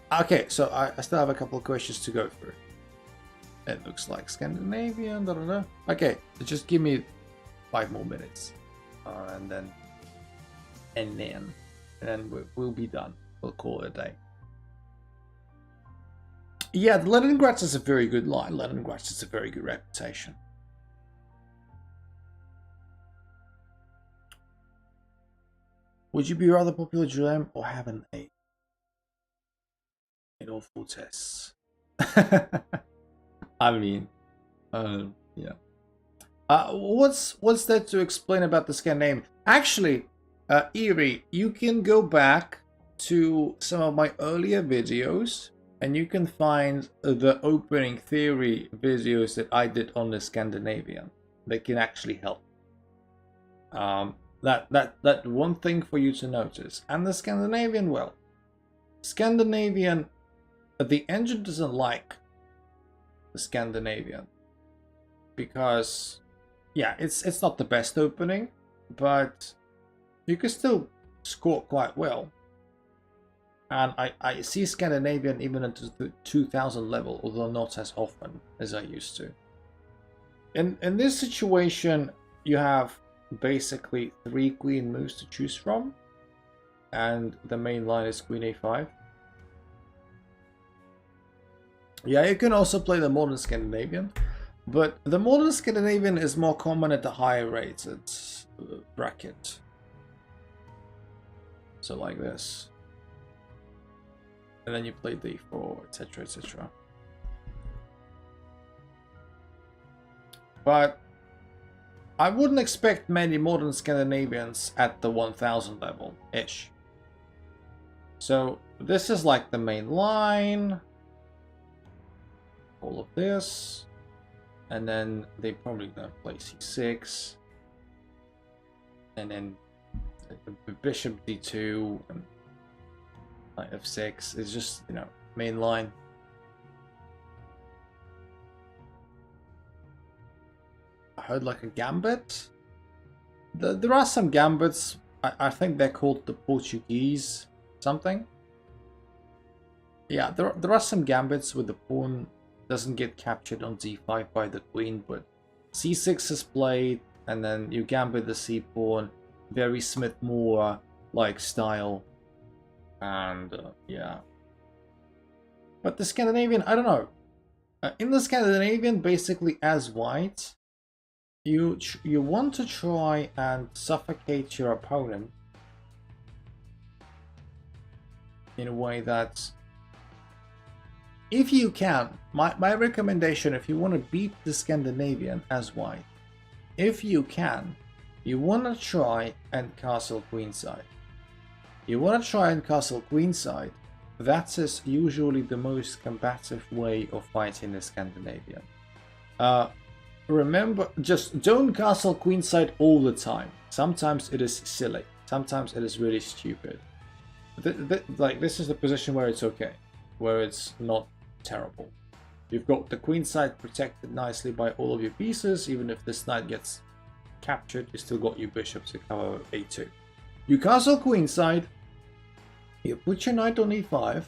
Okay, so I still have a couple of questions to go through. It looks like Scandinavian, I don't know. Okay, just give me 5 more minutes. And then we'll be done. We'll call it a day. Yeah, the Leningrad is a very good line. Leningrad is a very good reputation. Would you be rather popular GM or have an A in all 4 tests? I mean, yeah. What's there to explain about the scan name? Actually, Eerie, you can go back to some of my earlier videos and you can find the opening theory videos that I did on the Scandinavian. They can actually help. That one thing for you to notice. And the Scandinavian, well, Scandinavian, the engine doesn't like the Scandinavian because, yeah, it's not the best opening, but you can still score quite well. And I see Scandinavian even at the 2000 level, although not as often as I used to. In this situation, you have basically 3 queen moves to choose from, and the main line is queen a5. Yeah, you can also play the modern Scandinavian, but the modern Scandinavian is more common at the higher rated bracket. So like this. And then you play d4, etc, etc. But I wouldn't expect many modern Scandinavians at the 1000 level-ish. So this is like the main line. All of this. And then they probably gonna play c6. And then bishop d2 and knight f6 is just, you know, main line. I heard like a gambit. There are some gambits. I think they're called the Portuguese something. Yeah, there are some gambits where the pawn doesn't get captured on d5 by the queen, but c6 is played, and then you gambit the c pawn, very Smith-Morra like style, and yeah. But the Scandinavian, I don't know. In the Scandinavian, basically as white, you want to try and suffocate your opponent in a way that, if you can, my recommendation, if you want to beat the Scandinavian as white, if you can, you want to try and castle queenside. You want to try and castle queenside. That is usually the most combative way of fighting the Scandinavian. Remember, just don't castle queenside all the time. Sometimes it is silly. Sometimes it is really stupid. Like, this is the position where it's okay, where it's not terrible. You've got the queenside protected nicely by all of your pieces. Even if this knight gets captured, you still got your bishop to cover a2. You castle queenside. You put your knight on e5,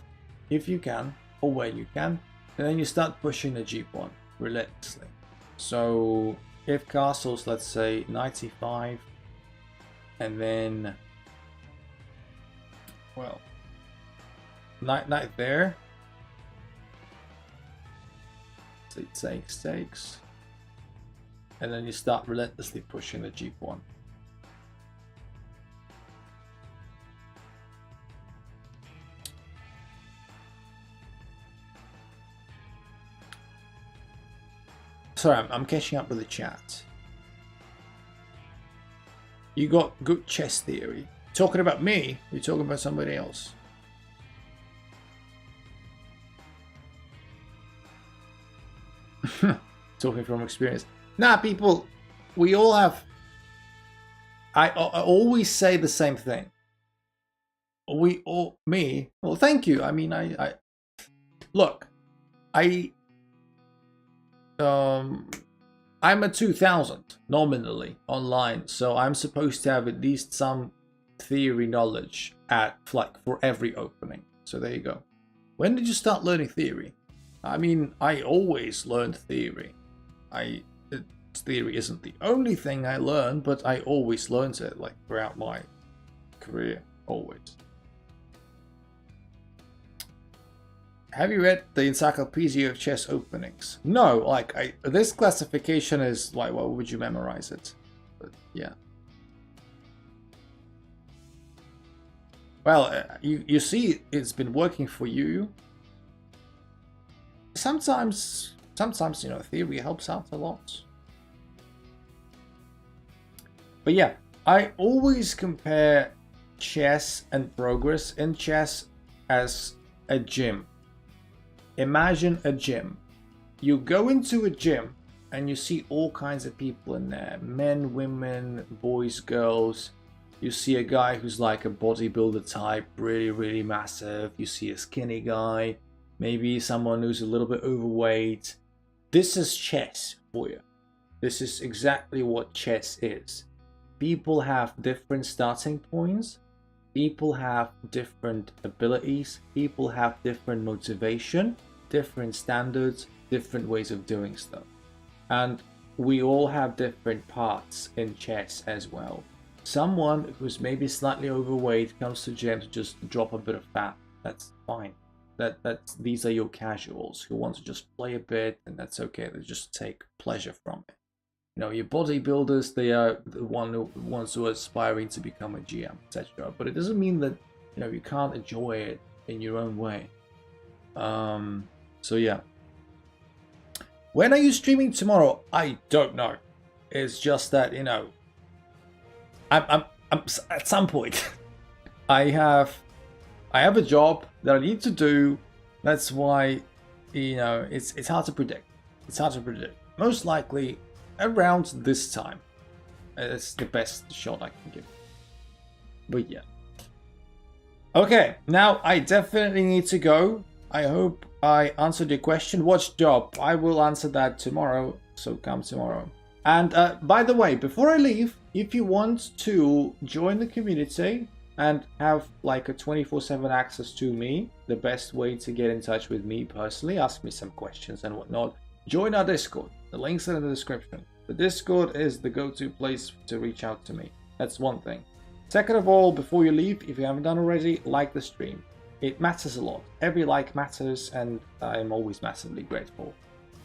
if you can, or when you can, and then you start pushing the g pawn relentlessly. So if castles, let's say knight e5, and then, well, knight there, so it takes, and then you start relentlessly pushing the g pawn. Sorry, I'm catching up with the chat. You got good chess theory. Talking about me? You're talking about somebody else. Talking from experience. Nah, people, we all have... I always say the same thing. Me? Well, thank you. I mean, look, I'm a 2000 nominally online, so I'm supposed to have at least some theory knowledge for every opening. So there you go. When did you start learning theory? I mean, I always learned theory. Theory isn't the only thing I learned, but I always learned it, like, throughout my career, always. Have you read the Encyclopedia of Chess Openings? No, like, this classification is like, why would you memorize it? But yeah. Well, you see, it's been working for you. Sometimes, you know, theory helps out a lot. But yeah, I always compare chess and progress in chess as a gym. imagine a gym. You go into a gym and you see all kinds of people in there. Men, women, boys, girls. You see a guy who's like a bodybuilder type, really, really massive. You see a skinny guy. Maybe someone who's a little bit overweight. This is chess for you. This is exactly what chess is. People have different starting points. People have different abilities. People have different motivation, different standards, different ways of doing stuff. And we all have different parts in chess as well. Someone who's maybe slightly overweight comes to gym to just drop a bit of fat. That's fine. These are your casuals who want to just play a bit, and that's okay. They just take pleasure from it. You know, your bodybuilders, they are the ones who are aspiring to become a GM, etc. But it doesn't mean that, you know, you can't enjoy it in your own way. So yeah. When are you streaming tomorrow? I don't know. It's just that, you know, I'm at some point. I have a job that I need to do. That's why, you know, it's hard to predict. It's hard to predict. Most likely around this time. It's the best shot I can give. But yeah. Okay, now I definitely need to go. I hope I answered your question. What job? I will answer that tomorrow, so come tomorrow. And by the way, before I leave, if you want to join the community and have like a 24/7 access to me, the best way to get in touch with me personally, ask me some questions and whatnot, join our Discord. The links are in the description. The Discord is the go-to place to reach out to me. That's one thing. Second of all, before you leave, if you haven't done already, like the stream. It matters a lot. Every like matters, and I'm always massively grateful.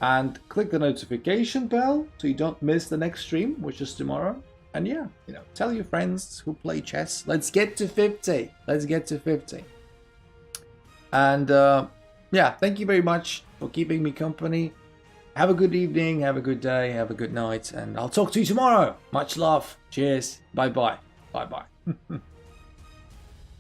And click the notification bell so you don't miss the next stream, which is tomorrow. And yeah, you know, tell your friends who play chess. Let's get to 50. Let's get to 50. And yeah, thank you very much for keeping me company. Have a good evening, have a good day, have a good night, and I'll talk to you tomorrow. Much love. Cheers. Bye-bye. Bye-bye.